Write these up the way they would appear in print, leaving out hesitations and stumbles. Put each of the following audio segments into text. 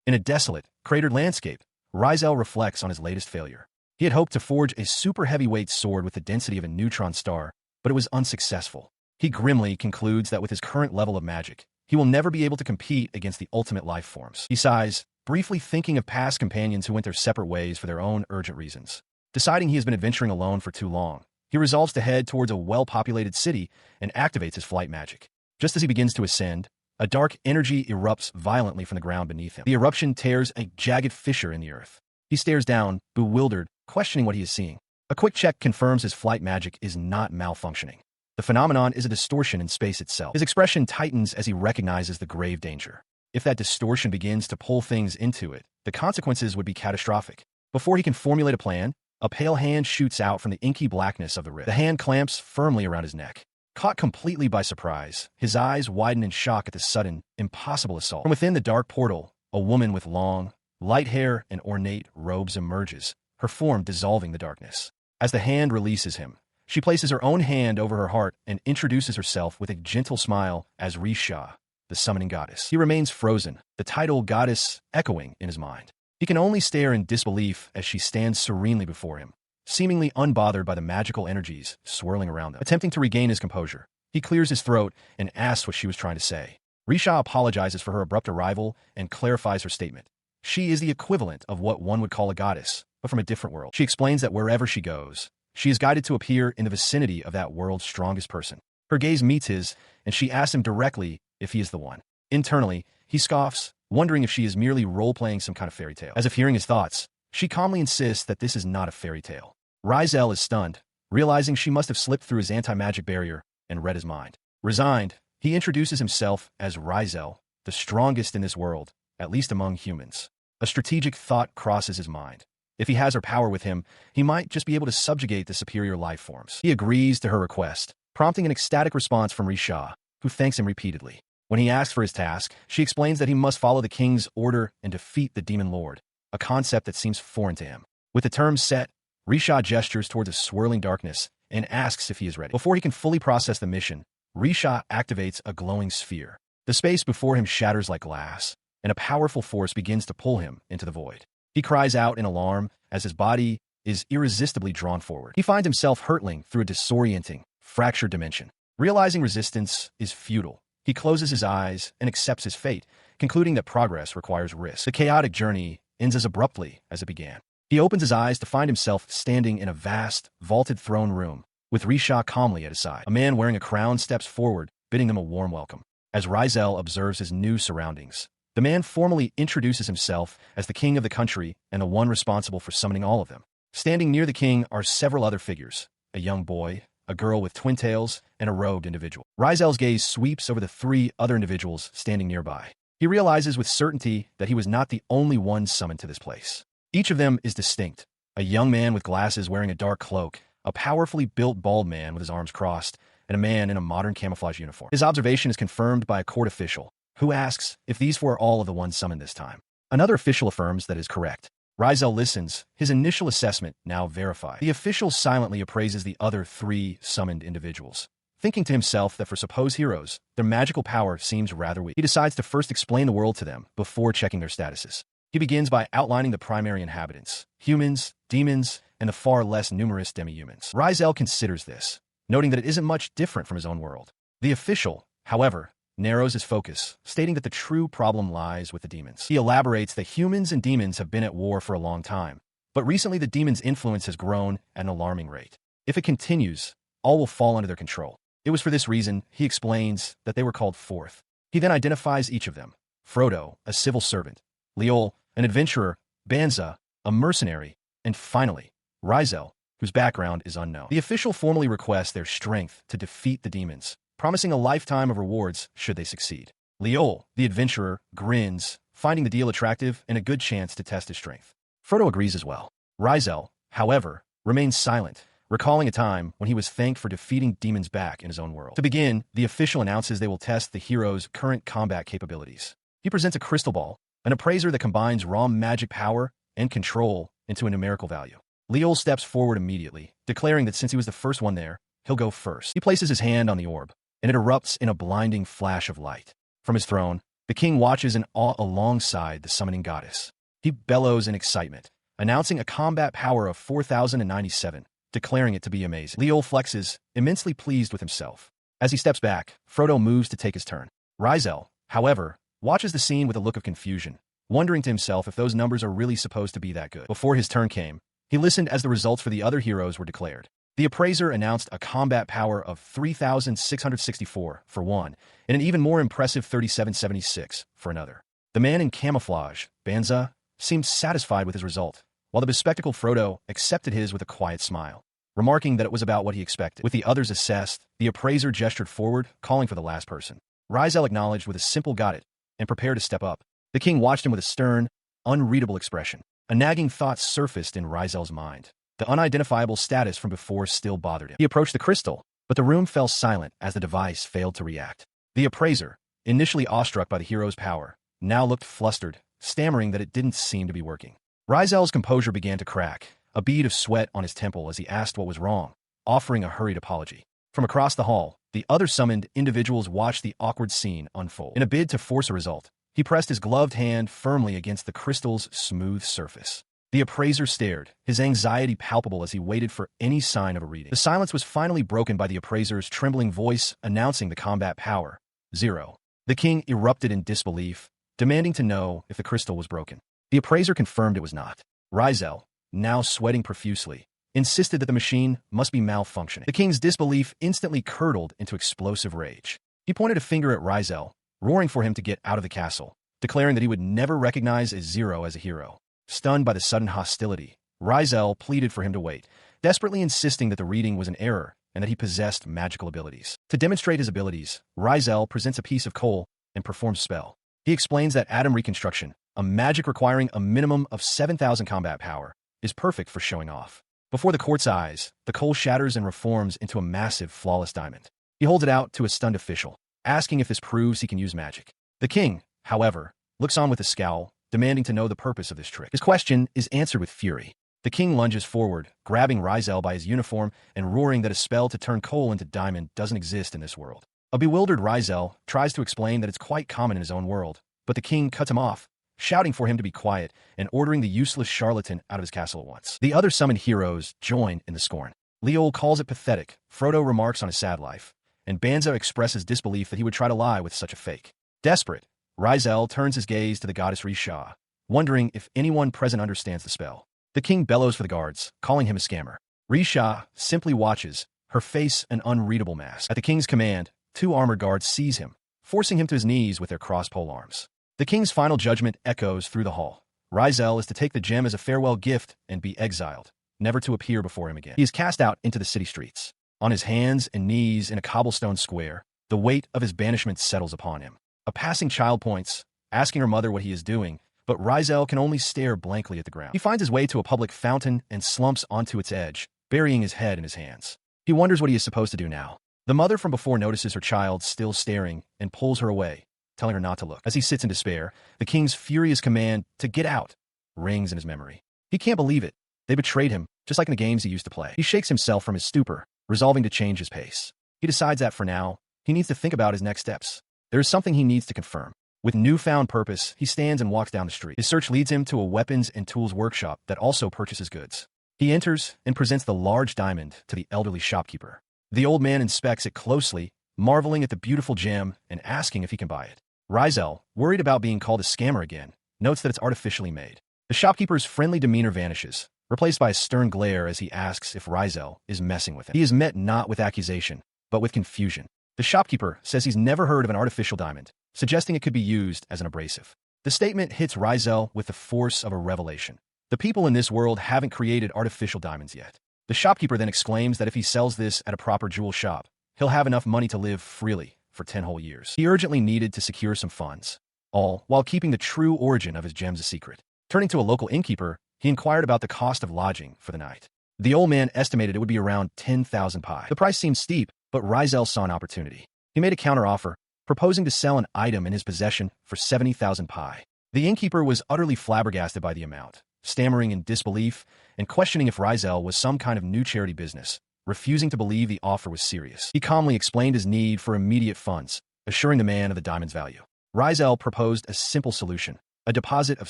In a desolate, cratered landscape, Risel reflects on his latest failure. He had hoped to forge a super heavyweight sword with the density of a neutron star, but it was unsuccessful. He grimly concludes that with his current level of magic, he will never be able to compete against the ultimate life forms. He sighs, briefly thinking of past companions who went their separate ways for their own urgent reasons. Deciding he has been adventuring alone for too long, he resolves to head towards a well-populated city and activates his flight magic. Just as he begins to ascend, a dark energy erupts violently from the ground beneath him. The eruption tears a jagged fissure in the earth. He stares down, bewildered, questioning what he is seeing. A quick check confirms his flight magic is not malfunctioning. The phenomenon is a distortion in space itself. His expression tightens as he recognizes the grave danger. If that distortion begins to pull things into it, the consequences would be catastrophic. Before he can formulate a plan, a pale hand shoots out from the inky blackness of the rift. The hand clamps firmly around his neck. Caught completely by surprise, his eyes widen in shock at the sudden, impossible assault. From within the dark portal, a woman with long, light hair and ornate robes emerges, her form dissolving the darkness. As the hand releases him, she places her own hand over her heart and introduces herself with a gentle smile as Risha, the summoning goddess. He remains frozen, the title goddess echoing in his mind. He can only stare in disbelief as she stands serenely before him, seemingly unbothered by the magical energies swirling around them. Attempting to regain his composure, he clears his throat and asks what she was trying to say. Risha apologizes for her abrupt arrival and clarifies her statement. She is the equivalent of what one would call a goddess, but from a different world. She explains that wherever she goes, she is guided to appear in the vicinity of that world's strongest person. Her gaze meets his, and she asks him directly if he is the one. Internally, he scoffs, wondering if she is merely role-playing some kind of fairy tale. As if hearing his thoughts, she calmly insists that this is not a fairy tale. Risel is stunned, realizing she must have slipped through his anti-magic barrier and read his mind. Resigned, he introduces himself as Risel, the strongest in this world, at least among humans. A strategic thought crosses his mind. If he has her power with him, he might just be able to subjugate the superior life forms. He agrees to her request, prompting an ecstatic response from Risha, who thanks him repeatedly. When he asks for his task, she explains that he must follow the king's order and defeat the demon lord, a concept that seems foreign to him. With the terms set, Risha gestures towards a swirling darkness and asks if he is ready. Before he can fully process the mission, Risha activates a glowing sphere. The space before him shatters like glass, and a powerful force begins to pull him into the void. He cries out in alarm as his body is irresistibly drawn forward. He finds himself hurtling through a disorienting, fractured dimension. Realizing resistance is futile, he closes his eyes and accepts his fate, concluding that progress requires risk. The chaotic journey ends as abruptly as it began. He opens his eyes to find himself standing in a vast, vaulted throne room, with Risha calmly at his side. A man wearing a crown steps forward, bidding them a warm welcome. As Risel observes his new surroundings, the man formally introduces himself as the king of the country and the one responsible for summoning all of them. Standing near the king are several other figures, a young boy, a girl with twin tails, and a robed individual. Risel's gaze sweeps over the three other individuals standing nearby. He realizes with certainty that he was not the only one summoned to this place. Each of them is distinct. A young man with glasses wearing a dark cloak, a powerfully built bald man with his arms crossed, and a man in a modern camouflage uniform. His observation is confirmed by a court official, who asks if these four are all of the ones summoned this time. Another official affirms that is correct. Risel listens, his initial assessment now verified. The official silently appraises the other three summoned individuals, thinking to himself that for supposed heroes, their magical power seems rather weak. He decides to first explain the world to them before checking their statuses. He begins by outlining the primary inhabitants, humans, demons, and the far less numerous demi-humans. Risel considers this, noting that it isn't much different from his own world. The official, however, narrows his focus, stating that the true problem lies with the demons. He elaborates that humans and demons have been at war for a long time, but recently the demons' influence has grown at an alarming rate. If it continues, all will fall under their control. It was for this reason, he explains, that they were called forth. He then identifies each of them. Frodo, a civil servant, Leol, an adventurer, Banza, a mercenary, and finally, Risel, whose background is unknown. The official formally requests their strength to defeat the demons, promising a lifetime of rewards should they succeed. Leol, the adventurer, grins, finding the deal attractive and a good chance to test his strength. Frodo agrees as well. Risel, however, remains silent, recalling a time when he was thanked for defeating demons back in his own world. To begin, the official announces they will test the hero's current combat capabilities. He presents a crystal ball, an appraiser that combines raw magic power and control into a numerical value. Leol steps forward immediately, declaring that since he was the first one there, he'll go first. He places his hand on the orb, and it erupts in a blinding flash of light. From his throne, The king watches in awe alongside the summoning goddess. He bellows in excitement, announcing a combat power of 4,097, declaring it to be amazing. Leo flexes, immensely pleased with himself. As he steps back, Frodo moves to take his turn. Risel, however, watches the scene with a look of confusion, wondering to himself if those numbers are really supposed to be that good. Before his turn came, he listened as the results for the other heroes were declared. The appraiser announced a combat power of 3,664 for one, and an even more impressive 3,776 for another. The man in camouflage, Banza, seemed satisfied with his result, while the bespectacled Frodo accepted his with a quiet smile, remarking that it was about what he expected. With the others assessed, the appraiser gestured forward, calling for the last person. Risel acknowledged with a simple "got it," and prepared to step up. The king watched him with a stern, unreadable expression. A nagging thought surfaced in Risel's mind. The unidentifiable status from before still bothered him. He approached the crystal, but the room fell silent as the device failed to react. The appraiser, initially awestruck by the hero's power, now looked flustered, stammering that it didn't seem to be working. Risel's composure began to crack, a bead of sweat on his temple as he asked what was wrong, offering a hurried apology. From across the hall, the other summoned individuals watched the awkward scene unfold. In a bid to force a result, he pressed his gloved hand firmly against the crystal's smooth surface. The appraiser stared, his anxiety palpable as he waited for any sign of a reading. The silence was finally broken by the appraiser's trembling voice announcing the combat power, 0. The king erupted in disbelief, demanding to know if the crystal was broken. The appraiser confirmed it was not. Risel, now sweating profusely, insisted that the machine must be malfunctioning. The king's disbelief instantly curdled into explosive rage. He pointed a finger at Risel, roaring for him to get out of the castle, declaring that he would never recognize a 0 as a hero. Stunned by the sudden hostility, Risel pleaded for him to wait, desperately insisting that the reading was an error and that he possessed magical abilities. To demonstrate his abilities, Risel presents a piece of coal and performs spell. He explains that atom reconstruction, a magic requiring a minimum of 7,000 combat power, is perfect for showing off. Before the court's eyes, the coal shatters and reforms into a massive, flawless diamond. He holds it out to a stunned official, asking if this proves he can use magic. The king, however, looks on with a scowl, demanding to know the purpose of this trick. His question is answered with fury. The king lunges forward, grabbing Risel by his uniform and roaring that a spell to turn coal into diamond doesn't exist in this world. A bewildered Risel tries to explain that it's quite common in his own world, but the king cuts him off, shouting for him to be quiet and ordering the useless charlatan out of his castle at once. The other summoned heroes join in the scorn. Leol calls it pathetic, Frodo remarks on his sad life, and Banza expresses disbelief that he would try to lie with such a fake. Desperate, Risel turns his gaze to the goddess Risha, wondering if anyone present understands the spell. The king bellows for the guards, calling him a scammer. Risha simply watches, her face an unreadable mask. At the king's command, 2 armored guards seize him, forcing him to his knees with their crossed polearms. The king's final judgment echoes through the hall. Risel is to take the gem as a farewell gift and be exiled, never to appear before him again. He is cast out into the city streets. On his hands and knees in a cobblestone square, the weight of his banishment settles upon him. A passing child points, asking her mother what he is doing, but Risel can only stare blankly at the ground. He finds his way to a public fountain and slumps onto its edge, burying his head in his hands. He wonders what he is supposed to do now. The mother from before notices her child still staring and pulls her away, telling her not to look. As he sits in despair, the king's furious command to get out rings in his memory. He can't believe it. They betrayed him, just like in the games he used to play. He shakes himself from his stupor, resolving to change his pace. He decides that for now, he needs to think about his next steps. There is something he needs to confirm. With newfound purpose, he stands and walks down the street. His search leads him to a weapons and tools workshop that also purchases goods. He enters and presents the large diamond to the elderly shopkeeper. The old man inspects it closely, marveling at the beautiful gem and asking if he can buy it. Risel, worried about being called a scammer again, notes that it's artificially made. The shopkeeper's friendly demeanor vanishes, replaced by a stern glare as he asks if Risel is messing with him. He is met not with accusation, but with confusion. The shopkeeper says he's never heard of an artificial diamond, suggesting it could be used as an abrasive. The statement hits Risel with the force of a revelation. The people in this world haven't created artificial diamonds yet. The shopkeeper then exclaims that if he sells this at a proper jewel shop, he'll have enough money to live freely for 10 whole years. He urgently needed to secure some funds, all while keeping the true origin of his gems a secret. Turning to a local innkeeper, he inquired about the cost of lodging for the night. The old man estimated it would be around 10,000 pi. The price seemed steep, but Risel saw an opportunity. He made a counteroffer, proposing to sell an item in his possession for 70,000 pi. The innkeeper was utterly flabbergasted by the amount, stammering in disbelief and questioning if Risel was some kind of new charity business, refusing to believe the offer was serious. He calmly explained his need for immediate funds, assuring the man of the diamond's value. Risel proposed a simple solution, a deposit of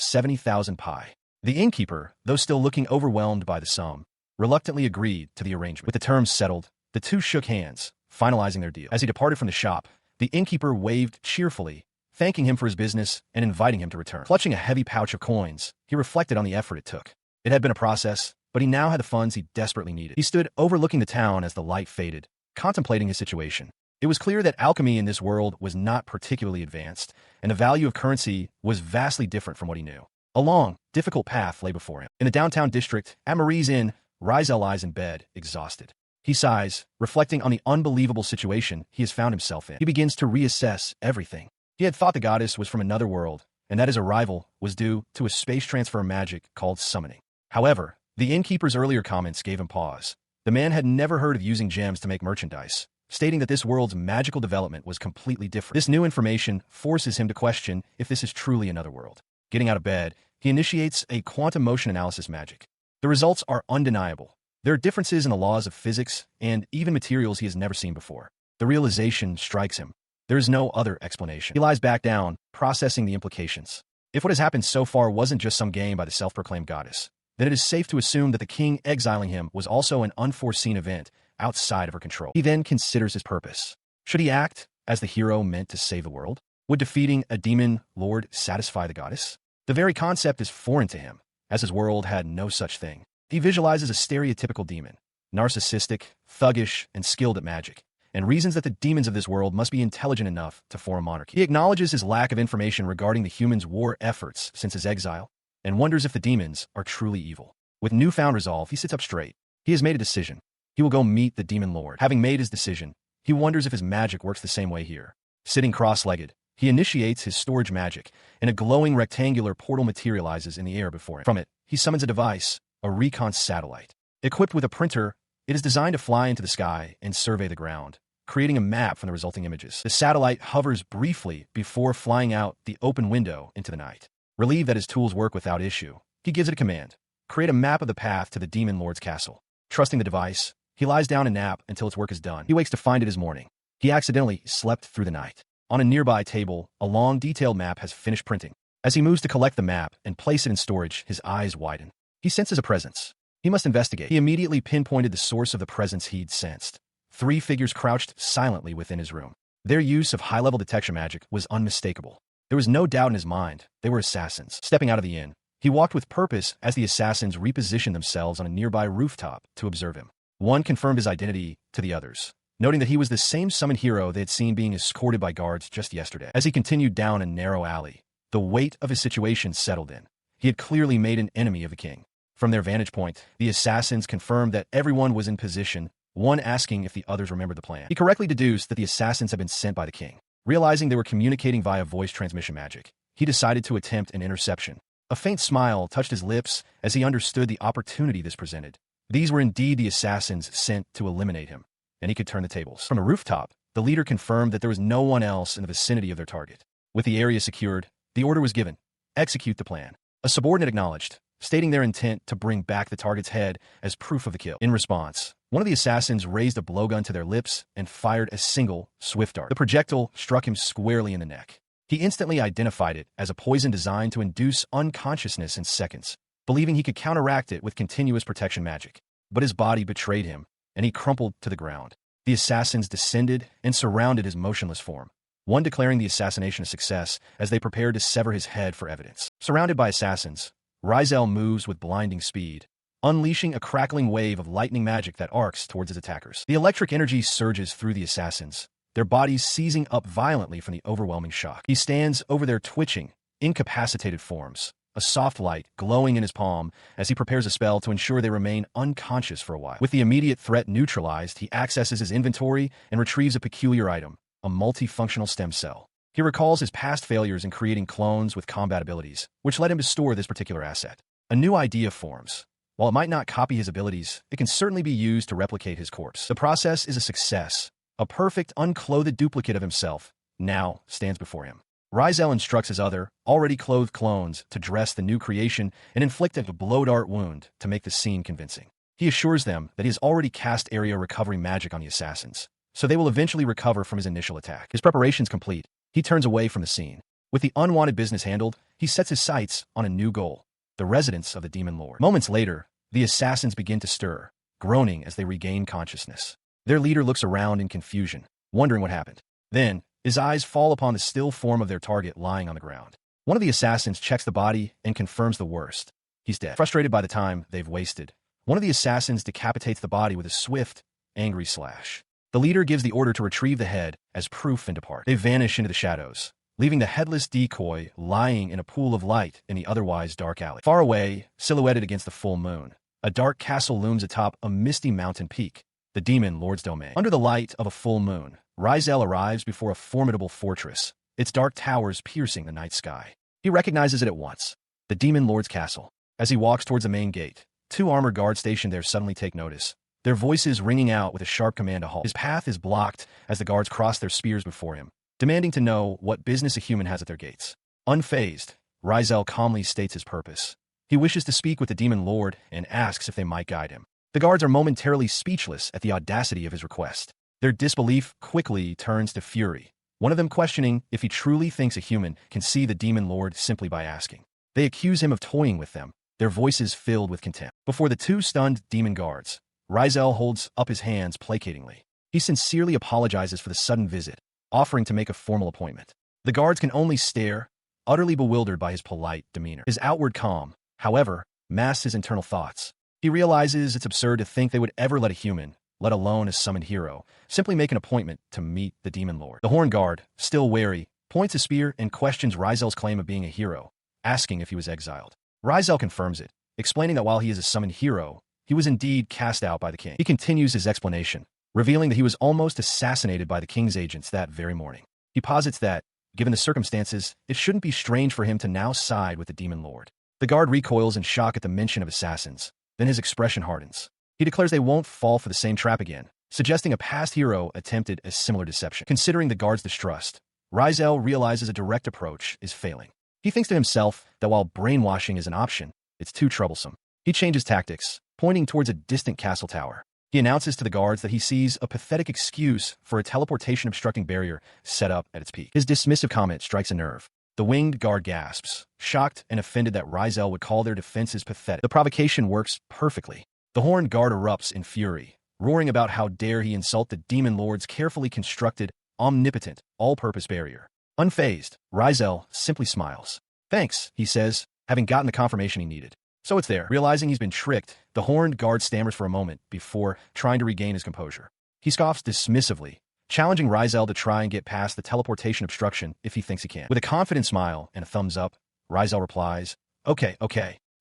70,000 pi. The innkeeper, though still looking overwhelmed by the sum, reluctantly agreed to the arrangement. With the terms settled, the two shook hands, finalizing their deal. As he departed from the shop, the innkeeper waved cheerfully, thanking him for his business and inviting him to return. Clutching a heavy pouch of coins, he reflected on the effort it took. It had been a process, but he now had the funds he desperately needed. He stood overlooking the town as the light faded, contemplating his situation. It was clear that alchemy in this world was not particularly advanced, and the value of currency was vastly different from what he knew. A long, difficult path lay before him. In the downtown district, at Marie's Inn, Risel lies in bed, exhausted. He sighs, reflecting on the unbelievable situation he has found himself in. He begins to reassess everything. He had thought the goddess was from another world, and that his arrival was due to a space transfer magic called summoning. However, the innkeeper's earlier comments gave him pause. The man had never heard of using gems to make merchandise, stating that this world's magical development was completely different. This new information forces him to question if this is truly another world. Getting out of bed, he initiates a quantum motion analysis magic. The results are undeniable. There are differences in the laws of physics and even materials he has never seen before. The realization strikes him. There is no other explanation. He lies back down, processing the implications. If what has happened so far wasn't just some game by the self-proclaimed goddess, then it is safe to assume that the king exiling him was also an unforeseen event outside of her control. He then considers his purpose. Should he act as the hero meant to save the world? Would defeating a demon lord satisfy the goddess? The very concept is foreign to him, as his world had no such thing. He visualizes a stereotypical demon, narcissistic, thuggish, and skilled at magic, and reasons that the demons of this world must be intelligent enough to form a monarchy. He acknowledges his lack of information regarding the humans' war efforts since his exile, and wonders if the demons are truly evil. With newfound resolve, he sits up straight. He has made a decision. He will go meet the demon lord. Having made his decision, he wonders if his magic works the same way here. Sitting cross-legged, he initiates his storage magic, and a glowing rectangular portal materializes in the air before him. From it, he summons a device, a recon satellite. Equipped with a printer, it is designed to fly into the sky and survey the ground, creating a map from the resulting images. The satellite hovers briefly before flying out the open window into the night. Relieved that his tools work without issue, he gives it a command. Create a map of the path to the demon lord's castle. Trusting the device, he lies down and nap until its work is done. He wakes to find it is morning. He accidentally slept through the night. On a nearby table, a long, detailed map has finished printing. As he moves to collect the map and place it in storage, his eyes widen. He senses a presence. He must investigate. He immediately pinpointed the source of the presence he'd sensed. 3 figures crouched silently within his room. Their use of high-level detection magic was unmistakable. There was no doubt in his mind they were assassins. Stepping out of the inn, he walked with purpose as the assassins repositioned themselves on a nearby rooftop to observe him. One confirmed his identity to the others, noting that he was the same summoned hero they had seen being escorted by guards just yesterday. As he continued down a narrow alley, the weight of his situation settled in. He had clearly made an enemy of the king. From their vantage point, the assassins confirmed that everyone was in position, one asking if the others remembered the plan. He correctly deduced that the assassins had been sent by the king. Realizing they were communicating via voice transmission magic, he decided to attempt an interception. A faint smile touched his lips as he understood the opportunity this presented. These were indeed the assassins sent to eliminate him, and he could turn the tables. From a rooftop, the leader confirmed that there was no one else in the vicinity of their target. With the area secured, the order was given: execute the plan. A subordinate acknowledged, stating their intent to bring back the target's head as proof of the kill. In response, one of the assassins raised a blowgun to their lips and fired a single, swift dart. The projectile struck him squarely in the neck. He instantly identified it as a poison designed to induce unconsciousness in seconds, believing he could counteract it with continuous protection magic. But his body betrayed him, and he crumpled to the ground. The assassins descended and surrounded his motionless form, one declaring the assassination a success as they prepared to sever his head for evidence. Surrounded by assassins, Risel moves with blinding speed, unleashing a crackling wave of lightning magic that arcs towards his attackers. The electric energy surges through the assassins, their bodies seizing up violently from the overwhelming shock. He stands over their twitching, incapacitated forms, a soft light glowing in his palm as he prepares a spell to ensure they remain unconscious for a while. With the immediate threat neutralized, he accesses his inventory and retrieves a peculiar item, a multifunctional stem cell. He recalls his past failures in creating clones with combat abilities, which led him to store this particular asset. A new idea forms. While it might not copy his abilities, it can certainly be used to replicate his corpse. The process is a success. A perfect, unclothed duplicate of himself now stands before him. Risel instructs his other, already clothed clones to dress the new creation and inflict a blow dart wound to make the scene convincing. He assures them that he has already cast area recovery magic on the assassins, so they will eventually recover from his initial attack. His preparations complete, he turns away from the scene. With the unwanted business handled, he sets his sights on a new goal, the residence of the Demon Lord. Moments later, the assassins begin to stir, groaning as they regain consciousness. Their leader looks around in confusion, wondering what happened. Then, his eyes fall upon the still form of their target lying on the ground. One of the assassins checks the body and confirms the worst. He's dead. Frustrated by the time they've wasted, one of the assassins decapitates the body with a swift, angry slash. The leader gives the order to retrieve the head as proof and depart. They vanish into the shadows, leaving the headless decoy lying in a pool of light in the otherwise dark alley. Far away, silhouetted against the full moon, a dark castle looms atop a misty mountain peak, the Demon Lord's domain. Under the light of a full moon, Risel arrives before a formidable fortress, its dark towers piercing the night sky. He recognizes it at once, the Demon Lord's castle. As he walks towards the main gate, two armored guards stationed there suddenly take notice, their voices ringing out with a sharp command to halt. His path is blocked as the guards cross their spears before him, demanding to know what business a human has at their gates. Unfazed, Risel calmly states his purpose. He wishes to speak with the Demon Lord and asks if they might guide him. The guards are momentarily speechless at the audacity of his request. Their disbelief quickly turns to fury, one of them questioning if he truly thinks a human can see the Demon Lord simply by asking. They accuse him of toying with them, their voices filled with contempt. Before the two stunned demon guards, Risel holds up his hands placatingly. He sincerely apologizes for the sudden visit, offering to make a formal appointment. The guards can only stare, utterly bewildered by his polite demeanor. His outward calm, however, masks his internal thoughts. He realizes it's absurd to think they would ever let a human, let alone a summoned hero, simply make an appointment to meet the Demon Lord. The Horn Guard, still wary, points a spear and questions Risel's claim of being a hero, asking if he was exiled. Risel confirms it, explaining that while he is a summoned hero, he was indeed cast out by the king. He continues his explanation, revealing that he was almost assassinated by the king's agents that very morning. He posits that, given the circumstances, it shouldn't be strange for him to now side with the Demon Lord. The guard recoils in shock at the mention of assassins, then his expression hardens. He declares they won't fall for the same trap again, suggesting a past hero attempted a similar deception. Considering the guard's distrust, Risel realizes a direct approach is failing. He thinks to himself that while brainwashing is an option, it's too troublesome. He changes tactics, pointing towards a distant castle tower. He announces to the guards that he sees a pathetic excuse for a teleportation-obstructing barrier set up at its peak. His dismissive comment strikes a nerve. The winged guard gasps, shocked and offended that Risel would call their defenses pathetic. The provocation works perfectly. The Horned Guard erupts in fury, roaring about how dare he insult the Demon Lord's carefully constructed, omnipotent, all-purpose barrier. Unfazed, Risel simply smiles. Thanks, he says, having gotten the confirmation he needed. So it's there. Realizing he's been tricked, the Horned Guard stammers for a moment before trying to regain his composure. He scoffs dismissively, challenging Risel to try and get past the teleportation obstruction if he thinks he can. With a confident smile and a thumbs up, Risel replies, Okay.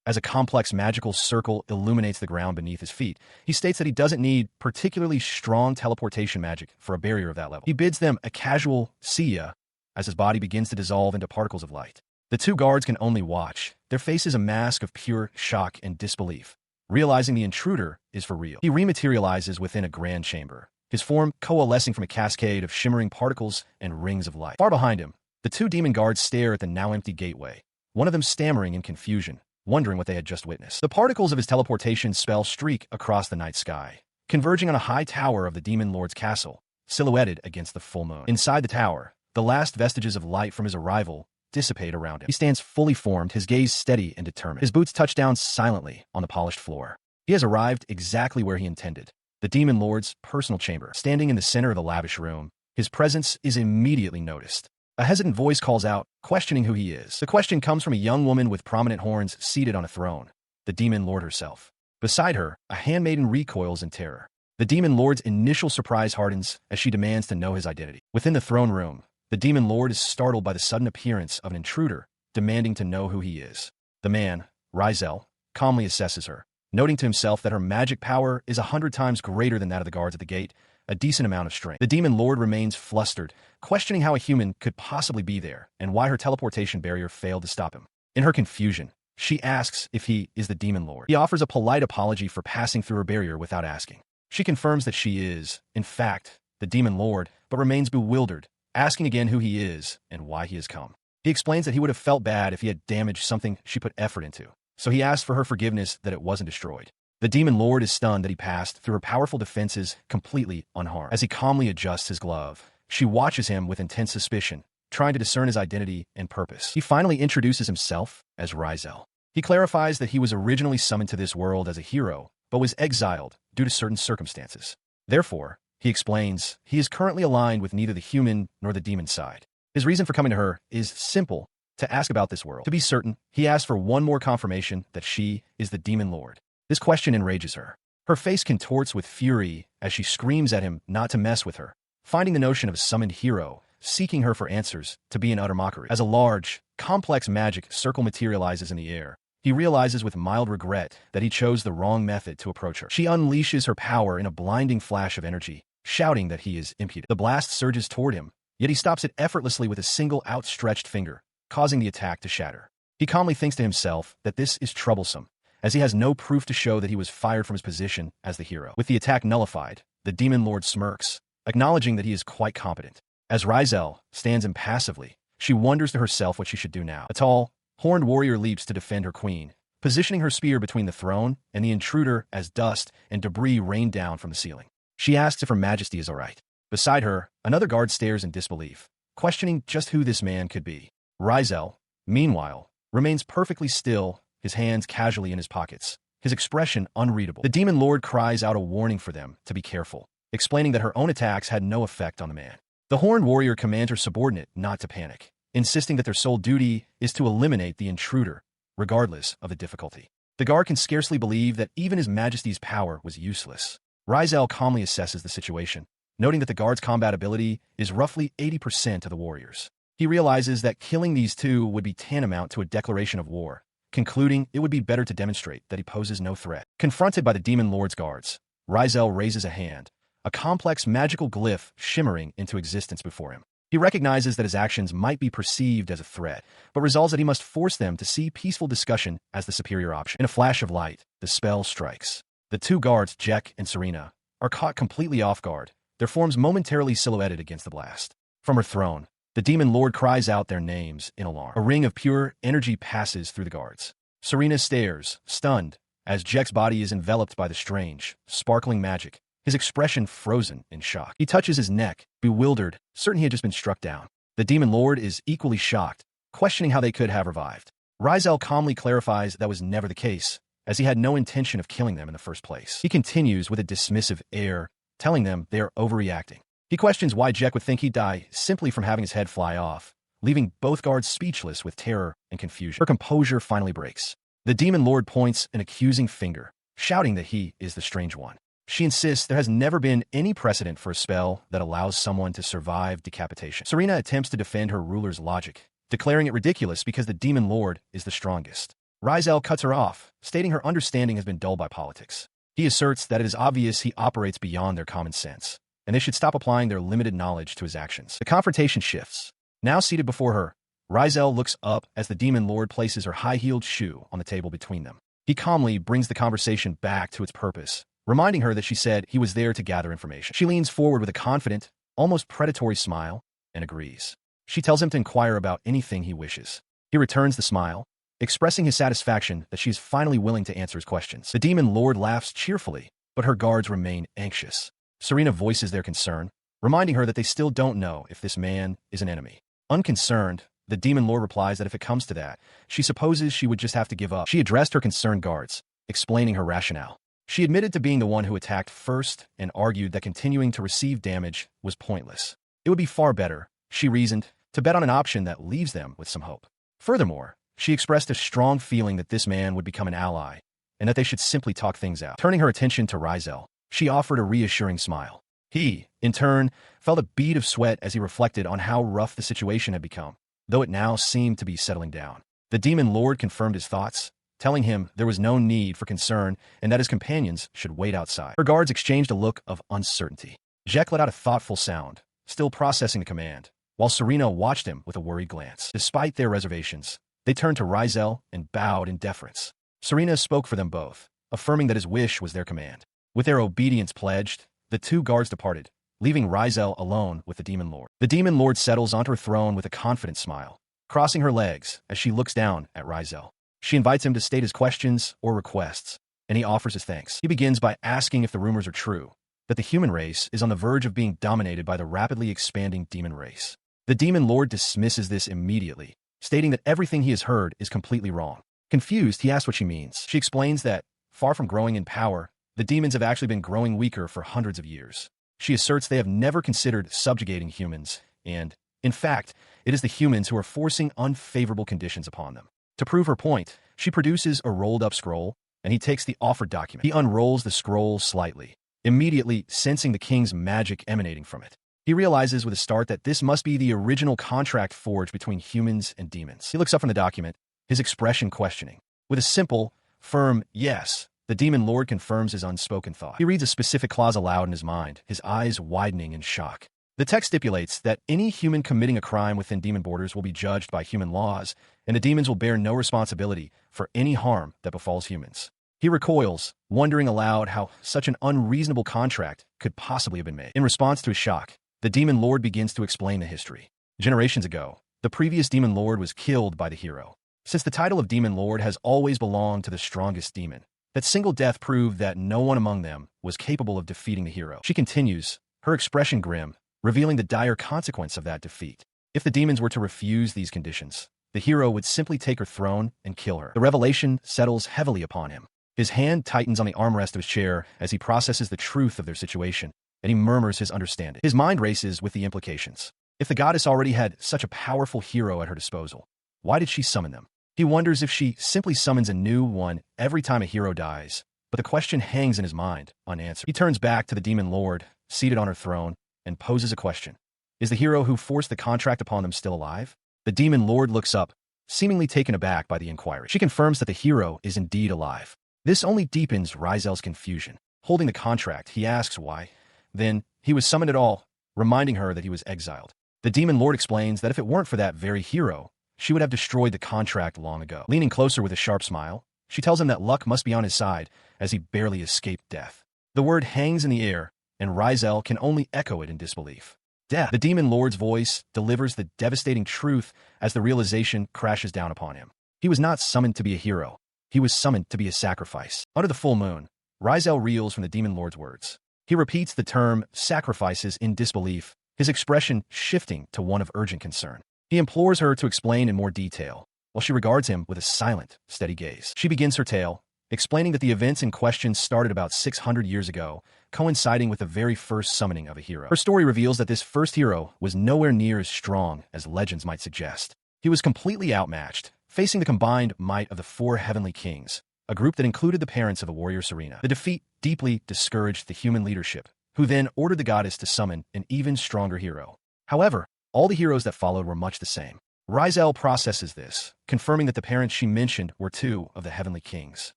As a complex magical circle illuminates the ground beneath his feet, he states that he doesn't need particularly strong teleportation magic for a barrier of that level. He bids them a casual see ya as his body begins to dissolve into particles of light. The two guards can only watch, their faces a mask of pure shock and disbelief, realizing the intruder is for real. He rematerializes within a grand chamber, his form coalescing from a cascade of shimmering particles and rings of light. Far behind him, the two demon guards stare at the now empty gateway, one of them stammering in confusion, wondering what they had just witnessed. The particles of his teleportation spell streak across the night sky, converging on a high tower of the Demon Lord's castle, silhouetted against the full moon. Inside the tower, the last vestiges of light from his arrival dissipate around him. He stands fully formed, his gaze steady and determined. His boots touch down silently on the polished floor. He has arrived exactly where he intended, the Demon Lord's personal chamber. Standing in the center of the lavish room, his presence is immediately noticed. A hesitant voice calls out, questioning who he is. The question comes from a young woman with prominent horns seated on a throne, the Demon Lord herself. Beside her, a handmaiden recoils in terror. The Demon Lord's initial surprise hardens as she demands to know his identity. Within the throne room, the Demon Lord is startled by the sudden appearance of an intruder, demanding to know who he is. The man, Risel, calmly assesses her, noting to himself that her magic power is 100 times greater than that of the guards at the gate, a decent amount of strength. The Demon Lord remains flustered, questioning how a human could possibly be there and why her teleportation barrier failed to stop him. In her confusion, she asks if he is the Demon Lord. He offers a polite apology for passing through her barrier without asking. She confirms that she is, in fact, the Demon Lord, but remains bewildered, asking again who he is and why he has come. He explains that he would have felt bad if he had damaged something she put effort into, so he asks for her forgiveness that it wasn't destroyed. The Demon Lord is stunned that he passed through her powerful defenses completely unharmed. As he calmly adjusts his glove, she watches him with intense suspicion, trying to discern his identity and purpose. He finally introduces himself as Risel. He clarifies that he was originally summoned to this world as a hero, but was exiled due to certain circumstances. Therefore, he explains, he is currently aligned with neither the human nor the demon side. His reason for coming to her is simple, to ask about this world. To be certain, he asks for one more confirmation that she is the demon lord. This question enrages her. Her face contorts with fury as she screams at him not to mess with her, finding the notion of a summoned hero seeking her for answers to be an utter mockery. As a large, complex magic circle materializes in the air, he realizes with mild regret that he chose the wrong method to approach her. She unleashes her power in a blinding flash of energy, shouting that he is impudent. The blast surges toward him, yet he stops it effortlessly with a single outstretched finger, causing the attack to shatter. He calmly thinks to himself that this is troublesome, as he has no proof to show that he was fired from his position as the hero. With the attack nullified, the demon lord smirks, acknowledging that he is quite competent. As Risel stands impassively, she wonders to herself what she should do now. A tall, horned warrior leaps to defend her queen, positioning her spear between the throne and the intruder as dust and debris rain down from the ceiling. She asks if Her Majesty is all right. Beside her, another guard stares in disbelief, questioning just who this man could be. Risel, meanwhile, remains perfectly still, his hands casually in his pockets, his expression unreadable. The demon lord cries out a warning for them to be careful, explaining that her own attacks had no effect on the man. The horned warrior commands her subordinate not to panic, insisting that their sole duty is to eliminate the intruder, regardless of the difficulty. The guard can scarcely believe that even His Majesty's power was useless. Risel calmly assesses the situation, noting that the guard's combat ability is roughly 80% of the warrior's. He realizes that killing these two would be tantamount to a declaration of war, concluding it would be better to demonstrate that he poses no threat. Confronted by the demon lord's guards, Risel raises a hand, a complex magical glyph shimmering into existence before him. He recognizes that his actions might be perceived as a threat, but resolves that he must force them to see peaceful discussion as the superior option. In a flash of light, the spell strikes. The two guards, Jack and Serena, are caught completely off guard, their forms momentarily silhouetted against the blast. From her throne, the demon lord cries out their names in alarm. A ring of pure energy passes through the guards. Serena stares, stunned, as Jack's body is enveloped by the strange, sparkling magic, his expression frozen in shock. He touches his neck, bewildered, certain he had just been struck down. The demon lord is equally shocked, questioning how they could have revived. Risel calmly clarifies that was never the case, as he had no intention of killing them in the first place. He continues with a dismissive air, telling them they are overreacting. He questions why Jack would think he'd die simply from having his head fly off, leaving both guards speechless with terror and confusion. Her composure finally breaks. The demon lord points an accusing finger, shouting that he is the strange one. She insists there has never been any precedent for a spell that allows someone to survive decapitation. Serena attempts to defend her ruler's logic, declaring it ridiculous because the demon lord is the strongest. Risel cuts her off, stating her understanding has been dulled by politics. He asserts that it is obvious he operates beyond their common sense, and they should stop applying their limited knowledge to his actions. The confrontation shifts. Now seated before her, Risel looks up as the demon lord places her high-heeled shoe on the table between them. He calmly brings the conversation back to its purpose, reminding her that she said he was there to gather information. She leans forward with a confident, almost predatory smile, and agrees. She tells him to inquire about anything he wishes. He returns the smile, expressing his satisfaction that she is finally willing to answer his questions. The demon lord laughs cheerfully, but her guards remain anxious. Serena voices their concern, reminding her that they still don't know if this man is an enemy. Unconcerned, the demon lord replies that if it comes to that, she supposes she would just have to give up. She addressed her concerned guards, explaining her rationale. She admitted to being the one who attacked first and argued that continuing to receive damage was pointless. It would be far better, she reasoned, to bet on an option that leaves them with some hope. Furthermore, she expressed a strong feeling that this man would become an ally, and that they should simply talk things out. Turning her attention to Risel, she offered a reassuring smile. He, in turn, felt a bead of sweat as he reflected on how rough the situation had become, though it now seemed to be settling down. The demon lord confirmed his thoughts, telling him there was no need for concern and that his companions should wait outside. Her guards exchanged a look of uncertainty. Jack let out a thoughtful sound, still processing the command, while Serena watched him with a worried glance. Despite their reservations, they turned to Risel and bowed in deference. Serena spoke for them both, affirming that his wish was their command. With their obedience pledged, the two guards departed, leaving Risel alone with the demon lord. The demon lord settles onto her throne with a confident smile, crossing her legs as she looks down at Risel. She invites him to state his questions or requests, and he offers his thanks. He begins by asking if the rumors are true, that the human race is on the verge of being dominated by the rapidly expanding demon race. The demon lord dismisses this immediately, stating that everything he has heard is completely wrong. Confused, he asks what she means. She explains that, far from growing in power, the demons have actually been growing weaker for hundreds of years. She asserts they have never considered subjugating humans, and, in fact, it is the humans who are forcing unfavorable conditions upon them. To prove her point, she produces a rolled-up scroll, and he takes the offered document. He unrolls the scroll slightly, immediately sensing the king's magic emanating from it. He realizes with a start that this must be the original contract forged between humans and demons. He looks up from the document, his expression questioning. With a simple, firm yes, the demon lord confirms his unspoken thought. He reads a specific clause aloud in his mind, his eyes widening in shock. The text stipulates that any human committing a crime within demon borders will be judged by human laws, and the demons will bear no responsibility for any harm that befalls humans. He recoils, wondering aloud how such an unreasonable contract could possibly have been made. In response to his shock, the demon lord begins to explain the history. Generations ago, the previous demon lord was killed by the hero. Since the title of demon lord has always belonged to the strongest demon, that single death proved that no one among them was capable of defeating the hero. She continues, her expression grim, revealing the dire consequence of that defeat. If the demons were to refuse these conditions, the hero would simply take her throne and kill her. The revelation settles heavily upon him. His hand tightens on the armrest of his chair as he processes the truth of their situation, and he murmurs his understanding. His mind races with the implications. If the goddess already had such a powerful hero at her disposal, why did she summon them? He wonders if she simply summons a new one every time a hero dies, but the question hangs in his mind, unanswered. He turns back to the demon lord, seated on her throne, and poses a question. Is the hero who forced the contract upon them still alive? The demon lord looks up, seemingly taken aback by the inquiry. She confirms that the hero is indeed alive. This only deepens Risel's confusion. Holding the contract, he asks why. Then, he was summoned at all, reminding her that he was exiled. The demon lord explains that if it weren't for that very hero, she would have destroyed the contract long ago. Leaning closer with a sharp smile, she tells him that luck must be on his side, as he barely escaped death. The word hangs in the air, and Risel can only echo it in disbelief. Death. The demon lord's voice delivers the devastating truth as the realization crashes down upon him. He was not summoned to be a hero. He was summoned to be a sacrifice. Under the full moon, Risel reels from the demon lord's words. He repeats the term sacrifices in disbelief, his expression shifting to one of urgent concern. He implores her to explain in more detail, while she regards him with a silent, steady gaze. She begins her tale, explaining that the events in question started about 600 years ago, coinciding with the very first summoning of a hero. Her story reveals that this first hero was nowhere near as strong as legends might suggest. He was completely outmatched, facing the combined might of the four heavenly kings, a group that included the parents of the warrior Serena. The defeat deeply discouraged the human leadership, who then ordered the goddess to summon an even stronger hero. However, all the heroes that followed were much the same. Risel processes this, confirming that the parents she mentioned were two of the heavenly kings.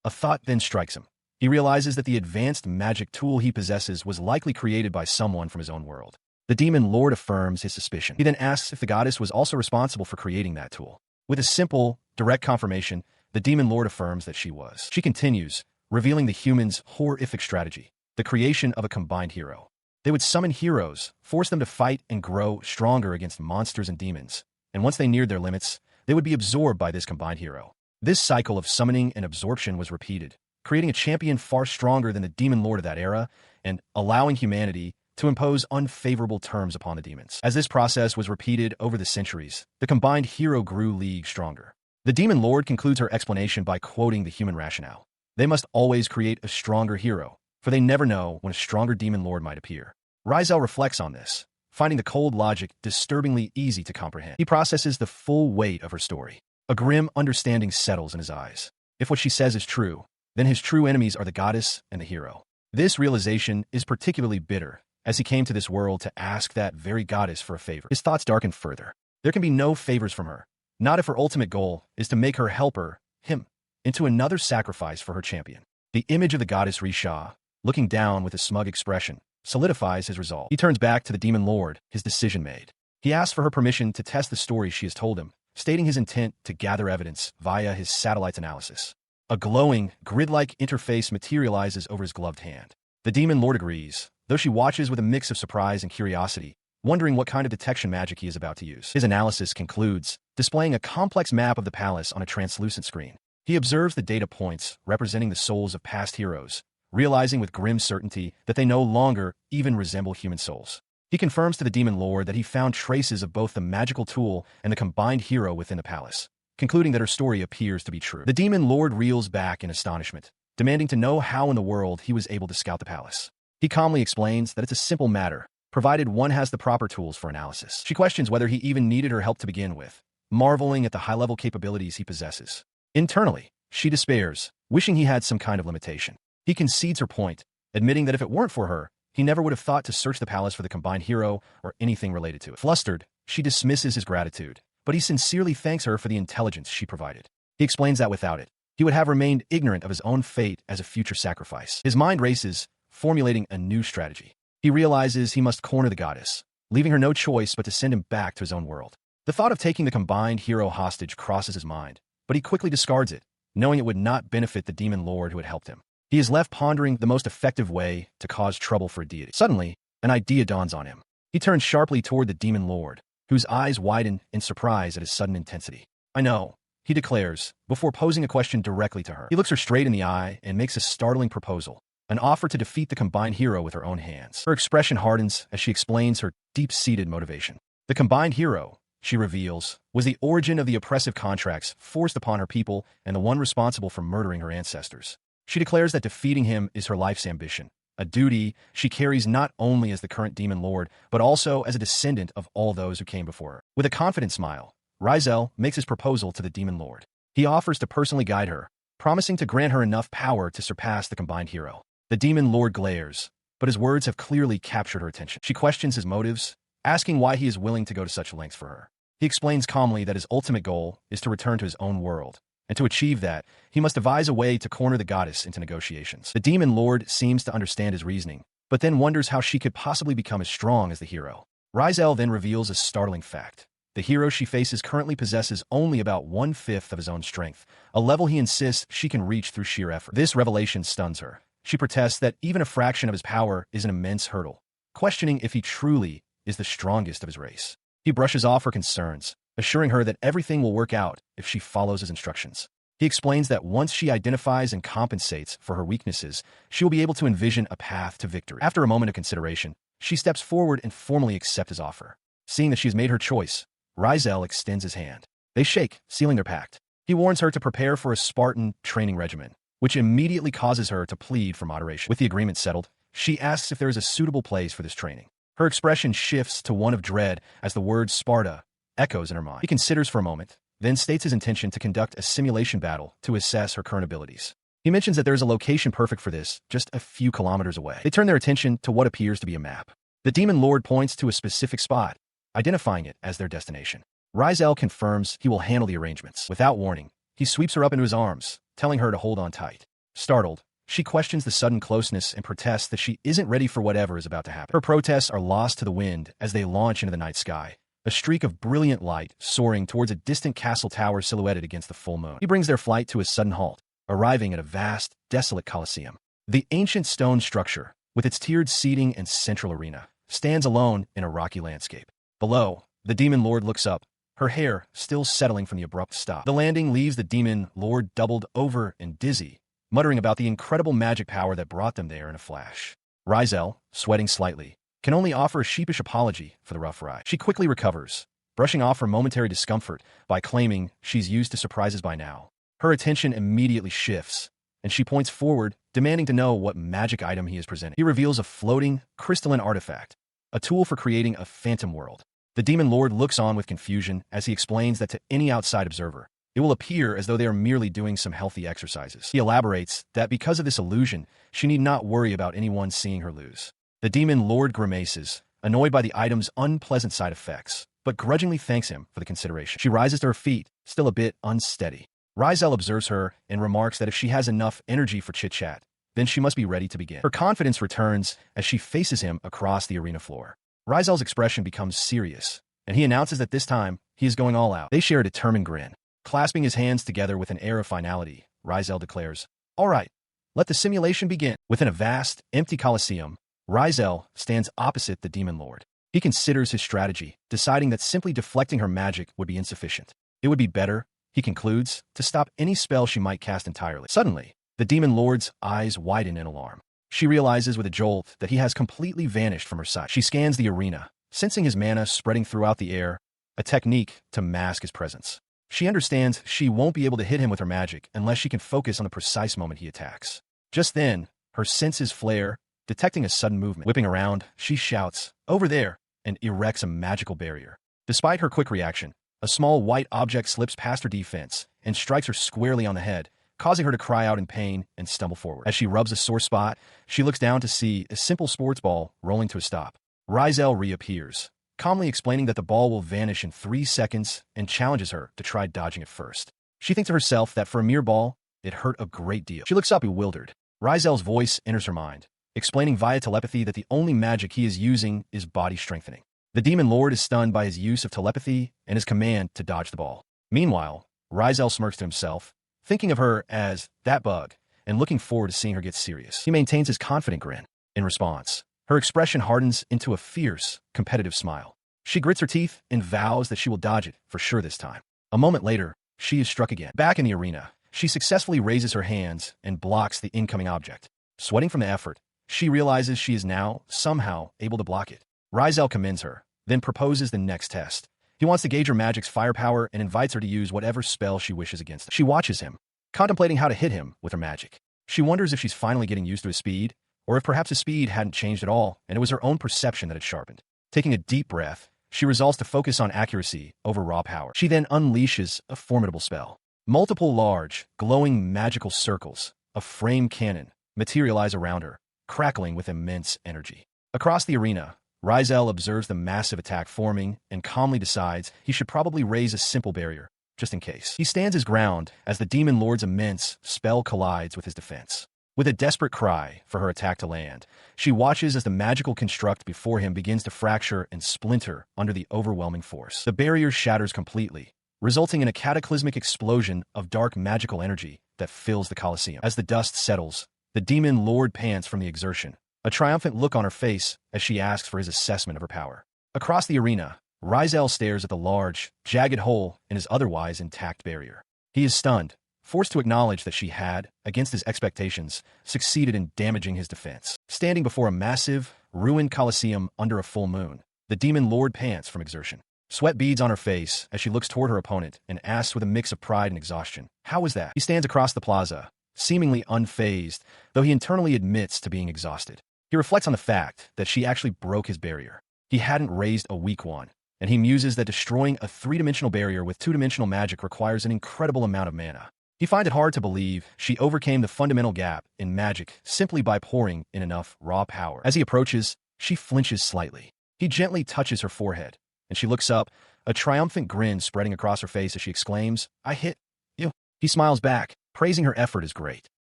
A thought then strikes him. He realizes that the advanced magic tool he possesses was likely created by someone from his own world. The demon lord affirms his suspicion. He then asks if the goddess was also responsible for creating that tool. With a simple, direct confirmation, the demon lord affirms that she was. She continues, revealing the humans' horrific strategy, the creation of a combined hero. They would summon heroes, force them to fight and grow stronger against monsters and demons, and once they neared their limits, they would be absorbed by this combined hero. This cycle of summoning and absorption was repeated, creating a champion far stronger than the demon lord of that era, and allowing humanity to impose unfavorable terms upon the demons. As this process was repeated over the centuries, the combined hero grew leagues stronger. The demon lord concludes her explanation by quoting the human rationale. They must always create a stronger hero, for they never know when a stronger demon lord might appear. Risel reflects on this, finding the cold logic disturbingly easy to comprehend. He processes the full weight of her story. A grim understanding settles in his eyes. If what she says is true, then his true enemies are the goddess and the hero. This realization is particularly bitter, as he came to this world to ask that very goddess for a favor. His thoughts darken further. There can be no favors from her, not if her ultimate goal is to make her helper, him, into another sacrifice for her champion. The image of the goddess Risha, looking down with a smug expression, solidifies his resolve. He turns back to the demon lord, his decision made. He asks for her permission to test the story she has told him, stating his intent to gather evidence via his satellite analysis. A glowing, grid-like interface materializes over his gloved hand. The demon lord agrees, though she watches with a mix of surprise and curiosity, wondering what kind of detection magic he is about to use. His analysis concludes, displaying a complex map of the palace on a translucent screen. He observes the data points representing the souls of past heroes, realizing with grim certainty that they no longer even resemble human souls. He confirms to the demon lord that he found traces of both the magical tool and the combined hero within the palace, concluding that her story appears to be true. The demon lord reels back in astonishment, demanding to know how in the world he was able to scout the palace. He calmly explains that it's a simple matter, provided one has the proper tools for analysis. She questions whether he even needed her help to begin with, marveling at the high-level capabilities he possesses. Internally, she despairs, wishing he had some kind of limitation. He concedes her point, admitting that if it weren't for her, he never would have thought to search the palace for the combined hero or anything related to it. Flustered, she dismisses his gratitude, but he sincerely thanks her for the intelligence she provided. He explains that without it, he would have remained ignorant of his own fate as a future sacrifice. His mind races, formulating a new strategy. He realizes he must corner the goddess, leaving her no choice but to send him back to his own world. The thought of taking the combined hero hostage crosses his mind, but he quickly discards it, knowing it would not benefit the demon lord who had helped him. He is left pondering the most effective way to cause trouble for a deity. Suddenly, an idea dawns on him. He turns sharply toward the demon lord, whose eyes widen in surprise at his sudden intensity. "I know," he declares, before posing a question directly to her. He looks her straight in the eye and makes a startling proposal, an offer to defeat the combined hero with her own hands. Her expression hardens as she explains her deep-seated motivation. The combined hero, she reveals, was the origin of the oppressive contracts forced upon her people and the one responsible for murdering her ancestors. She declares that defeating him is her life's ambition, a duty she carries not only as the current demon lord, but also as a descendant of all those who came before her. With a confident smile, Risel makes his proposal to the demon lord. He offers to personally guide her, promising to grant her enough power to surpass the combined hero. The demon lord glares, but his words have clearly captured her attention. She questions his motives, asking why he is willing to go to such lengths for her. He explains calmly that his ultimate goal is to return to his own world, and to achieve that, he must devise a way to corner the goddess into negotiations. The demon lord seems to understand his reasoning, but then wonders how she could possibly become as strong as the hero. Risel then reveals a startling fact. The hero she faces currently possesses only about 1/5 of his own strength, a level he insists she can reach through sheer effort. This revelation stuns her. She protests that even a fraction of his power is an immense hurdle, questioning if he truly is the strongest of his race. He brushes off her concerns, assuring her that everything will work out if she follows his instructions. He explains that once she identifies and compensates for her weaknesses, she will be able to envision a path to victory. After a moment of consideration, she steps forward and formally accepts his offer. Seeing that she has made her choice, Risel extends his hand. They shake, sealing their pact. He warns her to prepare for a Spartan training regimen, which immediately causes her to plead for moderation. With the agreement settled, she asks if there is a suitable place for this training. Her expression shifts to one of dread as the word Sparta echoes in her mind. He considers for a moment, then states his intention to conduct a simulation battle to assess her current abilities. He mentions that there is a location perfect for this, just a few kilometers away. They turn their attention to what appears to be a map. The demon lord points to a specific spot, identifying it as their destination. Risel confirms he will handle the arrangements. Without warning, he sweeps her up into his arms, telling her to hold on tight. Startled, she questions the sudden closeness and protests that she isn't ready for whatever is about to happen. Her protests are lost to the wind as they launch into the night sky, a streak of brilliant light soaring towards a distant castle tower silhouetted against the full moon. He brings their flight to a sudden halt, arriving at a vast, desolate coliseum. The ancient stone structure, with its tiered seating and central arena, stands alone in a rocky landscape. Below, the demon lord looks up, her hair still settling from the abrupt stop. The landing leaves the demon lord doubled over and dizzy, muttering about the incredible magic power that brought them there in a flash. Risel, sweating slightly, can only offer a sheepish apology for the rough ride. She quickly recovers, brushing off her momentary discomfort by claiming she's used to surprises by now. Her attention immediately shifts, and she points forward, demanding to know what magic item he is presenting. He reveals a floating, crystalline artifact, a tool for creating a phantom world. The demon lord looks on with confusion as he explains that to any outside observer, it will appear as though they are merely doing some healthy exercises. He elaborates that because of this illusion, she need not worry about anyone seeing her lose. The demon lord grimaces, annoyed by the item's unpleasant side effects, but grudgingly thanks him for the consideration. She rises to her feet, still a bit unsteady. Risel observes her and remarks that if she has enough energy for chit-chat, then she must be ready to begin. Her confidence returns as she faces him across the arena floor. Risel's expression becomes serious, and he announces that this time, he is going all out. They share a determined grin. Clasping his hands together with an air of finality, Risel declares, "All right, let the simulation begin." Within a vast, empty coliseum, Risel stands opposite the demon lord. He considers his strategy, deciding that simply deflecting her magic would be insufficient. It would be better, he concludes, to stop any spell she might cast entirely. Suddenly, the demon lord's eyes widen in alarm. She realizes with a jolt that he has completely vanished from her sight. She scans the arena, sensing his mana spreading throughout the air, a technique to mask his presence. She understands she won't be able to hit him with her magic unless she can focus on the precise moment he attacks. Just then, her senses flare, detecting a sudden movement. Whipping around, she shouts, "Over there!" and erects a magical barrier. Despite her quick reaction, a small white object slips past her defense and strikes her squarely on the head, causing her to cry out in pain and stumble forward. As she rubs a sore spot, she looks down to see a simple sports ball rolling to a stop. Risel reappears, calmly explaining that the ball will vanish in 3 seconds and challenges her to try dodging it first. She thinks to herself that for a mere ball, it hurt a great deal. She looks up bewildered. Risel's voice enters her mind, explaining via telepathy that the only magic he is using is body strengthening. The Demon Lord is stunned by his use of telepathy and his command to dodge the ball. Meanwhile, Risel smirks to himself, thinking of her as that bug and looking forward to seeing her get serious. He maintains his confident grin. In response, her expression hardens into a fierce, competitive smile. She grits her teeth and vows that she will dodge it for sure this time. A moment later, she is struck again. Back in the arena, she successfully raises her hands and blocks the incoming object. Sweating from the effort, she realizes she is now, somehow, able to block it. Risel commends her, then proposes the next test. He wants to gauge her magic's firepower and invites her to use whatever spell she wishes against him. She watches him, contemplating how to hit him with her magic. She wonders if she's finally getting used to his speed, or if perhaps his speed hadn't changed at all and it was her own perception that had sharpened. Taking a deep breath, she resolves to focus on accuracy over raw power. She then unleashes a formidable spell. Multiple large, glowing magical circles, a frame cannon, materialize around her, crackling with immense energy. Across the arena, Risel observes the massive attack forming and calmly decides he should probably raise a simple barrier, just in case. He stands his ground as the Demon Lord's immense spell collides with his defense. With a desperate cry for her attack to land, she watches as the magical construct before him begins to fracture and splinter under the overwhelming force. The barrier shatters completely, resulting in a cataclysmic explosion of dark magical energy that fills the Colosseum. As the dust settles, the Demon Lord pants from the exertion, a triumphant look on her face as she asks for his assessment of her power. Across the arena, Risel stares at the large, jagged hole in his otherwise intact barrier. He is stunned, forced to acknowledge that she had, against his expectations, succeeded in damaging his defense. Standing before a massive, ruined Colosseum under a full moon, the Demon Lord pants from exertion. Sweat beads on her face as she looks toward her opponent and asks with a mix of pride and exhaustion, "How was that?" He stands across the plaza, seemingly unfazed, though he internally admits to being exhausted. He reflects on the fact that she actually broke his barrier. He hadn't raised a weak one, and he muses that destroying a 3-dimensional barrier with 2-dimensional magic requires an incredible amount of mana. He finds it hard to believe she overcame the fundamental gap in magic simply by pouring in enough raw power. As he approaches, she flinches slightly. He gently touches her forehead, and she looks up, a triumphant grin spreading across her face as she exclaims, "I hit you." He smiles back, praising her effort as great.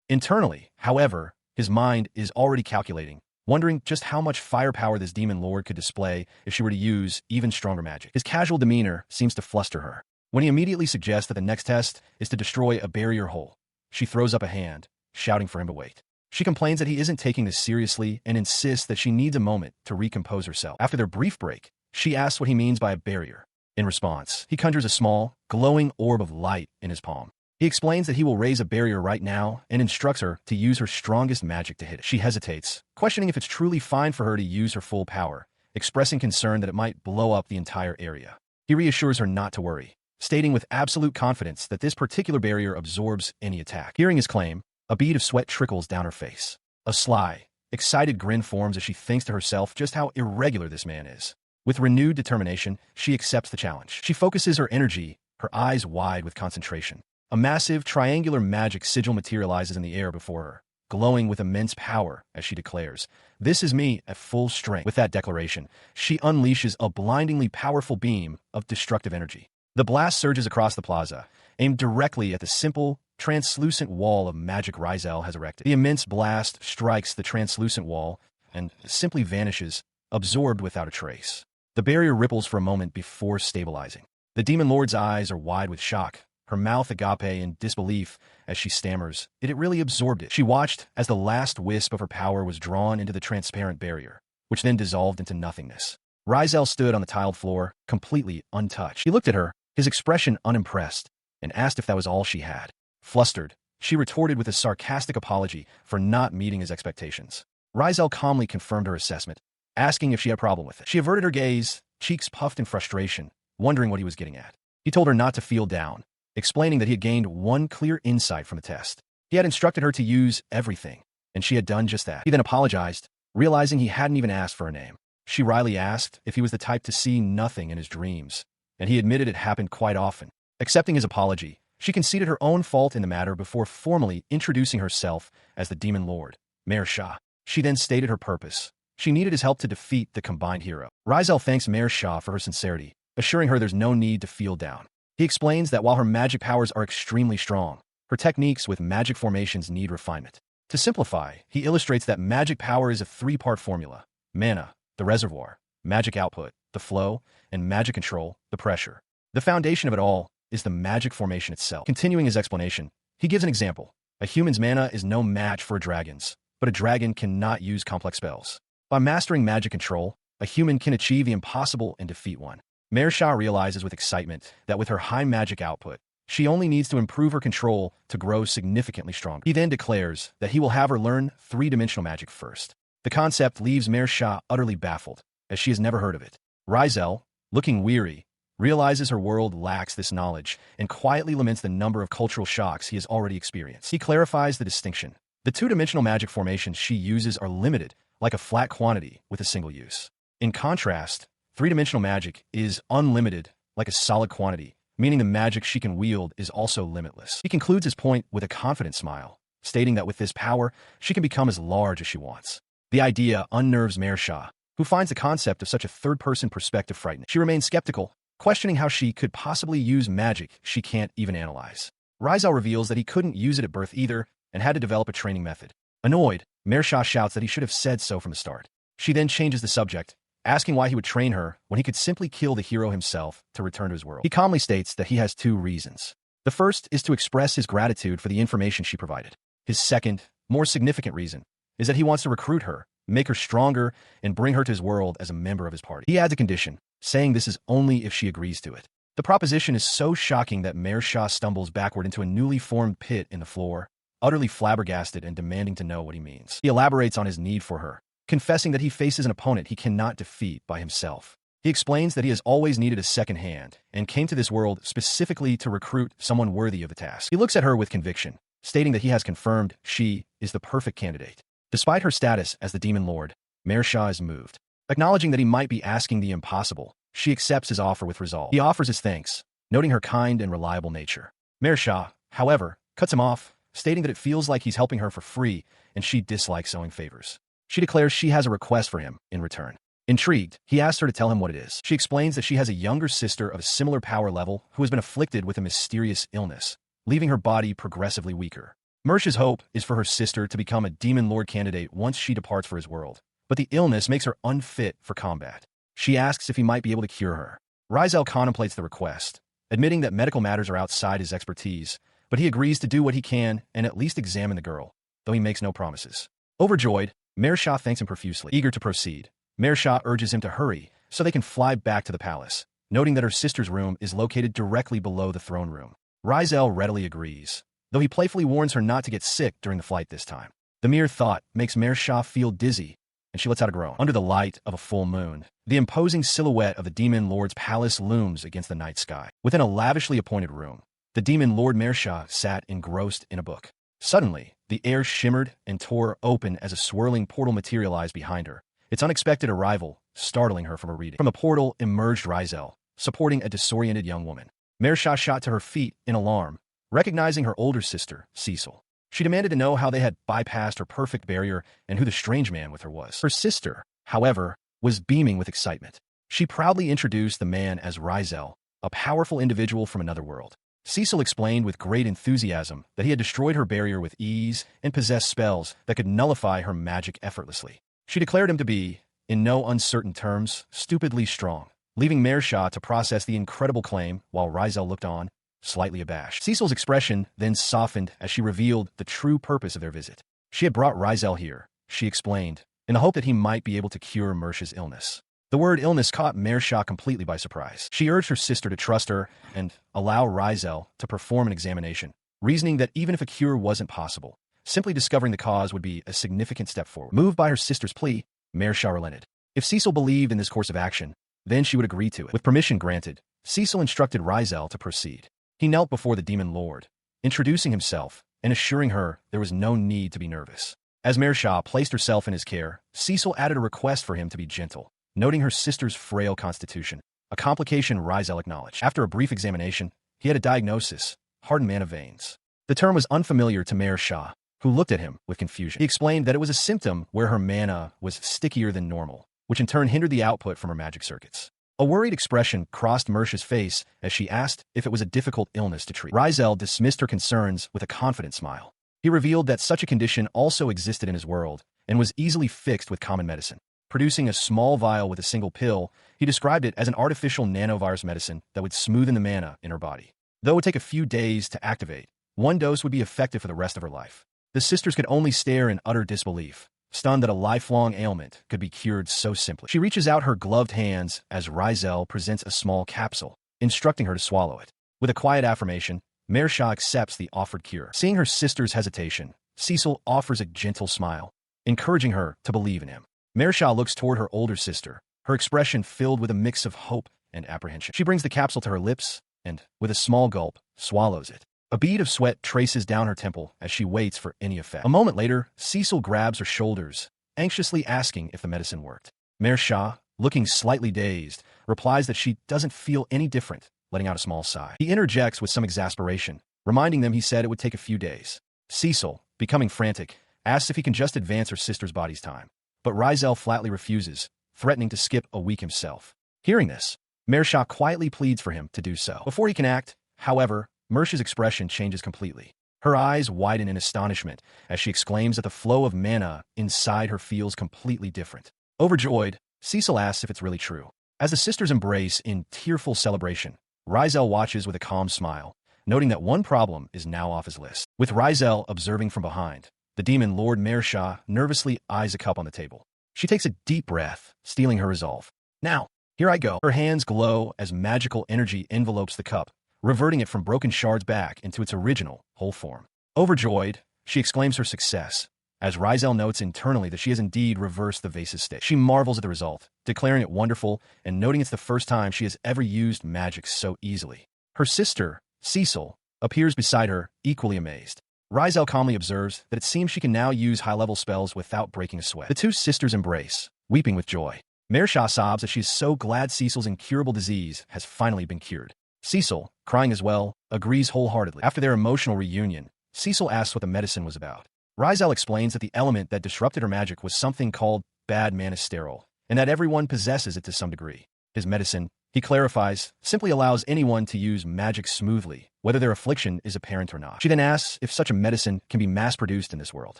Internally, however, his mind is already calculating, wondering just how much firepower this Demon Lord could display if she were to use even stronger magic. His casual demeanor seems to fluster her. When he immediately suggests that the next test is to destroy a barrier hole, she throws up a hand, shouting for him to wait. She complains that he isn't taking this seriously and insists that she needs a moment to recompose herself. After their brief break, she asks what he means by a barrier. In response, he conjures a small, glowing orb of light in his palm. He explains that he will raise a barrier right now and instructs her to use her strongest magic to hit it. She hesitates, questioning if it's truly fine for her to use her full power, expressing concern that it might blow up the entire area. He reassures her not to worry, stating with absolute confidence that this particular barrier absorbs any attack. Hearing his claim, a bead of sweat trickles down her face. A sly, excited grin forms as she thinks to herself just how irregular this man is. With renewed determination, she accepts the challenge. She focuses her energy, her eyes wide with concentration. A massive, triangular magic sigil materializes in the air before her, glowing with immense power as she declares, "This is me at full strength." With that declaration, she unleashes a blindingly powerful beam of destructive energy. The blast surges across the plaza, aimed directly at the simple, translucent wall of magic Risel has erected. The immense blast strikes the translucent wall and simply vanishes, absorbed without a trace. The barrier ripples for a moment before stabilizing. The Demon Lord's eyes are wide with shock, her mouth agape in disbelief as she stammers, "It really absorbed it." She watched as the last wisp of her power was drawn into the transparent barrier, which then dissolved into nothingness. Risel stood on the tiled floor, completely untouched. He looked at her, his expression unimpressed, and asked if that was all she had. Flustered, she retorted with a sarcastic apology for not meeting his expectations. Risel calmly confirmed her assessment, asking if she had a problem with it. She averted her gaze, cheeks puffed in frustration, wondering what he was getting at. He told her not to feel down, explaining that he had gained one clear insight from the test. He had instructed her to use everything, and she had done just that. He then apologized, realizing he hadn't even asked for her name. She wryly asked if he was the type to see nothing in his dreams, and he admitted it happened quite often. Accepting his apology, she conceded her own fault in the matter before formally introducing herself as the Demon Lord, Mayor Shah. She then stated her purpose. She needed his help to defeat the combined hero. Risel thanks Mayor Shah for her sincerity, assuring her there's no need to feel down. He explains that while her magic powers are extremely strong, her techniques with magic formations need refinement. To simplify, he illustrates that magic power is a three-part formula: mana, the reservoir; magic output, the flow; and magic control, the pressure. The foundation of it all is the magic formation itself. Continuing his explanation, he gives an example. A human's mana is no match for a dragon's, but a dragon cannot use complex spells. By mastering magic control, a human can achieve the impossible and defeat one. Mayor Shah realizes with excitement that with her high magic output, she only needs to improve her control to grow significantly stronger. He then declares that he will have her learn three-dimensional magic first. The concept leaves Mayor Shah utterly baffled, as she has never heard of it. Risel, looking weary, realizes her world lacks this knowledge and quietly laments the number of cultural shocks he has already experienced. He clarifies the distinction. The two-dimensional magic formations she uses are limited, like a flat quantity with a single use. In contrast, three-dimensional magic is unlimited, like a solid quantity, meaning the magic she can wield is also limitless. He concludes his point with a confident smile, stating that with this power, she can become as large as she wants. The idea unnerves Mayor Shah, who finds the concept of such a third-person perspective frightening. She remains skeptical, questioning how she could possibly use magic she can't even analyze. Risel reveals that he couldn't use it at birth either and had to develop a training method. Annoyed, Mayor Shah shouts that he should have said so from the start. She then changes the subject, asking why he would train her when he could simply kill the hero himself to return to his world. He calmly states that he has two reasons. The first is to express his gratitude for the information she provided. His second, more significant reason is that he wants to recruit her, make her stronger, and bring her to his world as a member of his party. He adds a condition, saying this is only if she agrees to it. The proposition is so shocking that Mayor Shah stumbles backward into a newly formed pit in the floor, utterly flabbergasted and demanding to know what he means. He elaborates on his need for her, confessing that he faces an opponent he cannot defeat by himself. He explains that he has always needed a second hand and came to this world specifically to recruit someone worthy of the task. He looks at her with conviction, stating that he has confirmed she is the perfect candidate. Despite her status as the Demon Lord, Mayor Shah is moved. Acknowledging that he might be asking the impossible, she accepts his offer with resolve. He offers his thanks, noting her kind and reliable nature. Mayor Shah, however, cuts him off, stating that it feels like he's helping her for free and she dislikes owing favors. She declares she has a request for him in return. Intrigued, he asks her to tell him what it is. She explains that she has a younger sister of a similar power level who has been afflicted with a mysterious illness, leaving her body progressively weaker. Mersh's hope is for her sister to become a Demon Lord candidate once she departs for his world, but the illness makes her unfit for combat. She asks if he might be able to cure her. Risel contemplates the request, admitting that medical matters are outside his expertise, but he agrees to do what he can and at least examine the girl, though he makes no promises. Overjoyed, Mayor Shah thanks him profusely. Eager to proceed, Mayor Shah urges him to hurry so they can fly back to the palace, noting that her sister's room is located directly below the throne room. Risel readily agrees, though he playfully warns her not to get sick during the flight this time. The mere thought makes Mayor Shah feel dizzy, and she lets out a groan. Under the light of a full moon, the imposing silhouette of the Demon Lord's palace looms against the night sky. Within a lavishly appointed room, the Demon Lord Mayor Shah sat engrossed in a book. Suddenly, the air shimmered and tore open as a swirling portal materialized behind her, its unexpected arrival startling her from her reading. From the portal emerged Risel, supporting a disoriented young woman. Mayor Shah shot to her feet in alarm, recognizing her older sister, Cecil. She demanded to know how they had bypassed her perfect barrier and who the strange man with her was. Her sister, however, was beaming with excitement. She proudly introduced the man as Risel, a powerful individual from another world. Cecil explained with great enthusiasm that he had destroyed her barrier with ease and possessed spells that could nullify her magic effortlessly. She declared him to be, in no uncertain terms, stupidly strong, leaving Mayor Shah to process the incredible claim while Risel looked on, slightly abashed. Cecil's expression then softened as she revealed the true purpose of their visit. She had brought Risel here, she explained, in the hope that he might be able to cure Mersh's illness. The word illness caught Mayor Shah completely by surprise. She urged her sister to trust her and allow Risel to perform an examination, reasoning that even if a cure wasn't possible, simply discovering the cause would be a significant step forward. Moved by her sister's plea, Mayor Shah relented. If Cecil believed in this course of action, then she would agree to it. With permission granted, Cecil instructed Risel to proceed. He knelt before the demon lord, introducing himself and assuring her there was no need to be nervous. As Mersha placed herself in his care, Cecil added a request for him to be gentle, noting her sister's frail constitution, a complication Risel acknowledged. After a brief examination, he had a diagnosis: hardened mana veins. The term was unfamiliar to Mersha, who looked at him with confusion. He explained that it was a symptom where her mana was stickier than normal, which in turn hindered the output from her magic circuits. A worried expression crossed Mersha's face as she asked if it was a difficult illness to treat. Risel dismissed her concerns with a confident smile. He revealed that such a condition also existed in his world and was easily fixed with common medicine. Producing a small vial with a single pill, he described it as an artificial nanovirus medicine that would smoothen the mana in her body. Though it would take a few days to activate, one dose would be effective for the rest of her life. The sisters could only stare in utter disbelief, stunned that a lifelong ailment could be cured so simply. She reaches out her gloved hands as Risel presents a small capsule, instructing her to swallow it. With a quiet affirmation, Mersha accepts the offered cure. Seeing her sister's hesitation, Cecil offers a gentle smile, encouraging her to believe in him. Mersha looks toward her older sister, her expression filled with a mix of hope and apprehension. She brings the capsule to her lips and, with a small gulp, swallows it. A bead of sweat traces down her temple as she waits for any effect. A moment later, Cecil grabs her shoulders, anxiously asking if the medicine worked. Mersha, looking slightly dazed, replies that she doesn't feel any different, letting out a small sigh. He interjects with some exasperation, reminding them he said it would take a few days. Cecil, becoming frantic, asks if he can just advance her sister's body's time. But Risel flatly refuses, threatening to skip a week himself. Hearing this, Mersha quietly pleads for him to do so. Before he can act, however, Mersha's expression changes completely. Her eyes widen in astonishment as she exclaims that the flow of mana inside her feels completely different. Overjoyed, Cecil asks if it's really true. As the sisters embrace in tearful celebration, Risel watches with a calm smile, noting that one problem is now off his list. With Risel observing from behind, the demon Lord Mersha nervously eyes a cup on the table. She takes a deep breath, steeling her resolve. Now, here I go. Her hands glow as magical energy envelopes the cup, reverting it from broken shards back into its original, whole form. Overjoyed, she exclaims her success, as Risel notes internally that she has indeed reversed the vase's state. She marvels at the result, declaring it wonderful and noting it's the first time she has ever used magic so easily. Her sister, Cecil, appears beside her, equally amazed. Risel calmly observes that it seems she can now use high-level spells without breaking a sweat. The two sisters embrace, weeping with joy. Mersha sobs that she is so glad Cecil's incurable disease has finally been cured. Cecil, crying as well, agrees wholeheartedly. After their emotional reunion, Cecil asks what the medicine was about. Risel explains that the element that disrupted her magic was something called bad mana sterol, and that everyone possesses it to some degree. His medicine, he clarifies, simply allows anyone to use magic smoothly, whether their affliction is apparent or not. She then asks if such a medicine can be mass-produced in this world.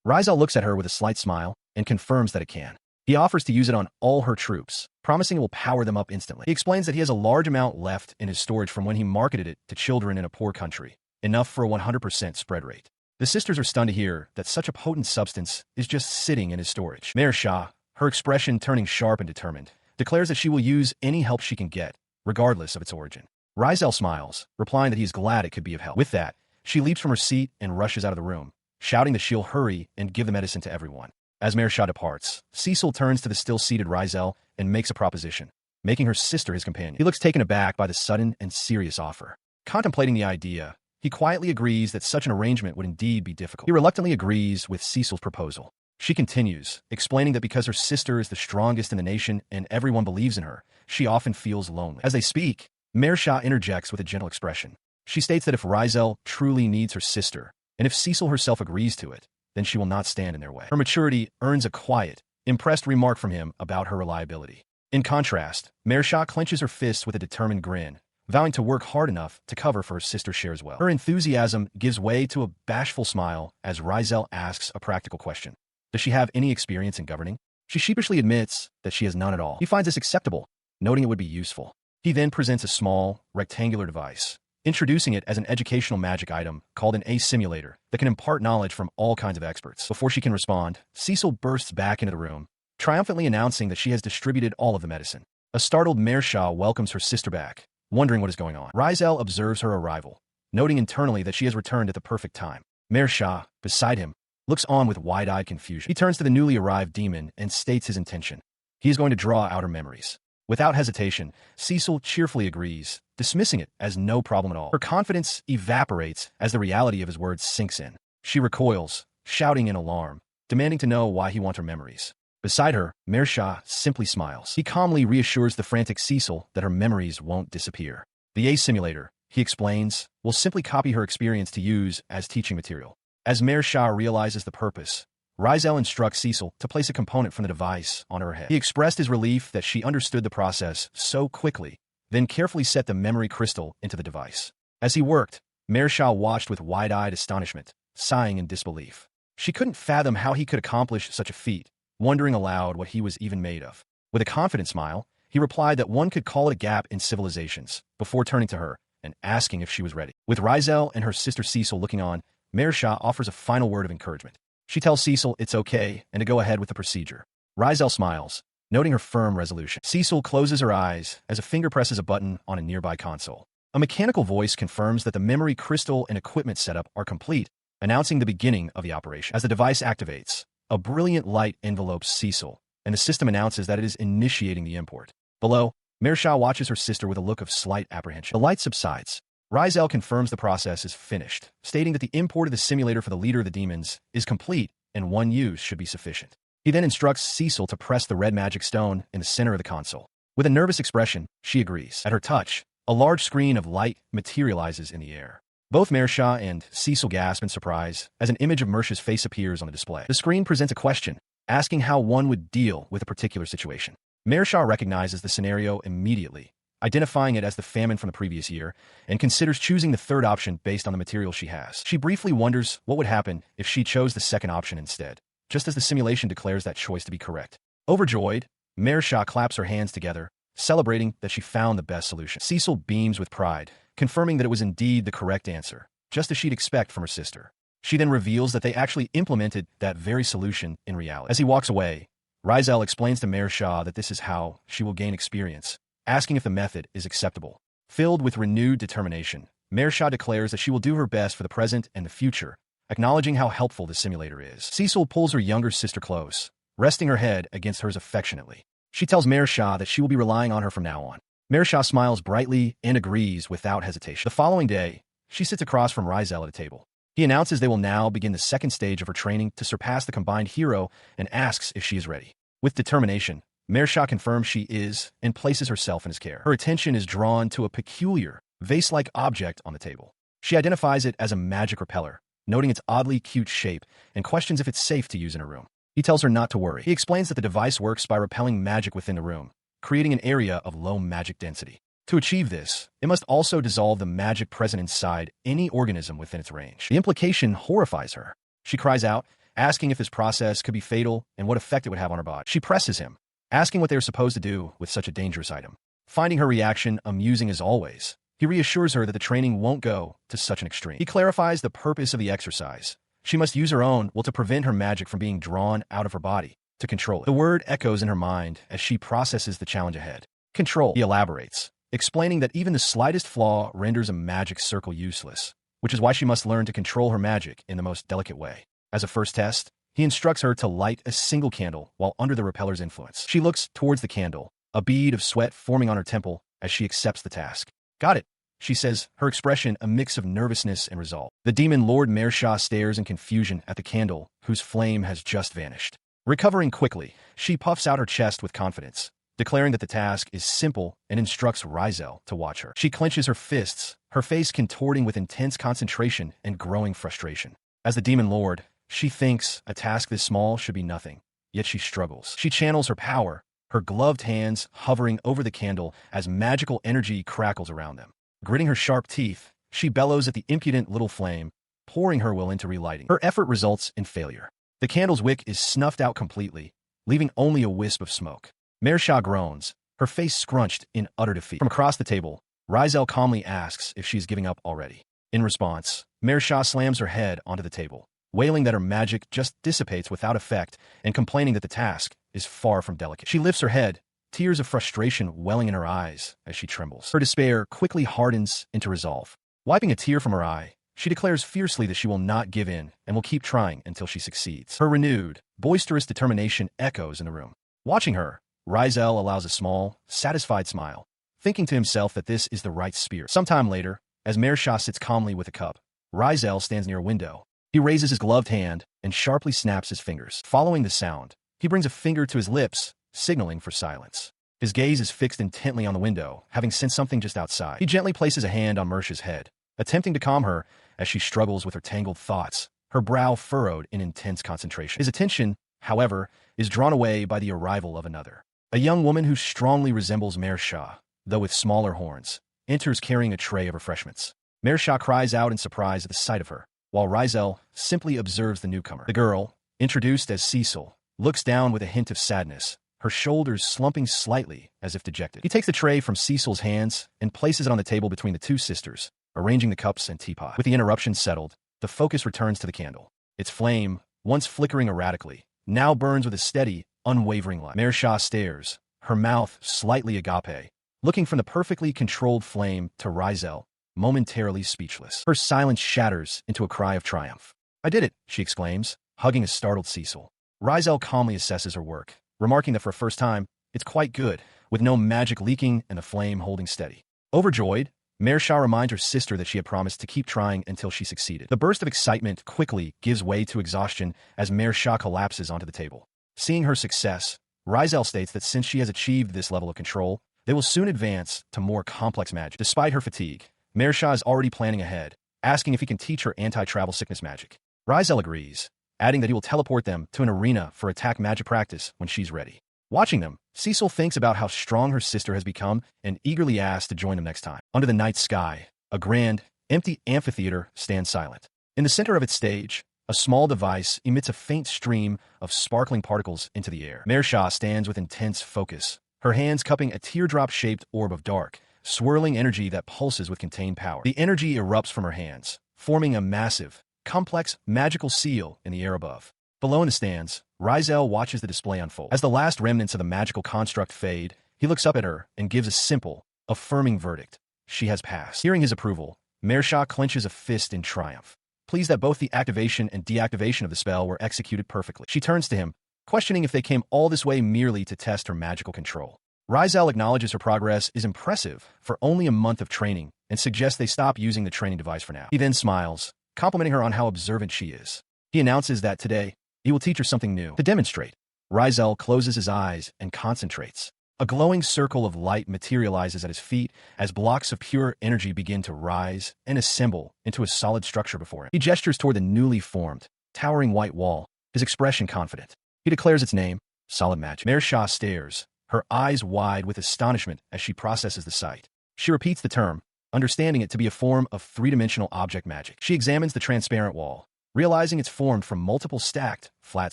Risel looks at her with a slight smile and confirms that it can. He offers to use it on all her troops, promising it will power them up instantly. He explains that he has a large amount left in his storage from when he marketed it to children in a poor country, enough for a 100% spread rate. The sisters are stunned to hear that such a potent substance is just sitting in his storage. Mersha, her expression turning sharp and determined, declares that she will use any help she can get, regardless of its origin. Risel smiles, replying that he is glad it could be of help. With that, she leaps from her seat and rushes out of the room, shouting that she'll hurry and give the medicine to everyone. As Mersha departs, Cecil turns to the still-seated Risel and makes a proposition, making her sister his companion. He looks taken aback by the sudden and serious offer. Contemplating the idea, he quietly agrees that such an arrangement would indeed be difficult. He reluctantly agrees with Cecil's proposal. She continues, explaining that because her sister is the strongest in the nation and everyone believes in her, she often feels lonely. As they speak, Mersha interjects with a gentle expression. She states that if Risel truly needs her sister, and if Cecil herself agrees to it, then she will not stand in their way. Her maturity earns a quiet, impressed remark from him about her reliability. In contrast, Mersha clenches her fists with a determined grin, vowing to work hard enough to cover for her sister's share as well. Her enthusiasm gives way to a bashful smile as Risel asks a practical question. Does she have any experience in governing? She sheepishly admits that she has none at all. He finds this acceptable, noting it would be useful. He then presents a small, rectangular device, introducing it as an educational magic item called an simulator that can impart knowledge from all kinds of experts. Before she can respond, Cecil bursts back into the room, triumphantly announcing that she has distributed all of the medicine. A startled Mersha welcomes her sister back, wondering what is going on. Risel observes her arrival, noting internally that she has returned at the perfect time. Mersha, beside him, looks on with wide-eyed confusion. He turns to the newly arrived demon and states his intention. He is going to draw out her memories. Without hesitation, Cecil cheerfully agrees, dismissing it as no problem at all. Her confidence evaporates as the reality of his words sinks in. She recoils, shouting in alarm, demanding to know why he wants her memories. Beside her, Mersha simply smiles. He calmly reassures the frantic Cecil that her memories won't disappear. The A simulator, he explains, will simply copy her experience to use as teaching material. As Mersha realizes the purpose, Risel instructs Cecil to place a component from the device on her head. He expressed his relief that she understood the process so quickly, then carefully set the memory crystal into the device. As he worked, Mersha watched with wide-eyed astonishment, sighing in disbelief. She couldn't fathom how he could accomplish such a feat, wondering aloud what he was even made of. With a confident smile, he replied that one could call it a gap in civilizations, before turning to her and asking if she was ready. With Risel and her sister Cecil looking on, Mersha offers a final word of encouragement. She tells Cecil it's okay and to go ahead with the procedure. Risel smiles, noting her firm resolution. Cecil closes her eyes as a finger presses a button on a nearby console. A mechanical voice confirms that the memory crystal and equipment setup are complete, announcing the beginning of the operation. As the device activates, a brilliant light envelopes Cecil, and the system announces that it is initiating the import. Below, Mersha watches her sister with a look of slight apprehension. The light subsides. Risel confirms the process is finished, stating that the import of the simulator for the leader of the demons is complete and one use should be sufficient. He then instructs Cecil to press the red magic stone in the center of the console. With a nervous expression, she agrees. At her touch, a large screen of light materializes in the air. Both Mersha and Cecil gasp in surprise as an image of Mersha's face appears on the display. The screen presents a question, asking how one would deal with a particular situation. Mersha recognizes the scenario immediately, identifying it as the famine from the previous year, and considers choosing the third option based on the material she has. She briefly wonders what would happen if she chose the second option instead, just as the simulation declares that choice to be correct. Overjoyed, Mersha claps her hands together, celebrating that she found the best solution. Cecil beams with pride, confirming that it was indeed the correct answer, just as she'd expect from her sister. She then reveals that they actually implemented that very solution in reality. As he walks away, Risel explains to Mersha that this is how she will gain experience, asking if the method is acceptable. Filled with renewed determination, Mersha declares that she will do her best for the present and the future, acknowledging how helpful the simulator is. Cecil pulls her younger sister close, resting her head against hers affectionately. She tells Mersha that she will be relying on her from now on. Mersha smiles brightly and agrees without hesitation. The following day, she sits across from Risel at a table. He announces they will now begin the second stage of her training to surpass the combined hero and asks if she is ready. With determination, Mersha confirms she is and places herself in his care. Her attention is drawn to a peculiar, vase-like object on the table. She identifies it as a magic repeller, noting its oddly cute shape, and questions if it's safe to use in her room. He tells her not to worry. He explains that the device works by repelling magic within the room, creating an area of low magic density. To achieve this, it must also dissolve the magic present inside any organism within its range. The implication horrifies her. She cries out, asking if this process could be fatal and what effect it would have on her body. She presses him, asking what they are supposed to do with such a dangerous item. Finding her reaction amusing as always, he reassures her that the training won't go to such an extreme. He clarifies the purpose of the exercise. She must use her own will to prevent her magic from being drawn out of her body, to control it. The word echoes in her mind as she processes the challenge ahead. Control, he elaborates, explaining that even the slightest flaw renders a magic circle useless, which is why she must learn to control her magic in the most delicate way. As a first test, he instructs her to light a single candle while under the repeller's influence. She looks towards the candle, a bead of sweat forming on her temple as she accepts the task. Got it, she says, her expression a mix of nervousness and resolve. The demon Lord Mersha stares in confusion at the candle, whose flame has just vanished. Recovering quickly, she puffs out her chest with confidence, declaring that the task is simple and instructs Risel to watch her. She clenches her fists, her face contorting with intense concentration and growing frustration. As the demon lord, she thinks a task this small should be nothing, yet she struggles. She channels her power, her gloved hands hovering over the candle as magical energy crackles around them. Gritting her sharp teeth, she bellows at the impudent little flame, pouring her will into relighting. Her effort results in failure. The candle's wick is snuffed out completely, leaving only a wisp of smoke. Mersha groans, her face scrunched in utter defeat. From across the table, Risel calmly asks if she is giving up already. In response, Mersha slams her head onto the table, wailing that her magic just dissipates without effect and complaining that the task is far from delicate. She lifts her head, tears of frustration welling in her eyes as she trembles. Her despair quickly hardens into resolve. Wiping a tear from her eye, she declares fiercely that she will not give in and will keep trying until she succeeds. Her renewed, boisterous determination echoes in the room. Watching her, Risel allows a small, satisfied smile, thinking to himself that this is the right spirit. Sometime later, as Mersha sits calmly with a cup, Risel stands near a window. He raises his gloved hand and sharply snaps his fingers. Following the sound, he brings a finger to his lips, signaling for silence. His gaze is fixed intently on the window, having sensed something just outside. He gently places a hand on Mersha's head, attempting to calm her as she struggles with her tangled thoughts, her brow furrowed in intense concentration. His attention, however, is drawn away by the arrival of another. A young woman who strongly resembles Mersha, though with smaller horns, enters carrying a tray of refreshments. Mersha cries out in surprise at the sight of her, while Risel simply observes the newcomer. The girl, introduced as Cecil, looks down with a hint of sadness, her shoulders slumping slightly as if dejected. He takes the tray from Cecil's hands and places it on the table between the two sisters, arranging the cups and teapot. With the interruption settled, the focus returns to the candle. Its flame, once flickering erratically, now burns with a steady, unwavering light. Mersha stares, her mouth slightly agape, looking from the perfectly controlled flame to Risel, momentarily speechless. Her silence shatters into a cry of triumph. "I did it," she exclaims, hugging a startled Cecil. Risel calmly assesses her work, remarking that for a first time, it's quite good, with no magic leaking and the flame holding steady. Overjoyed, Mersha reminds her sister that she had promised to keep trying until she succeeded. The burst of excitement quickly gives way to exhaustion as Mersha collapses onto the table. Seeing her success, Risel states that since she has achieved this level of control, they will soon advance to more complex magic. Despite her fatigue, Mersha is already planning ahead, asking if he can teach her anti-travel sickness magic. Risel agrees, adding that he will teleport them to an arena for attack magic practice when she's ready. Watching them, Cecil thinks about how strong her sister has become and eagerly asks to join them next time. Under the night sky, a grand, empty amphitheater stands silent. In the center of its stage, a small device emits a faint stream of sparkling particles into the air. Mersha stands with intense focus, her hands cupping a teardrop-shaped orb of dark, swirling energy that pulses with contained power. The energy erupts from her hands, forming a massive, complex, magical seal in the air above. Below in the stands, Risel watches the display unfold. As the last remnants of the magical construct fade, he looks up at her and gives a simple, affirming verdict. She has passed. Hearing his approval, Mersha clenches a fist in triumph, pleased that both the activation and deactivation of the spell were executed perfectly. She turns to him, questioning if they came all this way merely to test her magical control. Risel acknowledges her progress is impressive for only a month of training and suggests they stop using the training device for now. He then smiles, complimenting her on how observant she is. He announces that today, he will teach her something new. To demonstrate, Risel closes his eyes and concentrates. A glowing circle of light materializes at his feet as blocks of pure energy begin to rise and assemble into a solid structure before him. He gestures toward the newly formed, towering white wall, his expression confident. He declares its name, Solid Magic. Mersha stares, her eyes wide with astonishment as she processes the sight. She repeats the term, understanding it to be a form of three-dimensional object magic. She examines the transparent wall, realizing it's formed from multiple stacked, flat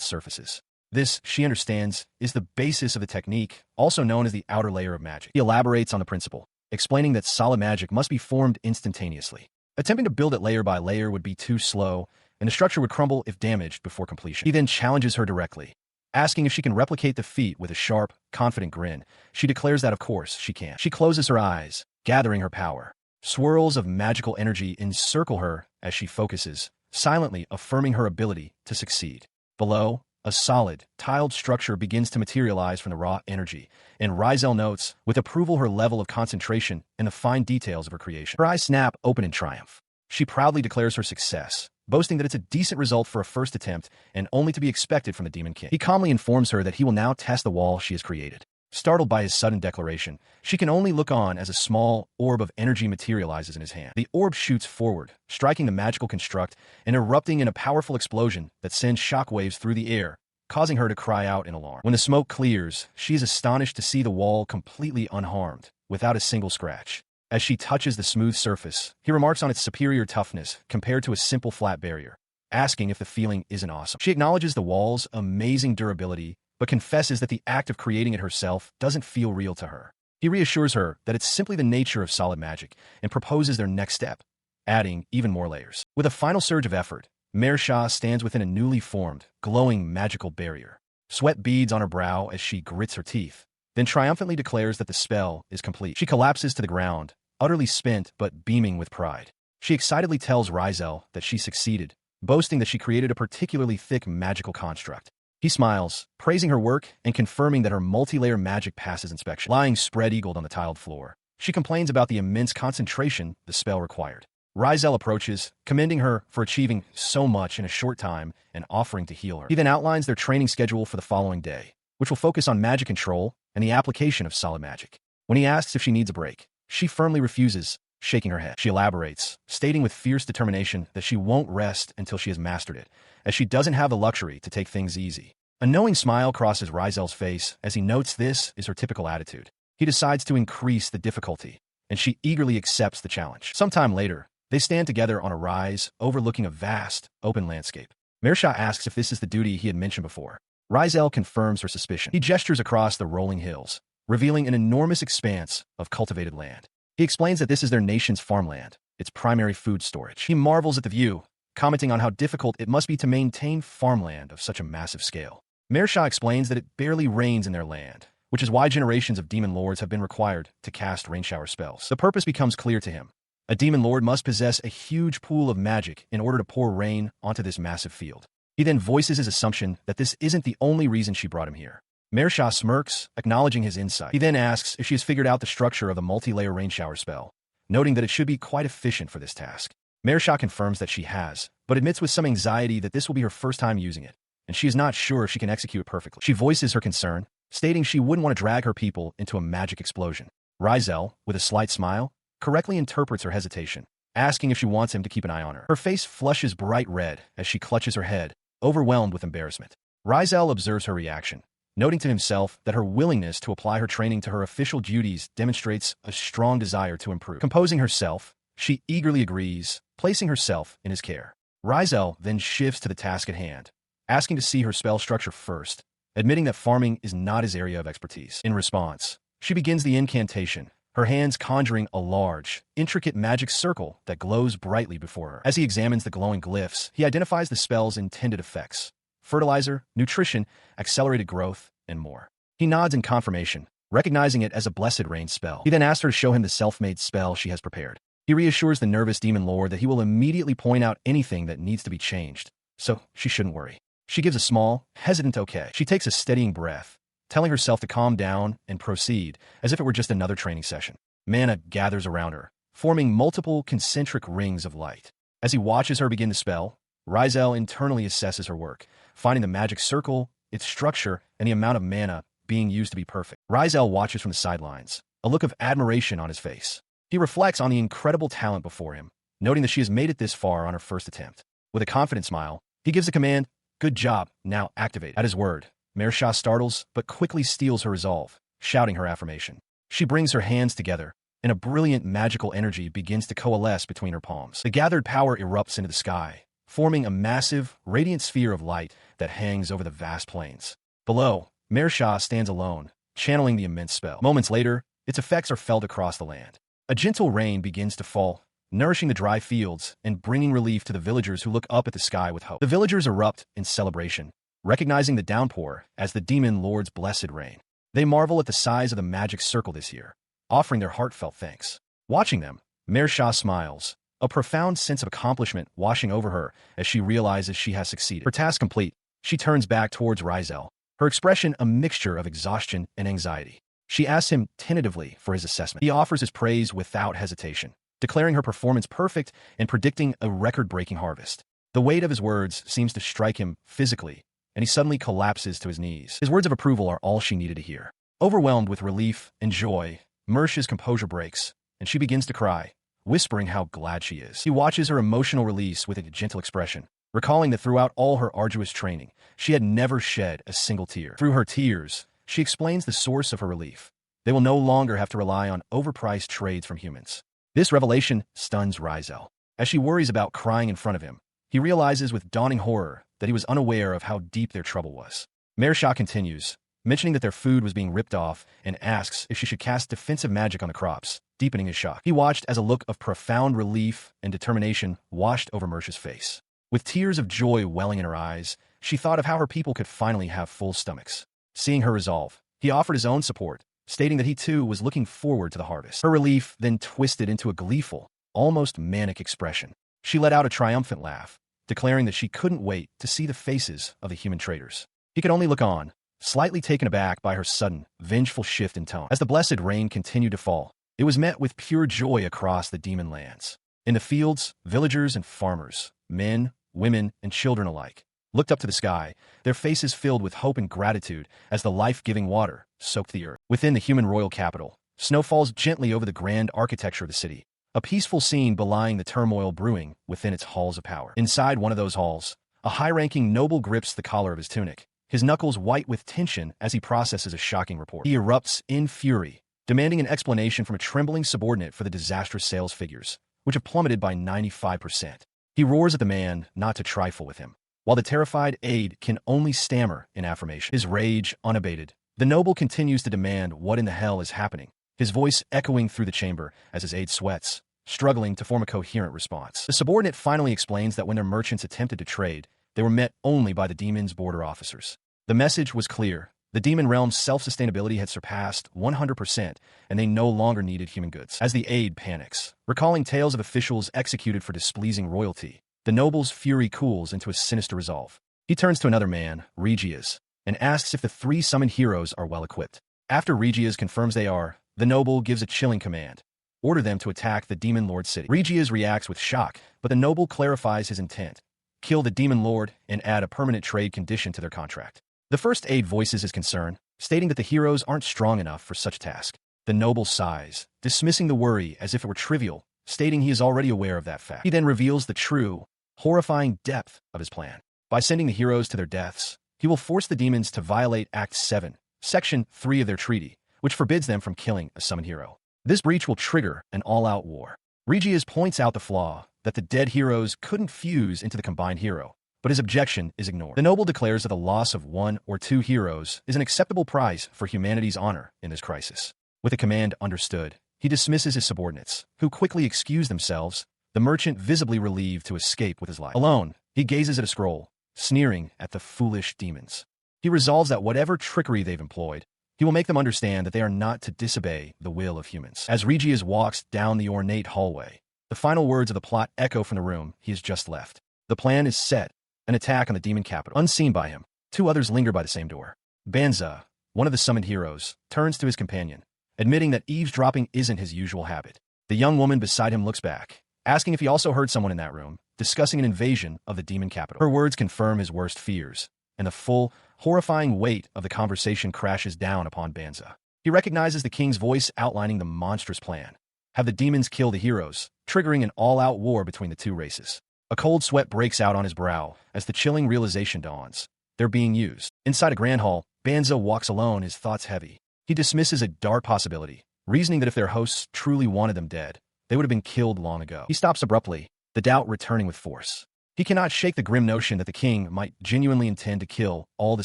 surfaces. This, she understands, is the basis of the technique, also known as the outer layer of magic. He elaborates on the principle, explaining that solid magic must be formed instantaneously. Attempting to build it layer by layer would be too slow, and the structure would crumble if damaged before completion. He then challenges her directly, asking if she can replicate the feat with a sharp, confident grin. She declares that of course she can. She closes her eyes, gathering her power. Swirls of magical energy encircle her as she focuses, silently affirming her ability to succeed. Below, a solid, tiled structure begins to materialize from the raw energy, and Risel notes, with approval, her level of concentration and the fine details of her creation. Her eyes snap open in triumph. She proudly declares her success, boasting that it's a decent result for a first attempt and only to be expected from the Demon King. He calmly informs her that he will now test the wall she has created. Startled by his sudden declaration, she can only look on as a small orb of energy materializes in his hand. The orb shoots forward, striking the magical construct and erupting in a powerful explosion that sends shockwaves through the air, causing her to cry out in alarm. When the smoke clears, she is astonished to see the wall completely unharmed, without a single scratch. As she touches the smooth surface, he remarks on its superior toughness compared to a simple flat barrier, asking if the feeling isn't awesome. She acknowledges the wall's amazing durability, but confesses that the act of creating it herself doesn't feel real to her. He reassures her that it's simply the nature of solid magic and proposes their next step, adding even more layers. With a final surge of effort, Mersha stands within a newly formed, glowing magical barrier. Sweat beads on her brow as she grits her teeth, then triumphantly declares that the spell is complete. She collapses to the ground, utterly spent but beaming with pride. She excitedly tells Risel that she succeeded, boasting that she created a particularly thick magical construct. He smiles, praising her work and confirming that her multi-layer magic passes inspection. Lying spread-eagled on the tiled floor, she complains about the immense concentration the spell required. Risel approaches, commending her for achieving so much in a short time and offering to heal her. He then outlines their training schedule for the following day, which will focus on magic control and the application of solid magic. When he asks if she needs a break, she firmly refuses, shaking her head. She elaborates, stating with fierce determination that she won't rest until she has mastered it, as she doesn't have the luxury to take things easy. A knowing smile crosses Risel's face as he notes this is her typical attitude. He decides to increase the difficulty, and she eagerly accepts the challenge. Sometime later, they stand together on a rise overlooking a vast, open landscape. Mersha asks if this is the duty he had mentioned before. Risel confirms her suspicion. He gestures across the rolling hills, revealing an enormous expanse of cultivated land. He explains that this is their nation's farmland, its primary food storage. He marvels at the view, commenting on how difficult it must be to maintain farmland of such a massive scale. Mersha explains that it barely rains in their land, which is why generations of demon lords have been required to cast rain shower spells. The purpose becomes clear to him. A demon lord must possess a huge pool of magic in order to pour rain onto this massive field. He then voices his assumption that this isn't the only reason she brought him here. Mersha smirks, acknowledging his insight. He then asks if she has figured out the structure of the multi-layer rain shower spell, noting that it should be quite efficient for this task. Mersha confirms that she has, but admits with some anxiety that this will be her first time using it, and she is not sure if she can execute it perfectly. She voices her concern, stating she wouldn't want to drag her people into a magic explosion. Risel, with a slight smile, correctly interprets her hesitation, asking if she wants him to keep an eye on her. Her face flushes bright red as she clutches her head, overwhelmed with embarrassment. Risel observes her reaction, noting to himself that her willingness to apply her training to her official duties demonstrates a strong desire to improve. Composing herself, she eagerly agrees, placing herself in his care. Risel then shifts to the task at hand, asking to see her spell structure first, admitting that farming is not his area of expertise. In response, she begins the incantation, her hands conjuring a large, intricate magic circle that glows brightly before her. As he examines the glowing glyphs, he identifies the spell's intended effects: fertilizer, nutrition, accelerated growth, and more. He nods in confirmation, recognizing it as a blessed rain spell. He then asks her to show him the self-made spell she has prepared. He reassures the nervous demon lord that he will immediately point out anything that needs to be changed, so she shouldn't worry. She gives a small, hesitant okay. She takes a steadying breath, telling herself to calm down and proceed as if it were just another training session. Mana gathers around her, forming multiple concentric rings of light. As he watches her begin the spell, Risel internally assesses her work, finding the magic circle, its structure, and the amount of mana being used to be perfect. Risel watches from the sidelines, a look of admiration on his face. He reflects on the incredible talent before him, noting that she has made it this far on her first attempt. With a confident smile, he gives the command, "Good job, now activate." At his word, Mersha startles, but quickly steals her resolve, shouting her affirmation. She brings her hands together, and a brilliant magical energy begins to coalesce between her palms. The gathered power erupts into the sky, forming a massive, radiant sphere of light that hangs over the vast plains. Below, Mersha stands alone, channeling the immense spell. Moments later, its effects are felt across the land. A gentle rain begins to fall, nourishing the dry fields and bringing relief to the villagers who look up at the sky with hope. The villagers erupt in celebration, recognizing the downpour as the demon lord's blessed rain. They marvel at the size of the magic circle this year, offering their heartfelt thanks. Watching them, Mersha smiles, a profound sense of accomplishment washing over her as she realizes she has succeeded. Her task complete, she turns back towards Risel, her expression a mixture of exhaustion and anxiety. She asks him tentatively for his assessment. He offers his praise without hesitation, declaring her performance perfect and predicting a record-breaking harvest. The weight of his words seems to strike him physically, and he suddenly collapses to his knees. His words of approval are all she needed to hear. Overwhelmed with relief and joy, Mersha's composure breaks, and she begins to cry, whispering how glad she is. He watches her emotional release with a gentle expression, recalling that throughout all her arduous training, she had never shed a single tear. Through her tears, she explains the source of her relief. They will no longer have to rely on overpriced trades from humans. This revelation stuns Risel. As she worries about crying in front of him, he realizes with dawning horror that he was unaware of how deep their trouble was. Mersha continues, mentioning that their food was being ripped off, and asks if she should cast defensive magic on the crops, deepening his shock. He watched as a look of profound relief and determination washed over Mersha's face. With tears of joy welling in her eyes, she thought of how her people could finally have full stomachs. Seeing her resolve, he offered his own support, stating that he too was looking forward to the harvest. Her relief then twisted into a gleeful, almost manic expression. She let out a triumphant laugh, declaring that she couldn't wait to see the faces of the human traders. He could only look on, slightly taken aback by her sudden, vengeful shift in tone. As the blessed rain continued to fall, it was met with pure joy across the demon lands. In the fields, villagers and farmers, men, women, and children alike, looked up to the sky, their faces filled with hope and gratitude as the life-giving water soaked the earth. Within the human royal capital, snow falls gently over the grand architecture of the city, a peaceful scene belying the turmoil brewing within its halls of power. Inside one of those halls, a high-ranking noble grips the collar of his tunic, his knuckles white with tension as he processes a shocking report. He erupts in fury, demanding an explanation from a trembling subordinate for the disastrous sales figures, which have plummeted by 95%. He roars at the man not to trifle with him, while the terrified aide can only stammer in affirmation. His rage unabated, the noble continues to demand what in the hell is happening, his voice echoing through the chamber as his aide sweats, struggling to form a coherent response. The subordinate finally explains that when their merchants attempted to trade, they were met only by the demon's border officers. The message was clear. The demon realm's self-sustainability had surpassed 100%, and they no longer needed human goods. As the aide panics, recalling tales of officials executed for displeasing royalty, the noble's fury cools into a sinister resolve. He turns to another man, Regias, and asks if the 3 summoned heroes are well-equipped. After Regias confirms they are, the noble gives a chilling command. Order them to attack the demon lord city. Regias reacts with shock, but the noble clarifies his intent. Kill the demon lord and add a permanent trade condition to their contract. The first aide voices his concern, stating that the heroes aren't strong enough for such a task. The noble sighs, dismissing the worry as if it were trivial, stating he is already aware of that fact. He then reveals the true, horrifying depth of his plan. By sending the heroes to their deaths, he will force the demons to violate Act 7, Section 3 of their treaty, which forbids them from killing a summoned hero. This breach will trigger an all-out war. Regias points out the flaw, that the dead heroes couldn't fuse into the combined hero, but his objection is ignored. The noble declares that the loss of 1 or 2 heroes is an acceptable price for humanity's honor in this crisis. With the command understood, he dismisses his subordinates, who quickly excuse themselves, the merchant visibly relieved to escape with his life. Alone, he gazes at a scroll, sneering at the foolish demons. He resolves that whatever trickery they've employed, he will make them understand that they are not to disobey the will of humans. As Regias walks down the ornate hallway, the final words of the plot echo from the room he has just left. The plan is set, an attack on the demon capital. Unseen by him, 2 others linger by the same door. Banza, one of the summoned heroes, turns to his companion, admitting that eavesdropping isn't his usual habit. The young woman beside him looks back, asking if he also heard someone in that room, discussing an invasion of the demon capital. Her words confirm his worst fears, and the full, horrifying weight of the conversation crashes down upon Banza. He recognizes the king's voice outlining the monstrous plan. Have the demons kill the heroes, triggering an all-out war between the 2 races. A cold sweat breaks out on his brow as the chilling realization dawns. They're being used. Inside a grand hall, Banza walks alone, his thoughts heavy. He dismisses a dark possibility, reasoning that if their hosts truly wanted them dead, they would have been killed long ago. He stops abruptly, the doubt returning with force. He cannot shake the grim notion that the king might genuinely intend to kill all the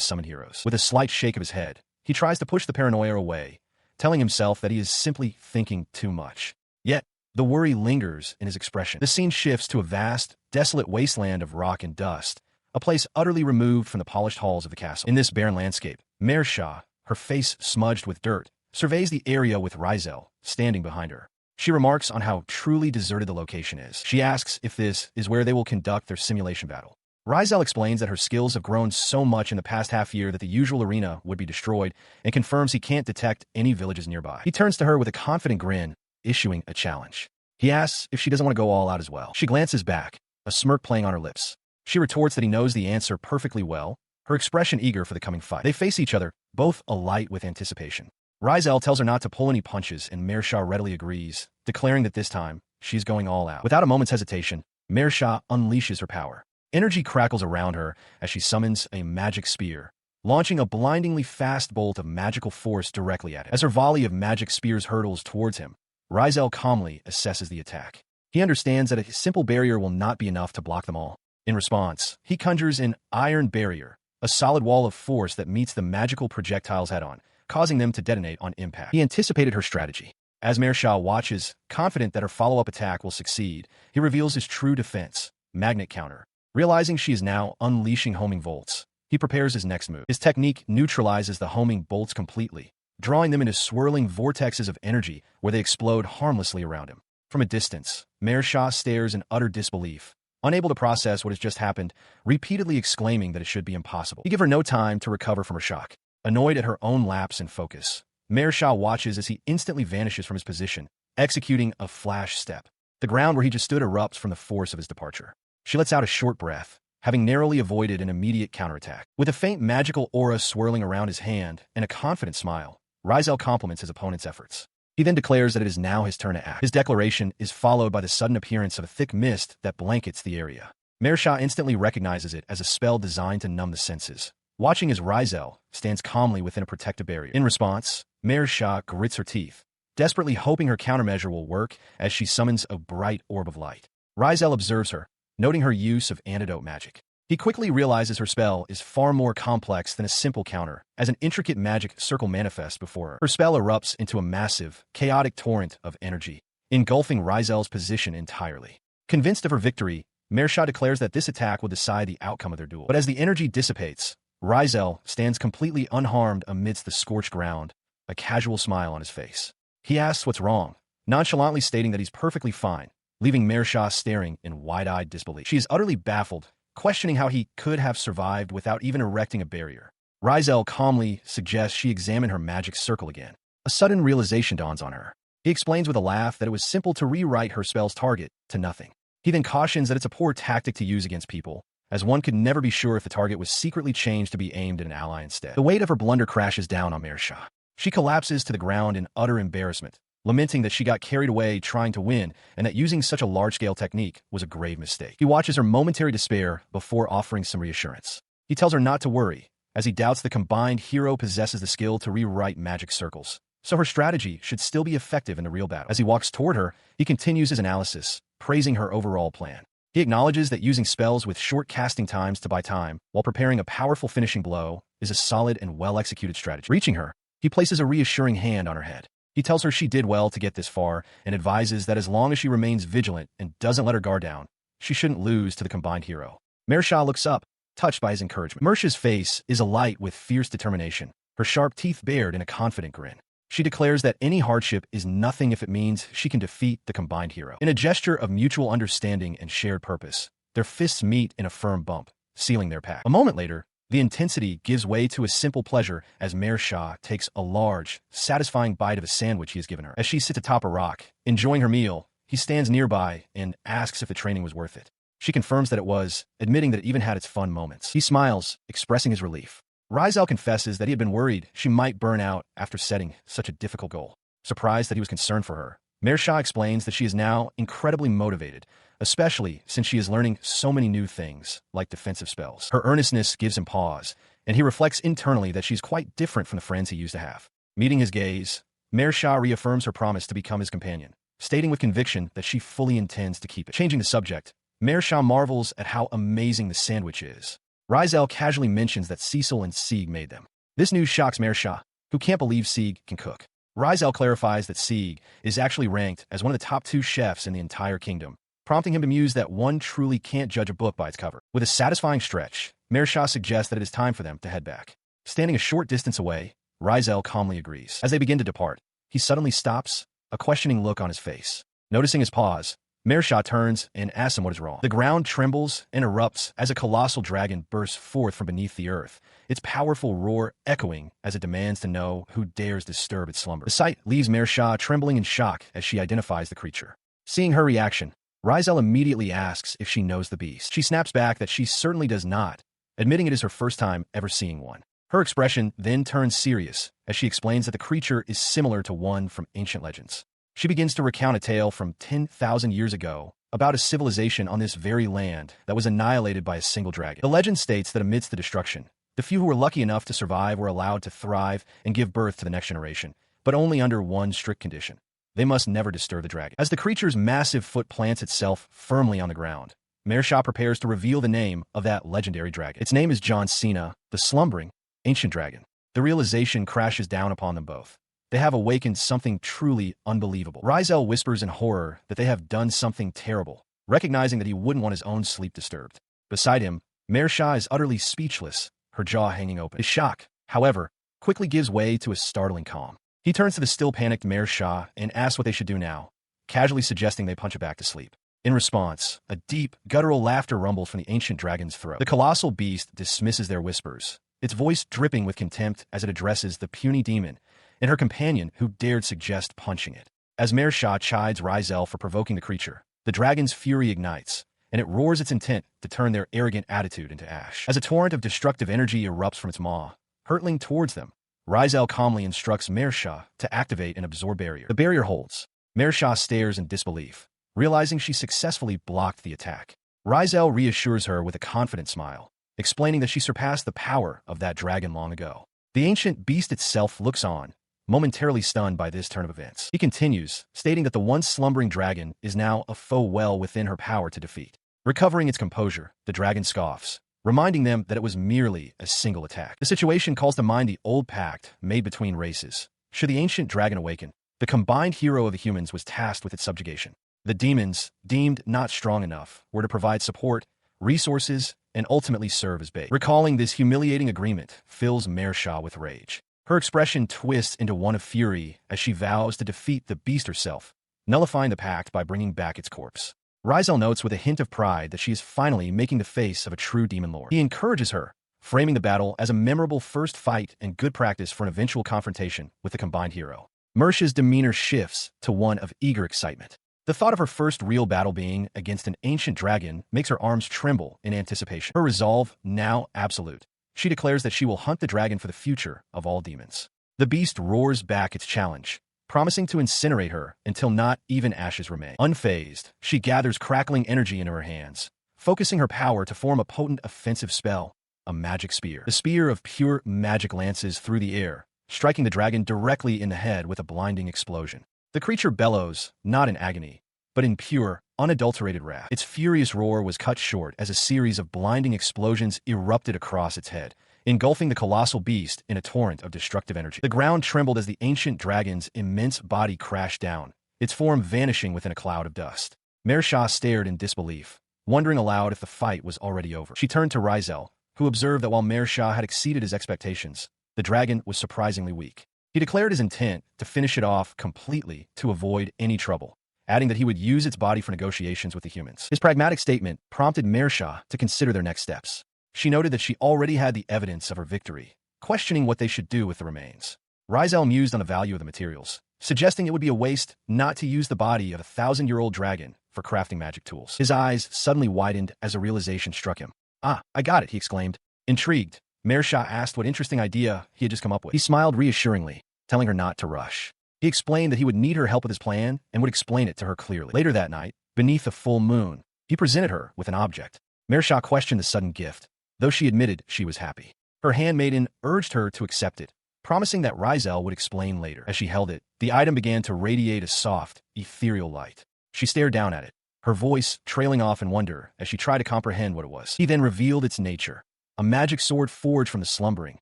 summoned heroes. With a slight shake of his head, he tries to push the paranoia away, telling himself that he is simply thinking too much. Yet, the worry lingers in his expression. The scene shifts to a vast, desolate wasteland of rock and dust, a place utterly removed from the polished halls of the castle. In this barren landscape, Mersha, her face smudged with dirt, surveys the area with Risel standing behind her. She remarks on how truly deserted the location is. She asks if this is where they will conduct their simulation battle. Risel explains that her skills have grown so much in the past half-year that the usual arena would be destroyed, and confirms he can't detect any villages nearby. He turns to her with a confident grin, issuing a challenge. He asks if she doesn't want to go all out as well. She glances back, a smirk playing on her lips. She retorts that he knows the answer perfectly well, her expression eager for the coming fight. They face each other, both alight with anticipation. Risel tells her not to pull any punches, and Mersha readily agrees, declaring that this time, she's going all out. Without a moment's hesitation, Mersha unleashes her power. Energy crackles around her as she summons a magic spear, launching a blindingly fast bolt of magical force directly at him. As her volley of magic spears hurtles towards him, Risel calmly assesses the attack. He understands that a simple barrier will not be enough to block them all. In response, he conjures an iron barrier, a solid wall of force that meets the magical projectiles head-on, causing them to detonate on impact. He anticipated her strategy. As Mersha watches, confident that her follow-up attack will succeed, he reveals his true defense, magnet counter. Realizing she is now unleashing homing bolts, he prepares his next move. His technique neutralizes the homing bolts completely, drawing them into swirling vortexes of energy where they explode harmlessly around him. From a distance, Mersha stares in utter disbelief, unable to process what has just happened, repeatedly exclaiming that it should be impossible. He give her no time to recover from her shock. Annoyed at her own lapse in focus, Mersha watches as he instantly vanishes from his position, executing a flash step. The ground where he just stood erupts from the force of his departure. She lets out a short breath, having narrowly avoided an immediate counterattack. With a faint magical aura swirling around his hand and a confident smile, Risel compliments his opponent's efforts. He then declares that it is now his turn to act. His declaration is followed by the sudden appearance of a thick mist that blankets the area. Mersha instantly recognizes it as a spell designed to numb the senses, watching as Risel stands calmly within a protective barrier. In response, Mersha grits her teeth, desperately hoping her countermeasure will work as she summons a bright orb of light. Risel observes her, noting her use of antidote magic. He quickly realizes her spell is far more complex than a simple counter, as an intricate magic circle manifests before her. Her spell erupts into a massive, chaotic torrent of energy, engulfing Risel's position entirely. Convinced of her victory, Mersha declares that this attack will decide the outcome of their duel. But as the energy dissipates, Risel stands completely unharmed amidst the scorched ground, a casual smile on his face. He asks what's wrong, nonchalantly stating that he's perfectly fine, leaving Mersha staring in wide-eyed disbelief. She is utterly baffled, questioning how he could have survived without even erecting a barrier. Risel calmly suggests she examine her magic circle again. A sudden realization dawns on her. He explains with a laugh that it was simple to rewrite her spell's target to nothing. He then cautions that it's a poor tactic to use against people, as one could never be sure if the target was secretly changed to be aimed at an ally instead. The weight of her blunder crashes down on Mersha. She collapses to the ground in utter embarrassment, lamenting that she got carried away trying to win and that using such a large-scale technique was a grave mistake. He watches her momentary despair before offering some reassurance. He tells her not to worry, as he doubts the combined hero possesses the skill to rewrite magic circles, so her strategy should still be effective in the real battle. As he walks toward her, he continues his analysis, praising her overall plan. He acknowledges that using spells with short casting times to buy time while preparing a powerful finishing blow is a solid and well-executed strategy. Reaching her, he places a reassuring hand on her head. He tells her she did well to get this far and advises that as long as she remains vigilant and doesn't let her guard down, she shouldn't lose to the combined hero. Mersha looks up, touched by his encouragement. Mersha's face is alight with fierce determination, her sharp teeth bared in a confident grin. She declares that any hardship is nothing if it means she can defeat the combined hero. In a gesture of mutual understanding and shared purpose, their fists meet in a firm bump, sealing their pact. A moment later, the intensity gives way to a simple pleasure as Mersha takes a large, satisfying bite of a sandwich he has given her. As she sits atop a rock, enjoying her meal, he stands nearby and asks if the training was worth it. She confirms that it was, admitting that it even had its fun moments. He smiles, expressing his relief. Risel confesses that he had been worried she might burn out after setting such a difficult goal. Surprised that he was concerned for her, Mersha explains that she is now incredibly motivated, especially since she is learning so many new things, like defensive spells. Her earnestness gives him pause, and he reflects internally that she's quite different from the friends he used to have. Meeting his gaze, Mersha reaffirms her promise to become his companion, stating with conviction that she fully intends to keep it. Changing the subject, Mersha marvels at how amazing the sandwich is. Risel casually mentions that Cecil and Sieg made them. This news shocks Mersha, who can't believe Sieg can cook. Risel clarifies that Sieg is actually ranked as one of the top 2 chefs in the entire kingdom, prompting him to muse that one truly can't judge a book by its cover. With a satisfying stretch, Mersha suggests that it is time for them to head back. Standing a short distance away, Risel calmly agrees. As they begin to depart, he suddenly stops, a questioning look on his face. Noticing his pause, Mersha turns and asks him what is wrong. The ground trembles and erupts as a colossal dragon bursts forth from beneath the earth, its powerful roar echoing as it demands to know who dares disturb its slumber. The sight leaves Mersha trembling in shock as she identifies the creature. Seeing her reaction, Risel immediately asks if she knows the beast. She snaps back that she certainly does not, admitting it is her first time ever seeing one. Her expression then turns serious as she explains that the creature is similar to one from ancient legends. She begins to recount a tale from 10,000 years ago about a civilization on this very land that was annihilated by a single dragon. The legend states that amidst the destruction, the few who were lucky enough to survive were allowed to thrive and give birth to the next generation, but only under one strict condition. They must never disturb the dragon. As the creature's massive foot plants itself firmly on the ground, Mersha prepares to reveal the name of that legendary dragon. Its name is John Cena, the slumbering, ancient dragon. The realization crashes down upon them both. They have awakened something truly unbelievable. Risel whispers in horror that they have done something terrible, recognizing that he wouldn't want his own sleep disturbed. Beside him, Mersha is utterly speechless, her jaw hanging open. His shock, however, quickly gives way to a startling calm. He turns to the still panicked Mersha and asks what they should do now, casually suggesting they punch it back to sleep. In response, a deep, guttural laughter rumbles from the ancient dragon's throat. The colossal beast dismisses their whispers, its voice dripping with contempt as it addresses the puny demon and her companion who dared suggest punching it. As Mersha chides Risel for provoking the creature, the dragon's fury ignites, and it roars its intent to turn their arrogant attitude into ash. As a torrent of destructive energy erupts from its maw, hurtling towards them, Risel calmly instructs Mersha to activate and absorb barrier. The barrier holds. Mersha stares in disbelief, realizing she successfully blocked the attack. Risel reassures her with a confident smile, explaining that she surpassed the power of that dragon long ago. The ancient beast itself looks on, momentarily stunned by this turn of events. He continues, stating that the once slumbering dragon is now a foe well within her power to defeat. Recovering its composure, the dragon scoffs, reminding them that it was merely a single attack. The situation calls to mind the old pact made between races. Should the ancient dragon awaken, the combined hero of the humans was tasked with its subjugation. The demons, deemed not strong enough, were to provide support, resources, and ultimately serve as bait. Recalling this humiliating agreement fills Mersha with rage. Her expression twists into one of fury as she vows to defeat the beast herself, nullifying the pact by bringing back its corpse. Risel notes with a hint of pride that she is finally making the face of a true demon lord. He encourages her, framing the battle as a memorable first fight and good practice for an eventual confrontation with the combined hero. Mersha's demeanor shifts to one of eager excitement. The thought of her first real battle being against an ancient dragon makes her arms tremble in anticipation. Her resolve, now absolute, she declares that she will hunt the dragon for the future of all demons. The beast roars back its challenge, promising to incinerate her until not even ashes remain. Unfazed, she gathers crackling energy into her hands, focusing her power to form a potent offensive spell, a magic spear. The spear of pure magic lances through the air, striking the dragon directly in the head with a blinding explosion. The creature bellows, not in agony, but in pure, unadulterated wrath. Its furious roar was cut short as a series of blinding explosions erupted across its head, engulfing the colossal beast in a torrent of destructive energy. The ground trembled as the ancient dragon's immense body crashed down, its form vanishing within a cloud of dust. Mersha stared in disbelief, wondering aloud if the fight was already over. She turned to Risel, who observed that while Mersha had exceeded his expectations, the dragon was surprisingly weak. He declared his intent to finish it off completely to avoid any trouble, adding that he would use its body for negotiations with the humans. His pragmatic statement prompted Mersha to consider their next steps. She noted that she already had the evidence of her victory, questioning what they should do with the remains. Risel mused on the value of the materials, suggesting it would be a waste not to use the body of a 1,000-year-old dragon for crafting magic tools. His eyes suddenly widened as a realization struck him. "Ah, I got it," he exclaimed. Intrigued, Mersha asked what interesting idea he had just come up with. He smiled reassuringly, telling her not to rush. He explained that he would need her help with his plan and would explain it to her clearly. Later that night, beneath the full moon, he presented her with an object. Mersha questioned the sudden gift, though she admitted she was happy. Her handmaiden urged her to accept it, promising that Risel would explain later. As she held it, the item began to radiate a soft, ethereal light. She stared down at it, her voice trailing off in wonder as she tried to comprehend what it was. He then revealed its nature, a magic sword forged from the slumbering,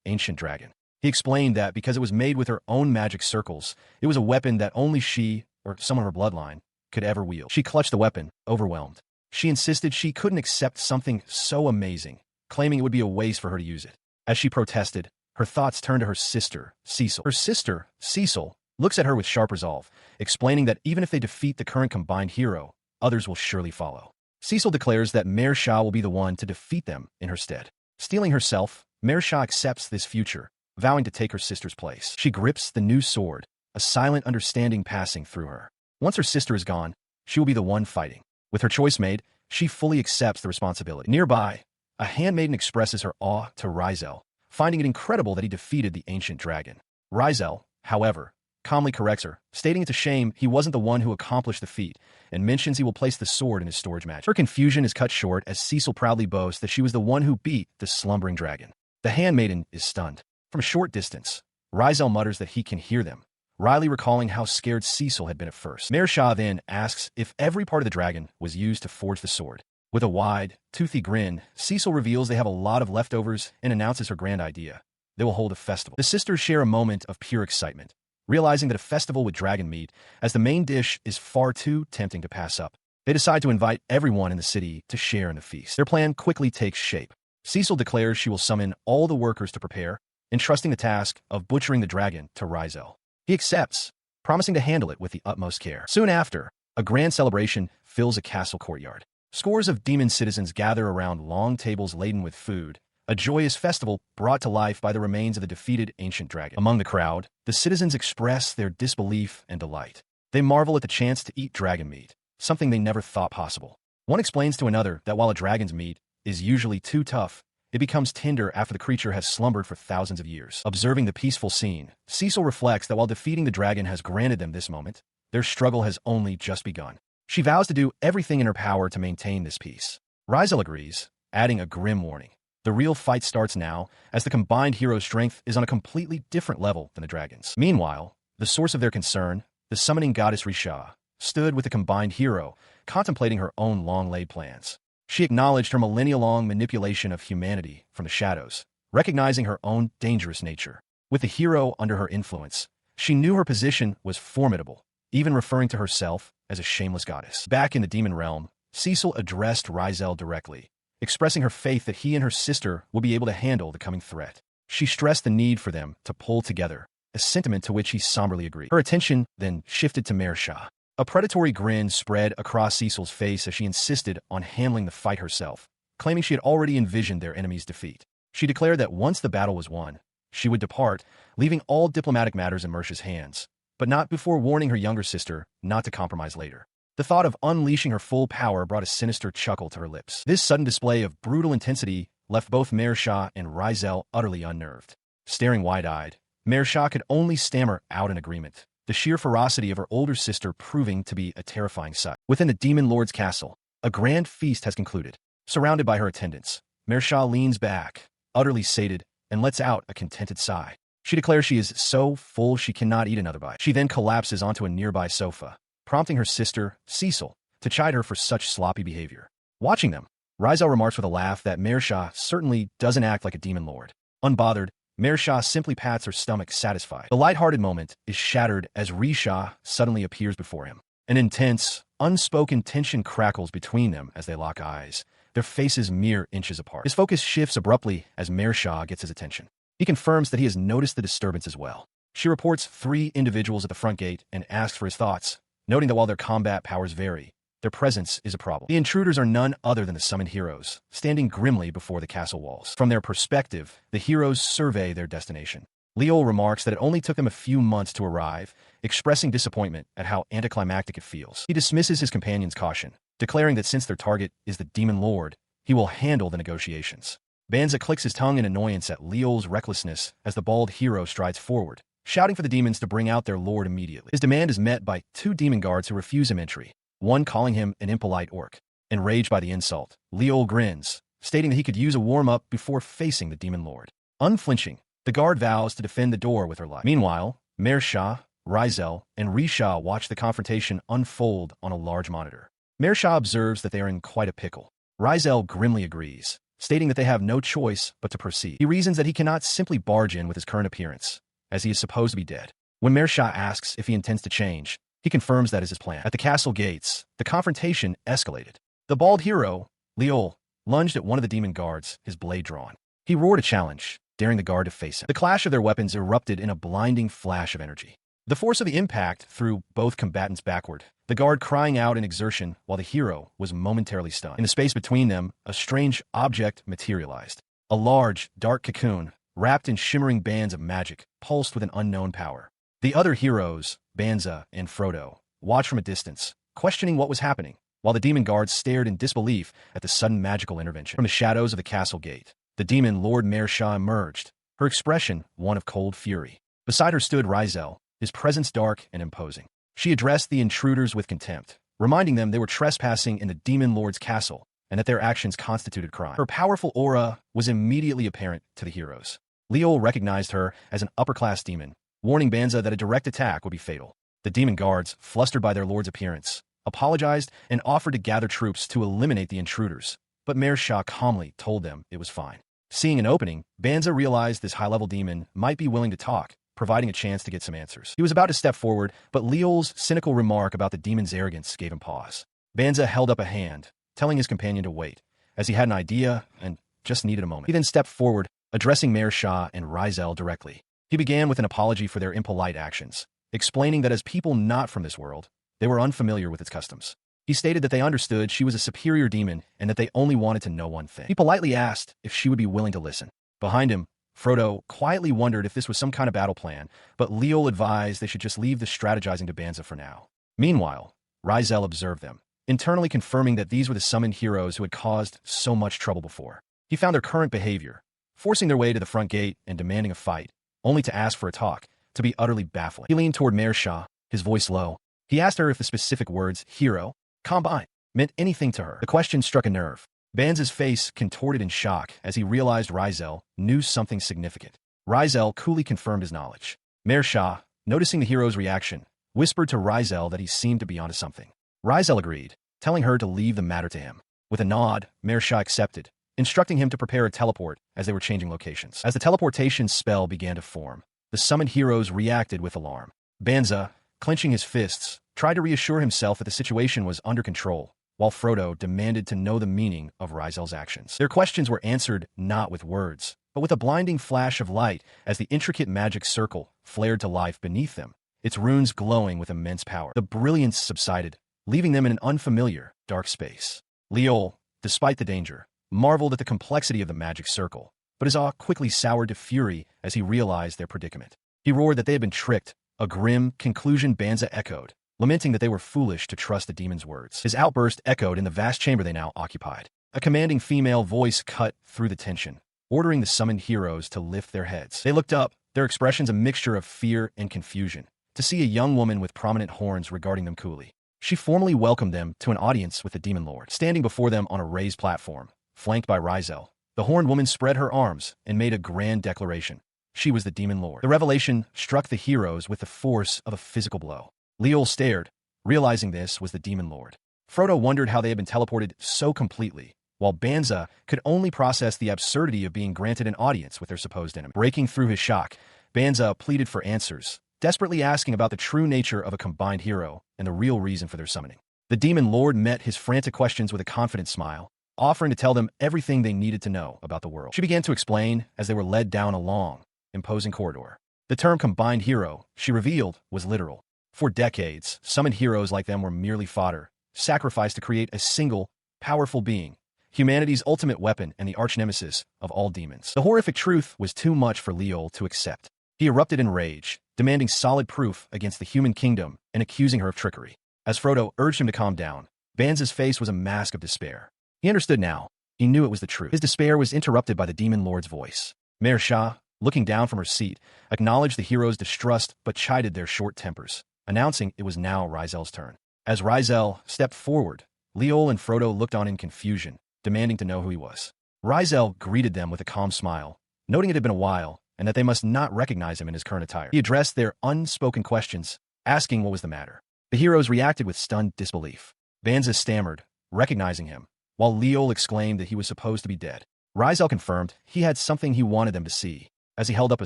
ancient dragon. He explained that because it was made with her own magic circles, it was a weapon that only she, or someone of her bloodline, could ever wield. She clutched the weapon, overwhelmed. She insisted she couldn't accept something so amazing, claiming it would be a waste for her to use it. As she protested, her thoughts turned to her sister, Cecil. Her sister, Cecil, looks at her with sharp resolve, explaining that even if they defeat the current combined hero, others will surely follow. Cecil declares that Mersha will be the one to defeat them in her stead. Steeling herself, Mersha accepts this future, vowing to take her sister's place. She grips the new sword, a silent understanding passing through her. Once her sister is gone, she will be the one fighting. With her choice made, she fully accepts the responsibility. Nearby, a handmaiden expresses her awe to Risel, finding it incredible that he defeated the ancient dragon. Risel, however, calmly corrects her, stating it's a shame he wasn't the one who accomplished the feat, and mentions he will place the sword in his storage magic. Her confusion is cut short as Cecil proudly boasts that she was the one who beat the slumbering dragon. The handmaiden is stunned. From a short distance, Risel mutters that he can hear them, wryly recalling how scared Cecil had been at first. Mersha then asks if every part of the dragon was used to forge the sword. With a wide, toothy grin, Cecil reveals they have a lot of leftovers and announces her grand idea. They will hold a festival. The sisters share a moment of pure excitement, realizing that a festival with dragon meat as the main dish is far too tempting to pass up. They decide to invite everyone in the city to share in the feast. Their plan quickly takes shape. Cecil declares she will summon all the workers to prepare, entrusting the task of butchering the dragon to Risel. He accepts, promising to handle it with the utmost care. Soon after, A grand celebration fills a castle courtyard. Scores of demon citizens gather around long tables laden with food, a joyous festival brought to life by the remains of the defeated ancient dragon. Among the crowd, the citizens express their disbelief and delight. They marvel at the chance to eat dragon meat, something they never thought possible. One explains to another that while a dragon's meat is usually too tough, it becomes tender after the creature has slumbered for thousands of years. Observing the peaceful scene, Cecil reflects that while defeating the dragon has granted them this moment, their struggle has only just begun. She vows to do everything in her power to maintain this peace. Risel agrees, adding a grim warning. The real fight starts now, as the combined hero's strength is on a completely different level than the dragon's. Meanwhile, the source of their concern, the summoning goddess Risel, stood with the combined hero, contemplating her own long-laid plans. She acknowledged her millennia-long manipulation of humanity from the shadows, recognizing her own dangerous nature. With the hero under her influence, she knew her position was formidable, even referring to herself as a shameless goddess. Back in the demon realm, Cecil addressed Risel directly, expressing her faith that he and her sister will be able to handle the coming threat. She stressed the need for them to pull together, a sentiment to which he somberly agreed. Her attention then shifted to Risel. A predatory grin spread across Cecil's face as she insisted on handling the fight herself, claiming she had already envisioned their enemy's defeat. She declared that once the battle was won, she would depart, leaving all diplomatic matters in Rishel's hands, but not before warning her younger sister not to compromise later. The thought of unleashing her full power brought a sinister chuckle to her lips. This sudden display of brutal intensity left both Risel and Risel utterly unnerved. Staring wide-eyed, Risel could only stammer out an agreement, the sheer ferocity of her older sister proving to be a terrifying sight. Within the Demon Lord's castle, a grand feast has concluded. Surrounded by her attendants, Risel leans back, utterly sated, and lets out a contented sigh. She declares she is so full she cannot eat another bite. She then collapses onto a nearby sofa, prompting her sister, Cecil, to chide her for such sloppy behavior. Watching them, Risel remarks with a laugh that Risel certainly doesn't act like a demon lord. Unbothered, Risel simply pats her stomach satisfied. The lighthearted moment is shattered as Risel suddenly appears before him. An intense, unspoken tension crackles between them as they lock eyes, their faces mere inches apart. His focus shifts abruptly as Risel gets his attention. He confirms that he has noticed the disturbance as well. She reports 3 individuals at the front gate and asks for his thoughts, noting that while their combat powers vary, their presence is a problem. The intruders are none other than the summoned heroes, standing grimly before the castle walls. From their perspective, the heroes survey their destination. Leo remarks that it only took them a few months to arrive, expressing disappointment at how anticlimactic it feels. He dismisses his companion's caution, declaring that since their target is the Demon Lord, he will handle the negotiations. Banza clicks his tongue in annoyance at Leo's recklessness as the bald hero strides forward, shouting for the demons to bring out their lord immediately. His demand is met by 2 demon guards who refuse him entry, one calling him an impolite orc. Enraged by the insult, Leo grins, stating that he could use a warm-up before facing the demon lord. Unflinching, the guard vows to defend the door with her life. Meanwhile, Risel, Risel, and Risel watch the confrontation unfold on a large monitor. Risel observes that they are in quite a pickle. Risel grimly agrees, stating that they have no choice but to proceed. He reasons that he cannot simply barge in with his current appearance, as he is supposed to be dead. When Risel asks if he intends to change, he confirms that is his plan. At the castle gates, the confrontation escalated. The bald hero, Leo, lunged at one of the demon guards, his blade drawn. He roared a challenge, daring the guard to face him. The clash of their weapons erupted in a blinding flash of energy. The force of the impact threw both combatants backward, the guard crying out in exertion while the hero was momentarily stunned. In the space between them, a strange object materialized. A large, dark cocoon, wrapped in shimmering bands of magic, pulsed with an unknown power. The other heroes, Banza and Frodo, watched from a distance, questioning what was happening, while the demon guards stared in disbelief at the sudden magical intervention. From the shadows of the castle gate, the demon Lord Risel emerged, her expression one of cold fury. Beside her stood Risel, his presence dark and imposing. She addressed the intruders with contempt, reminding them they were trespassing in the Demon Lord's castle and that their actions constituted crime. Her powerful aura was immediately apparent to the heroes. Leo recognized her as an upper-class demon, warning Banza that a direct attack would be fatal. The demon guards, flustered by their lord's appearance, apologized and offered to gather troops to eliminate the intruders, but Risel calmly told them it was fine. Seeing an opening, Banza realized this high-level demon might be willing to talk, providing a chance to get some answers. He was about to step forward, but Leo's cynical remark about the demon's arrogance gave him pause. Banza held up a hand, telling his companion to wait, as he had an idea and just needed a moment. He then stepped forward, addressing Risel and Risel directly. He began with an apology for their impolite actions, explaining that as people not from this world, they were unfamiliar with its customs. He stated that they understood she was a superior demon and that they only wanted to know one thing. He politely asked if she would be willing to listen. Behind him, Frodo quietly wondered if this was some kind of battle plan, but Leol advised they should just leave the strategizing to Banza for now. Meanwhile, Risel observed them, internally confirming that these were the summoned heroes who had caused so much trouble before. He found their current behavior, forcing their way to the front gate and demanding a fight, only to ask for a talk, to be utterly baffling. He leaned toward Mersha, his voice low. He asked her if the specific words, hero, combine, meant anything to her. The question struck a nerve. Banza's face contorted in shock as he realized Risel knew something significant. Risel coolly confirmed his knowledge. Mersha, noticing the hero's reaction, whispered to Risel that he seemed to be onto something. Risel agreed, telling her to leave the matter to him. With a nod, Mersha accepted, instructing him to prepare a teleport as they were changing locations. As the teleportation spell began to form, the summoned heroes reacted with alarm. Banza, clenching his fists, tried to reassure himself that the situation was under control, while Frodo demanded to know the meaning of Risel's actions. Their questions were answered not with words, but with a blinding flash of light as the intricate magic circle flared to life beneath them, its runes glowing with immense power. The brilliance subsided, leaving them in an unfamiliar, dark space. Leol, despite the danger, marveled at the complexity of the magic circle, but his awe quickly soured to fury as he realized their predicament. He roared that they had been tricked, a grim conclusion Banza echoed, lamenting that they were foolish to trust the demon's words. His outburst echoed in the vast chamber they now occupied. A commanding female voice cut through the tension, ordering the summoned heroes to lift their heads. They looked up, their expressions a mixture of fear and confusion, to see a young woman with prominent horns regarding them coolly. She formally welcomed them to an audience with the Demon Lord. Standing before them on a raised platform, flanked by Risel, the horned woman spread her arms and made a grand declaration. She was the Demon Lord. The revelation struck the heroes with the force of a physical blow. Leol stared, realizing this was the Demon Lord. Frodo wondered how they had been teleported so completely, while Banza could only process the absurdity of being granted an audience with their supposed enemy. Breaking through his shock, Banza pleaded for answers, desperately asking about the true nature of a combined hero and the real reason for their summoning. The Demon Lord met his frantic questions with a confident smile, offering to tell them everything they needed to know about the world. She began to explain as they were led down a long, imposing corridor. The term combined hero, she revealed, was literal. For decades, summoned heroes like them were merely fodder, sacrificed to create a single, powerful being, humanity's ultimate weapon and the arch-nemesis of all demons. The horrific truth was too much for Leol to accept. He erupted in rage, demanding solid proof against the human kingdom and accusing her of trickery. As Frodo urged him to calm down, Banza's face was a mask of despair. He understood now. He knew it was the truth. His despair was interrupted by the Demon Lord's voice. Mersha, looking down from her seat, acknowledged the heroes' distrust but chided their short tempers, announcing it was now Risel's turn. As Risel stepped forward, Leol and Frodo looked on in confusion, demanding to know who he was. Risel greeted them with a calm smile, noting it had been a while and that they must not recognize him in his current attire. He addressed their unspoken questions, asking what was the matter. The heroes reacted with stunned disbelief. Banza stammered, recognizing him, while Leol exclaimed that he was supposed to be dead. Risel confirmed he had something he wanted them to see. As he held up a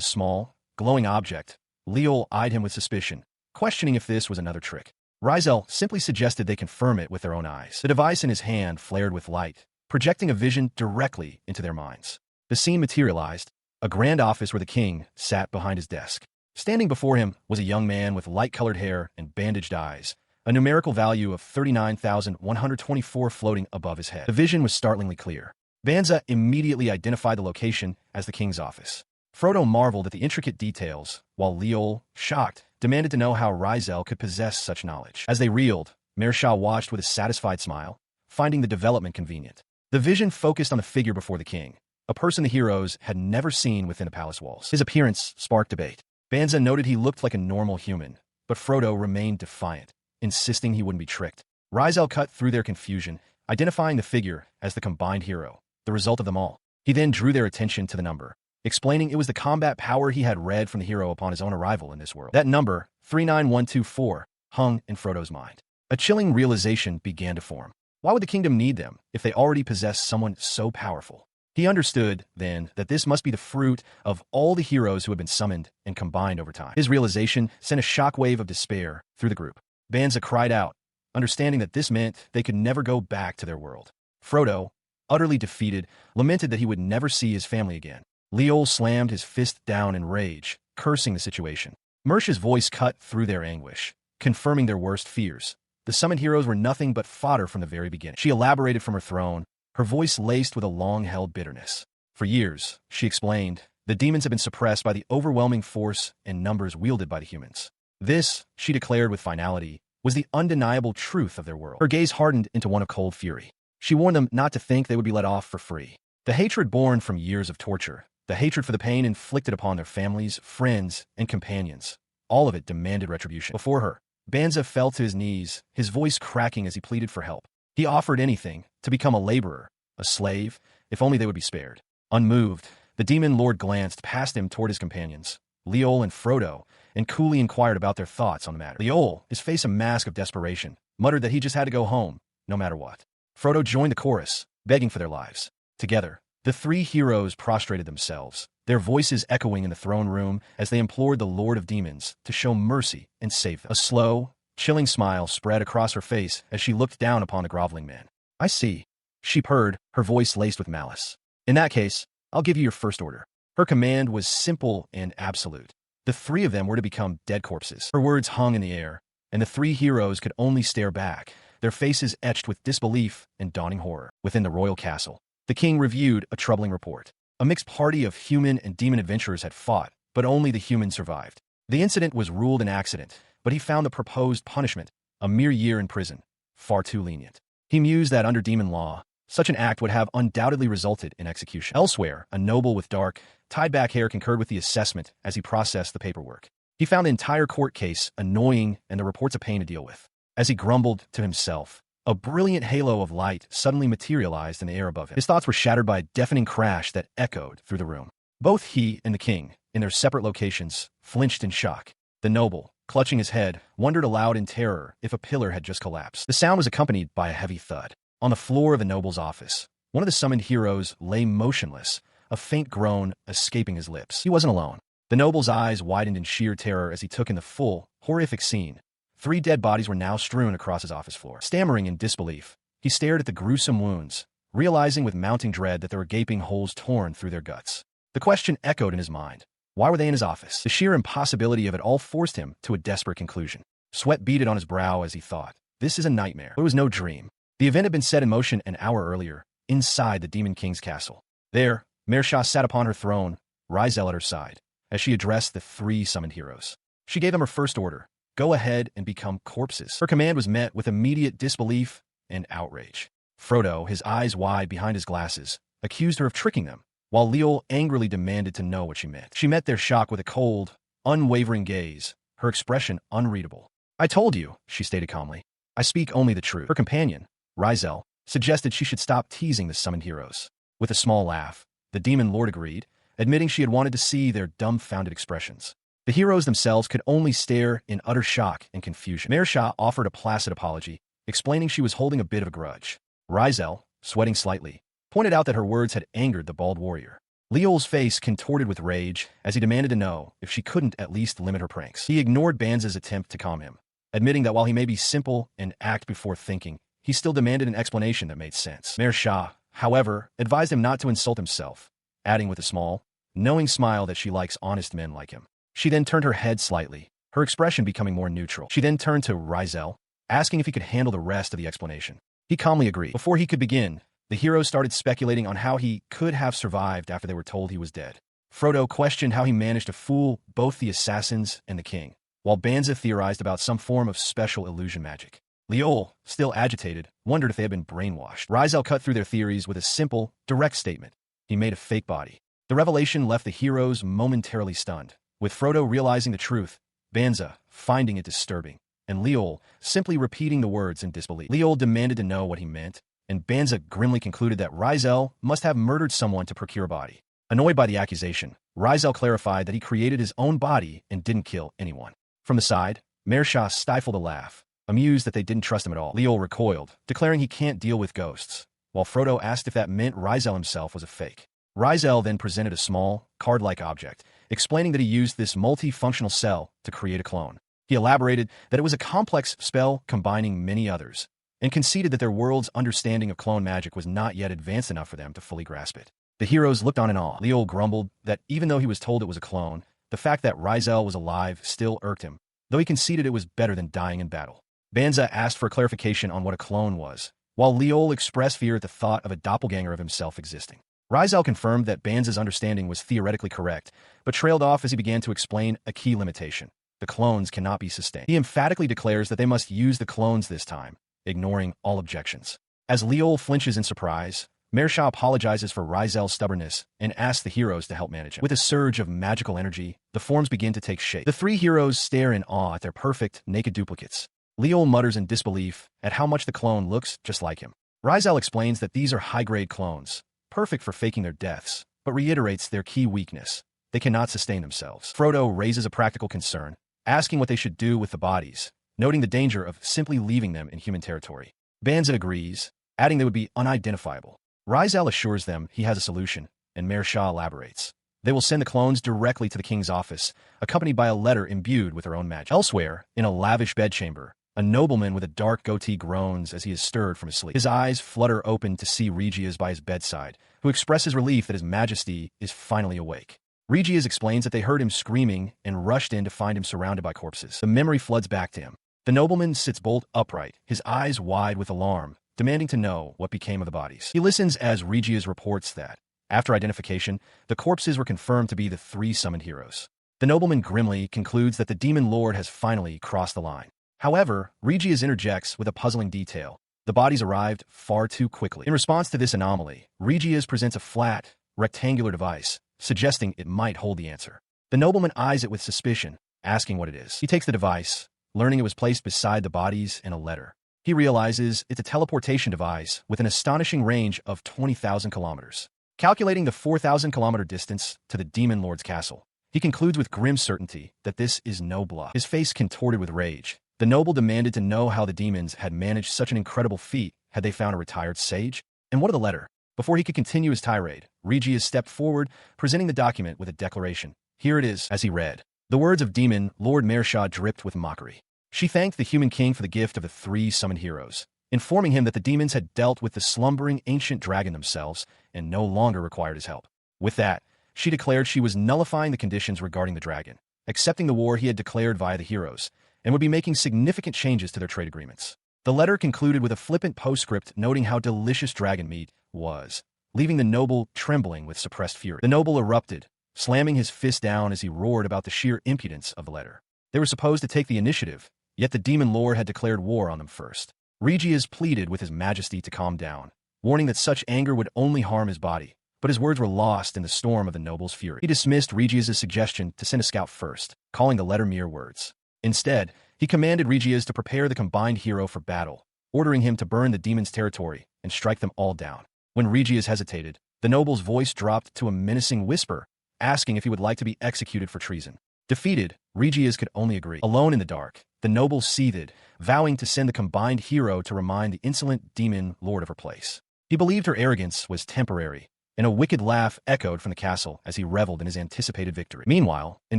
small, glowing object, Leol eyed him with suspicion, questioning if this was another trick. Risel simply suggested they confirm it with their own eyes. The device in his hand flared with light, projecting a vision directly into their minds. The scene materialized, a grand office where the king sat behind his desk. Standing before him was a young man with light-colored hair and bandaged eyes, a numerical value of 39,124 floating above his head. The vision was startlingly clear. Banza immediately identified the location as the king's office. Frodo marveled at the intricate details, while Leol, shocked, demanded to know how Risel could possess such knowledge. As they reeled, Mersha watched with a satisfied smile, finding the development convenient. The vision focused on the figure before the king, a person the heroes had never seen within the palace walls. His appearance sparked debate. Banza noted he looked like a normal human, but Frodo remained defiant, insisting he wouldn't be tricked. Risel cut through their confusion, identifying the figure as the combined hero, the result of them all. He then drew their attention to the number, explaining it was the combat power he had read from the hero upon his own arrival in this world. That number, 39124, hung in Frodo's mind. A chilling realization began to form. Why would the kingdom need them if they already possessed someone so powerful? He understood, then, that this must be the fruit of all the heroes who had been summoned and combined over time. His realization sent a shockwave of despair through the group. Banza cried out, understanding that this meant they could never go back to their world. Frodo, utterly defeated, lamented that he would never see his family again. Leol slammed his fist down in rage, cursing the situation. Mersha's voice cut through their anguish, confirming their worst fears. The summoned heroes were nothing but fodder from the very beginning. She elaborated from her throne, her voice laced with a long-held bitterness. For years, she explained, the demons have been suppressed by the overwhelming force and numbers wielded by the humans. This, she declared with finality, was the undeniable truth of their world. Her gaze hardened into one of cold fury. She warned them not to think they would be let off for free. The hatred born from years of torture, the hatred for the pain inflicted upon their families, friends, and companions, all of it demanded retribution. Before her, Banza fell to his knees, his voice cracking as he pleaded for help. He offered anything, to become a laborer, a slave, if only they would be spared. Unmoved, the demon lord glanced past him toward his companions, Leol and Frodo, and coolly inquired about their thoughts on the matter. Leol, his face a mask of desperation, muttered that he just had to go home, no matter what. Frodo joined the chorus, begging for their lives. Together, the three heroes prostrated themselves, their voices echoing in the throne room as they implored the Lord of Demons to show mercy and save them. A slow, chilling smile spread across her face as she looked down upon the groveling man. I see, she purred, her voice laced with malice. In that case, I'll give you your first order. Her command was simple and absolute. The three of them were to become dead corpses. Her words hung in the air, and the three heroes could only stare back, their faces etched with disbelief and dawning horror. Within the royal castle, the king reviewed a troubling report. A mixed party of human and demon adventurers had fought, but only the humans survived. The incident was ruled an accident, but he found the proposed punishment, a mere year in prison, far too lenient. He mused that under demon law, such an act would have undoubtedly resulted in execution. Elsewhere, a noble with dark, tied-back hair concurred with the assessment as he processed the paperwork. He found the entire court case annoying and the reports a pain to deal with. As he grumbled to himself, a brilliant halo of light suddenly materialized in the air above him. His thoughts were shattered by a deafening crash that echoed through the room. Both he and the king, in their separate locations, flinched in shock. The noble, clutching his head, wondered aloud in terror if a pillar had just collapsed. The sound was accompanied by a heavy thud. On the floor of the noble's office, one of the summoned heroes lay motionless, a faint groan escaping his lips. He wasn't alone. The noble's eyes widened in sheer terror as he took in the full, horrific scene. 3 dead bodies were now strewn across his office floor. Stammering in disbelief, he stared at the gruesome wounds, realizing with mounting dread that there were gaping holes torn through their guts. The question echoed in his mind. Why were they in his office? The sheer impossibility of it all forced him to a desperate conclusion. Sweat beaded on his brow as he thought, this is a nightmare. It was no dream. The event had been set in motion an hour earlier, inside the Demon King's castle. There, Mersha sat upon her throne, Risel at her side, as she addressed the 3 summoned heroes. She gave them her first order, go ahead and become corpses. Her command was met with immediate disbelief and outrage. Frodo, his eyes wide behind his glasses, accused her of tricking them, while Leol angrily demanded to know what she meant. She met their shock with a cold, unwavering gaze, her expression unreadable. I told you, she stated calmly. I speak only the truth. Her companion, Risel, suggested she should stop teasing the summoned heroes. With a small laugh, the demon lord agreed, admitting she had wanted to see their dumbfounded expressions. The heroes themselves could only stare in utter shock and confusion. Mersha offered a placid apology, explaining she was holding a bit of a grudge. Risel, sweating slightly, pointed out that her words had angered the bald warrior. Leol's face contorted with rage as he demanded to know if she couldn't at least limit her pranks. He ignored Banza's attempt to calm him, admitting that while he may be simple and act before thinking, he still demanded an explanation that made sense. Mersha, however, advised him not to insult himself, adding with a small, knowing smile that she likes honest men like him. She then turned her head slightly, her expression becoming more neutral. She then turned to Risel, asking if he could handle the rest of the explanation. He calmly agreed. Before he could begin, the heroes started speculating on how he could have survived after they were told he was dead. Frodo questioned how he managed to fool both the assassins and the king, while Banza theorized about some form of special illusion magic. Leol, still agitated, wondered if they had been brainwashed. Risel cut through their theories with a simple, direct statement. He made a fake body. The revelation left the heroes momentarily stunned, with Frodo realizing the truth, Banza finding it disturbing, and Leol simply repeating the words in disbelief. Leol demanded to know what he meant, and Banza grimly concluded that Risel must have murdered someone to procure a body. Annoyed by the accusation, Risel clarified that he created his own body and didn't kill anyone. From the side, Mersha stifled a laugh, amused that they didn't trust him at all. Leol recoiled, declaring he can't deal with ghosts, while Frodo asked if that meant Risel himself was a fake. Risel then presented a small, card-like object, explaining that he used this multi-functional cell to create a clone. He elaborated that it was a complex spell combining many others, and conceded that their world's understanding of clone magic was not yet advanced enough for them to fully grasp it. The heroes looked on in awe. Leol grumbled that even though he was told it was a clone, the fact that Risel was alive still irked him, though he conceded it was better than dying in battle. Banza asked for clarification on what a clone was, while Leol expressed fear at the thought of a doppelganger of himself existing. Risel confirmed that Banza's understanding was theoretically correct, but trailed off as he began to explain a key limitation. The clones cannot be sustained. He emphatically declares that they must use the clones this time, ignoring all objections. As Leol flinches in surprise, Mersha apologizes for Risel's stubbornness and asks the heroes to help manage him. With a surge of magical energy, the forms begin to take shape. The three heroes stare in awe at their perfect, naked duplicates. Leol mutters in disbelief at how much the clone looks just like him. Risel explains that these are high-grade clones, perfect for faking their deaths, but reiterates their key weakness. They cannot sustain themselves. Frodo raises a practical concern, asking what they should do with the bodies, noting the danger of simply leaving them in human territory. Banza agrees, adding they would be unidentifiable. Risel assures them he has a solution, and Mersha elaborates. They will send the clones directly to the king's office, accompanied by a letter imbued with their own magic. Elsewhere, in a lavish bedchamber, a nobleman with a dark goatee groans as he is stirred from his sleep. His eyes flutter open to see Regias by his bedside, who expresses relief that his majesty is finally awake. Regias explains that they heard him screaming and rushed in to find him surrounded by corpses. The memory floods back to him. The nobleman sits bolt upright, his eyes wide with alarm, demanding to know what became of the bodies. He listens as Regias reports that, after identification, the corpses were confirmed to be the three summoned heroes. The nobleman grimly concludes that the demon lord has finally crossed the line. However, Regias interjects with a puzzling detail. The bodies arrived far too quickly. In response to this anomaly, Regias presents a flat, rectangular device, suggesting it might hold the answer. The nobleman eyes it with suspicion, asking what it is. He takes the device, learning it was placed beside the bodies in a letter. He realizes it's a teleportation device with an astonishing range of 20,000 kilometers. Calculating the 4,000-kilometer distance to the Demon Lord's castle, he concludes with grim certainty that this is no bluff. His face contorted with rage, the noble demanded to know how the demons had managed such an incredible feat. Had they found a retired sage? And what of the letter? Before he could continue his tirade, Regias stepped forward, presenting the document with a declaration. Here it is, as he read. The words of Demon Lord Mersha dripped with mockery. She thanked the human king for the gift of the three summoned heroes, informing him that the demons had dealt with the slumbering ancient dragon themselves and no longer required his help. With that, she declared she was nullifying the conditions regarding the dragon, accepting the war he had declared via the heroes, and would be making significant changes to their trade agreements. The letter concluded with a flippant postscript noting how delicious dragon meat was, leaving the noble trembling with suppressed fury. The noble erupted, slamming his fist down as he roared about the sheer impudence of the letter. They were supposed to take the initiative, yet the demon lord had declared war on them first. Regias pleaded with his majesty to calm down, warning that such anger would only harm his body, but his words were lost in the storm of the noble's fury. He dismissed Regias' suggestion to send a scout first, calling the letter mere words. Instead, he commanded Regias to prepare the combined hero for battle, ordering him to burn the demon's territory and strike them all down. When Regias hesitated, the noble's voice dropped to a menacing whisper, asking if he would like to be executed for treason. Defeated, Regias could only agree. Alone in the dark, the noble seethed, vowing to send the combined hero to remind the insolent demon lord of her place. He believed her arrogance was temporary, and a wicked laugh echoed from the castle as he reveled in his anticipated victory. Meanwhile, in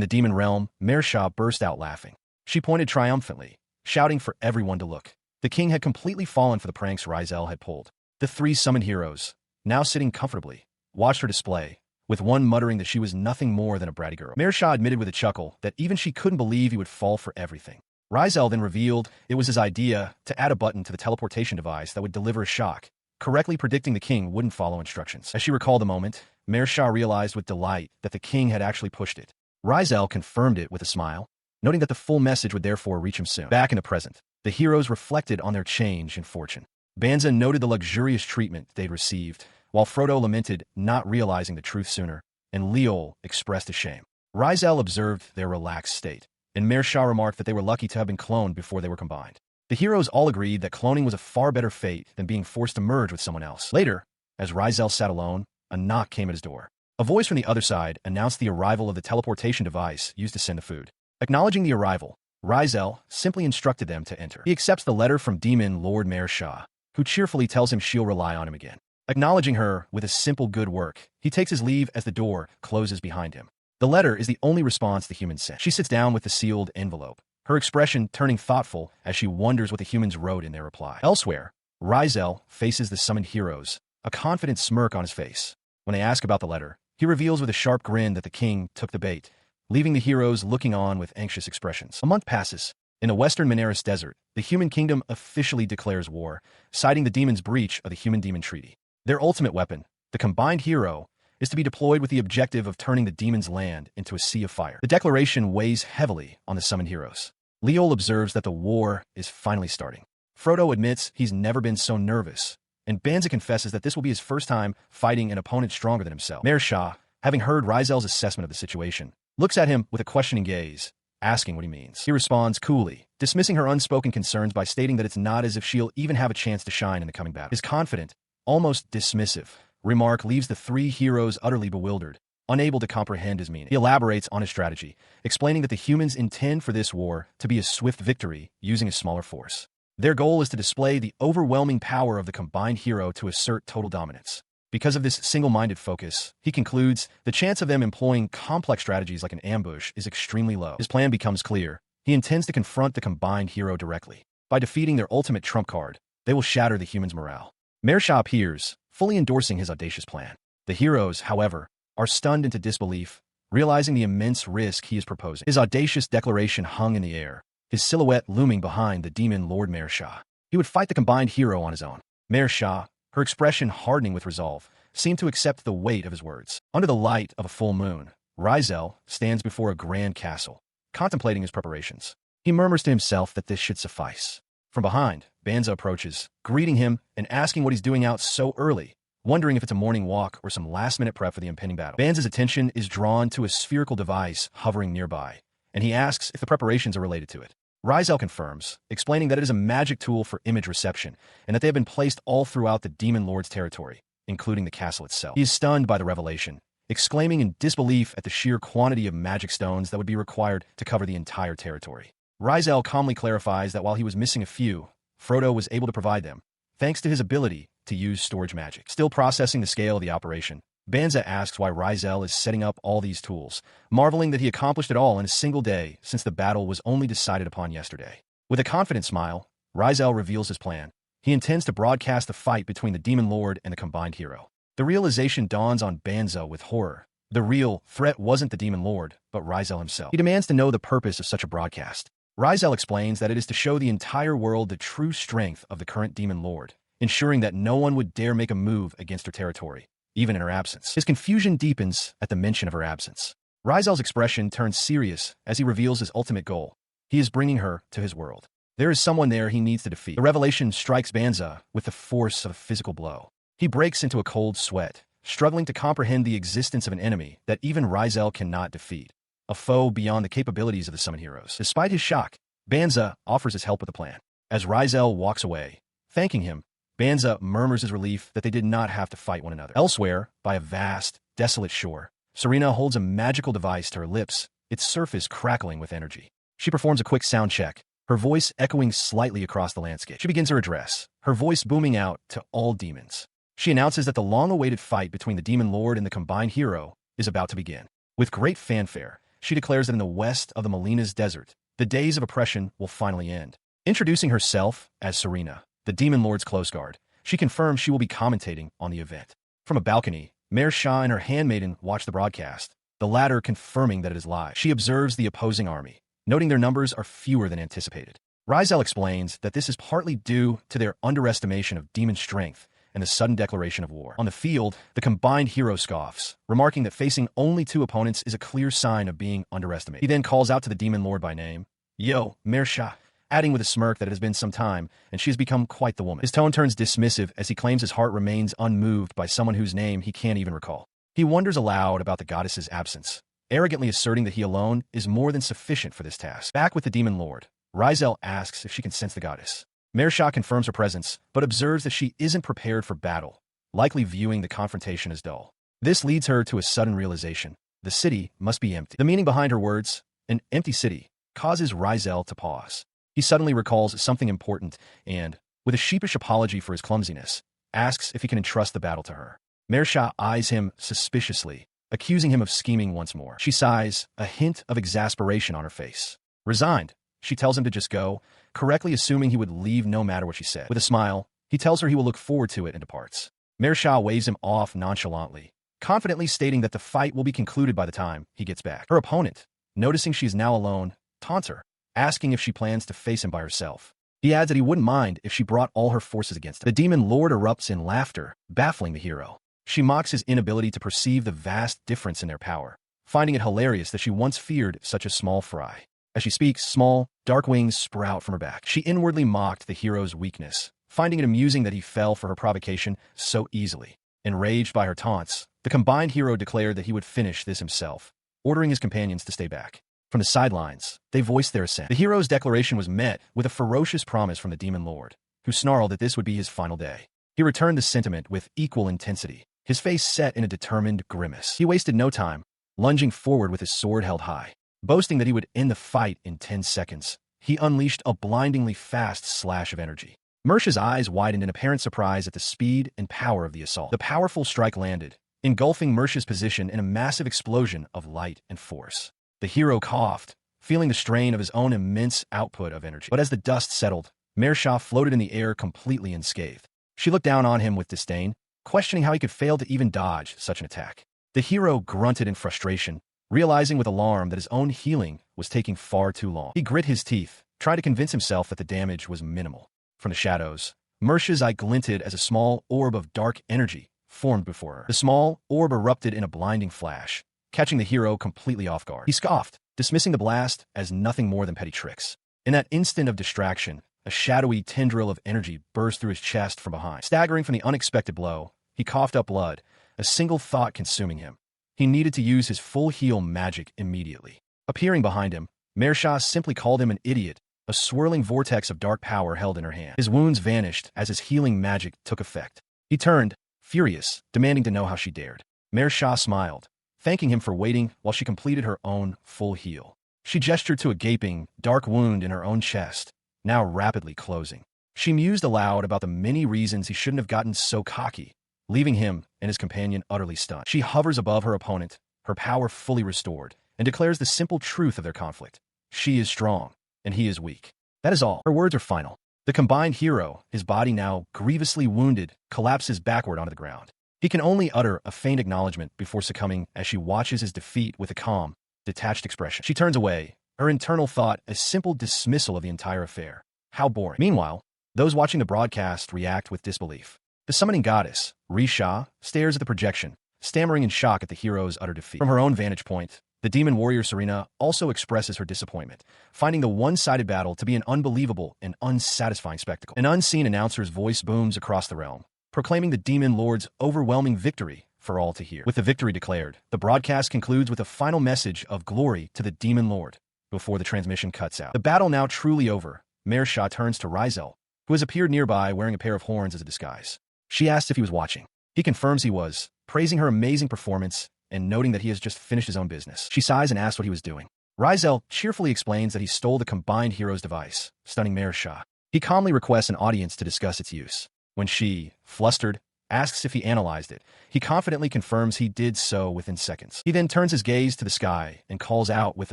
the demon realm, Mersha burst out laughing. She pointed triumphantly, shouting for everyone to look. The king had completely fallen for the pranks Risel had pulled. The three summoned heroes, now sitting comfortably, watched her display, with one muttering that she was nothing more than a bratty girl. Mersha admitted with a chuckle that even she couldn't believe he would fall for everything. Risel then revealed it was his idea to add a button to the teleportation device that would deliver a shock, correctly predicting the king wouldn't follow instructions. As she recalled the moment, Mersha realized with delight that the king had actually pushed it. Risel confirmed it with a smile, noting that the full message would therefore reach him soon. Back in the present, the heroes reflected on their change in fortune. Banza noted the luxurious treatment they'd received, while Frodo lamented not realizing the truth sooner, and Leol expressed his shame. Risel observed their relaxed state, and Mersha remarked that they were lucky to have been cloned before they were combined. The heroes all agreed that cloning was a far better fate than being forced to merge with someone else. Later, as Risel sat alone, a knock came at his door. A voice from the other side announced the arrival of the teleportation device used to send the food. Acknowledging the arrival, Risel simply instructed them to enter. He accepts the letter from Demon Lord Mersha, who cheerfully tells him she'll rely on him again. Acknowledging her with a simple good work, he takes his leave as the door closes behind him. The letter is the only response the humans sent. She sits down with the sealed envelope, her expression turning thoughtful as she wonders what the humans wrote in their reply. Elsewhere, Risel faces the summoned heroes, a confident smirk on his face. When they ask about the letter, he reveals with a sharp grin that the king took the bait, leaving the heroes looking on with anxious expressions. A month passes, In the western Minaris Desert, the human kingdom officially declares war, citing the demon's breach of the Human-Demon Treaty. Their ultimate weapon, the combined hero, is to be deployed with the objective of turning the demon's land into a sea of fire. The declaration weighs heavily on the summoned heroes. Leol observes that the war is finally starting. Frodo admits he's never been so nervous, and Banza confesses that this will be his first time fighting an opponent stronger than himself. Mersha, having heard Risel's assessment of the situation, looks at him with a questioning gaze, asking what he means. He responds coolly, dismissing her unspoken concerns by stating that it's not as if she'll even have a chance to shine in the coming battle. His confident, almost dismissive, remark leaves the three heroes utterly bewildered, unable to comprehend his meaning. He elaborates on his strategy, explaining that the humans intend for this war to be a swift victory using a smaller force. Their goal is to display the overwhelming power of the combined hero to assert total dominance. Because of this single-minded focus, he concludes the chance of them employing complex strategies like an ambush is extremely low. His plan becomes clear. He intends to confront the combined hero directly. By defeating their ultimate trump card, they will shatter the humans' morale. Mersha appears, fully endorsing his audacious plan. The heroes, however, are stunned into disbelief, realizing the immense risk he is proposing. His audacious declaration hung in the air, his silhouette looming behind the demon Lord Mersha. He would fight the combined hero on his own. Mersha, her expression hardening with resolve, seemed to accept the weight of his words. Under the light of a full moon, Risel stands before a grand castle, contemplating his preparations. He murmurs to himself that this should suffice. From behind, Banza approaches, greeting him and asking what he's doing out so early, wondering if it's a morning walk or some last-minute prep for the impending battle. Banza's attention is drawn to a spherical device hovering nearby, and he asks if the preparations are related to it. Risel confirms, explaining that it is a magic tool for image reception, and that they have been placed all throughout the Demon Lord's territory, including the castle itself. He is stunned by the revelation, exclaiming in disbelief at the sheer quantity of magic stones that would be required to cover the entire territory. Risel calmly clarifies that while he was missing a few, Frodo was able to provide them, thanks to his ability to use storage magic. Still processing the scale of the operation, Banza asks why Risel is setting up all these tools, marveling that he accomplished it all in a single day since the battle was only decided upon yesterday. With a confident smile, Risel reveals his plan. He intends to broadcast the fight between the Demon Lord and the combined hero. The realization dawns on Banza with horror. The real threat wasn't the Demon Lord, but Risel himself. He demands to know the purpose of such a broadcast. Risel explains that it is to show the entire world the true strength of the current Demon Lord, ensuring that no one would dare make a move against her territory, even in her absence. His confusion deepens at the mention of her absence. Risel's expression turns serious as he reveals his ultimate goal. He is bringing her to his world. There is someone there he needs to defeat. The revelation strikes Banza with the force of a physical blow. He breaks into a cold sweat, struggling to comprehend the existence of an enemy that even Risel cannot defeat, a foe beyond the capabilities of the summoned heroes. Despite his shock, Banza offers his help with the plan. As Risel walks away, thanking him, Banza murmurs his relief that they did not have to fight one another. Elsewhere, by a vast, desolate shore, Serena holds a magical device to her lips, its surface crackling with energy. She performs a quick sound check, her voice echoing slightly across the landscape. She begins her address, her voice booming out to all demons. She announces that the long-awaited fight between the Demon Lord and the combined hero is about to begin. With great fanfare, she declares that in the west of the Melina's desert, the days of oppression will finally end. Introducing herself as Serena, the Demon Lord's close guard, she confirms she will be commentating on the event. From a balcony, Mersha and her handmaiden watch the broadcast, the latter confirming that it is live. She observes the opposing army, noting their numbers are fewer than anticipated. Risel explains that this is partly due to their underestimation of demon strength and the sudden declaration of war. On the field, the combined hero scoffs, remarking that facing only two opponents is a clear sign of being underestimated. He then calls out to the Demon Lord by name, "Yo, Mersha," adding with a smirk that it has been some time, and she has become quite the woman. His tone turns dismissive as he claims his heart remains unmoved by someone whose name he can't even recall. He wonders aloud about the goddess's absence, arrogantly asserting that he alone is more than sufficient for this task. Back with the Demon Lord, Risel asks if she can sense the goddess. Mersha confirms her presence, but observes that she isn't prepared for battle, likely viewing the confrontation as dull. This leads her to a sudden realization. The city must be empty. The meaning behind her words, an empty city, causes Risel to pause. He suddenly recalls something important and, with a sheepish apology for his clumsiness, asks if he can entrust the battle to her. Mersha eyes him suspiciously, accusing him of scheming once more. She sighs, a hint of exasperation on her face. Resigned, she tells him to just go, correctly assuming he would leave no matter what she said. With a smile, he tells her he will look forward to it and departs. Mersha waves him off nonchalantly, confidently stating that the fight will be concluded by the time he gets back. Her opponent, noticing she is now alone, taunts her, asking if she plans to face him by herself. He adds that he wouldn't mind if she brought all her forces against him. The demon lord erupts in laughter, baffling the hero. She mocks his inability to perceive the vast difference in their power, finding it hilarious that she once feared such a small fry. As she speaks, small, dark wings sprout from her back. She inwardly mocked the hero's weakness, finding it amusing that he fell for her provocation so easily. Enraged by her taunts, the combined hero declared that he would finish this himself, ordering his companions to stay back. From the sidelines, they voiced their assent. The hero's declaration was met with a ferocious promise from the demon lord, who snarled that this would be his final day. He returned the sentiment with equal intensity, his face set in a determined grimace. He wasted no time, lunging forward with his sword held high. Boasting that he would end the fight in 10 seconds, he unleashed a blindingly fast slash of energy. Mersh's eyes widened in apparent surprise at the speed and power of the assault. The powerful strike landed, engulfing Mersh's position in a massive explosion of light and force. The hero coughed, feeling the strain of his own immense output of energy. But as the dust settled, Mersha floated in the air completely unscathed. She looked down on him with disdain, questioning how he could fail to even dodge such an attack. The hero grunted in frustration, realizing with alarm that his own healing was taking far too long. He grit his teeth, trying to convince himself that the damage was minimal. From the shadows, Mersha's eye glinted as a small orb of dark energy formed before her. The small orb erupted in a blinding flash, catching the hero completely off guard. He scoffed, dismissing the blast as nothing more than petty tricks. In that instant of distraction, a shadowy tendril of energy burst through his chest from behind. Staggering from the unexpected blow, he coughed up blood, a single thought consuming him. He needed to use his full heal magic immediately. Appearing behind him, Mersha simply called him an idiot, a swirling vortex of dark power held in her hand. His wounds vanished as his healing magic took effect. He turned, furious, demanding to know how she dared. Mersha smiled, thanking him for waiting while she completed her own full heal. She gestured to a gaping, dark wound in her own chest, now rapidly closing. She mused aloud about the many reasons he shouldn't have gotten so cocky, leaving him and his companion utterly stunned. She hovers above her opponent, her power fully restored, and declares the simple truth of their conflict. She is strong, and he is weak. That is all. Her words are final. The combined hero, his body now grievously wounded, collapses backward onto the ground. He can only utter a faint acknowledgement before succumbing as she watches his defeat with a calm, detached expression. She turns away, her internal thought a simple dismissal of the entire affair. How boring. Meanwhile, those watching the broadcast react with disbelief. The summoning goddess, Risel, stares at the projection, stammering in shock at the hero's utter defeat. From her own vantage point, the demon warrior Serena also expresses her disappointment, finding the one-sided battle to be an unbelievable and unsatisfying spectacle. An unseen announcer's voice booms across the realm, proclaiming the demon lord's overwhelming victory for all to hear. With the victory declared, the broadcast concludes with a final message of glory to the demon lord before the transmission cuts out. The battle now truly over, Mersha turns to Risel, who has appeared nearby wearing a pair of horns as a disguise. She asks if he was watching. He confirms he was, praising her amazing performance and noting that he has just finished his own business. She sighs and asks what he was doing. Risel cheerfully explains that he stole the combined hero's device, stunning Mersha. He calmly requests an audience to discuss its use. When she, flustered, asks if he analyzed it, he confidently confirms he did so within seconds. He then turns his gaze to the sky and calls out with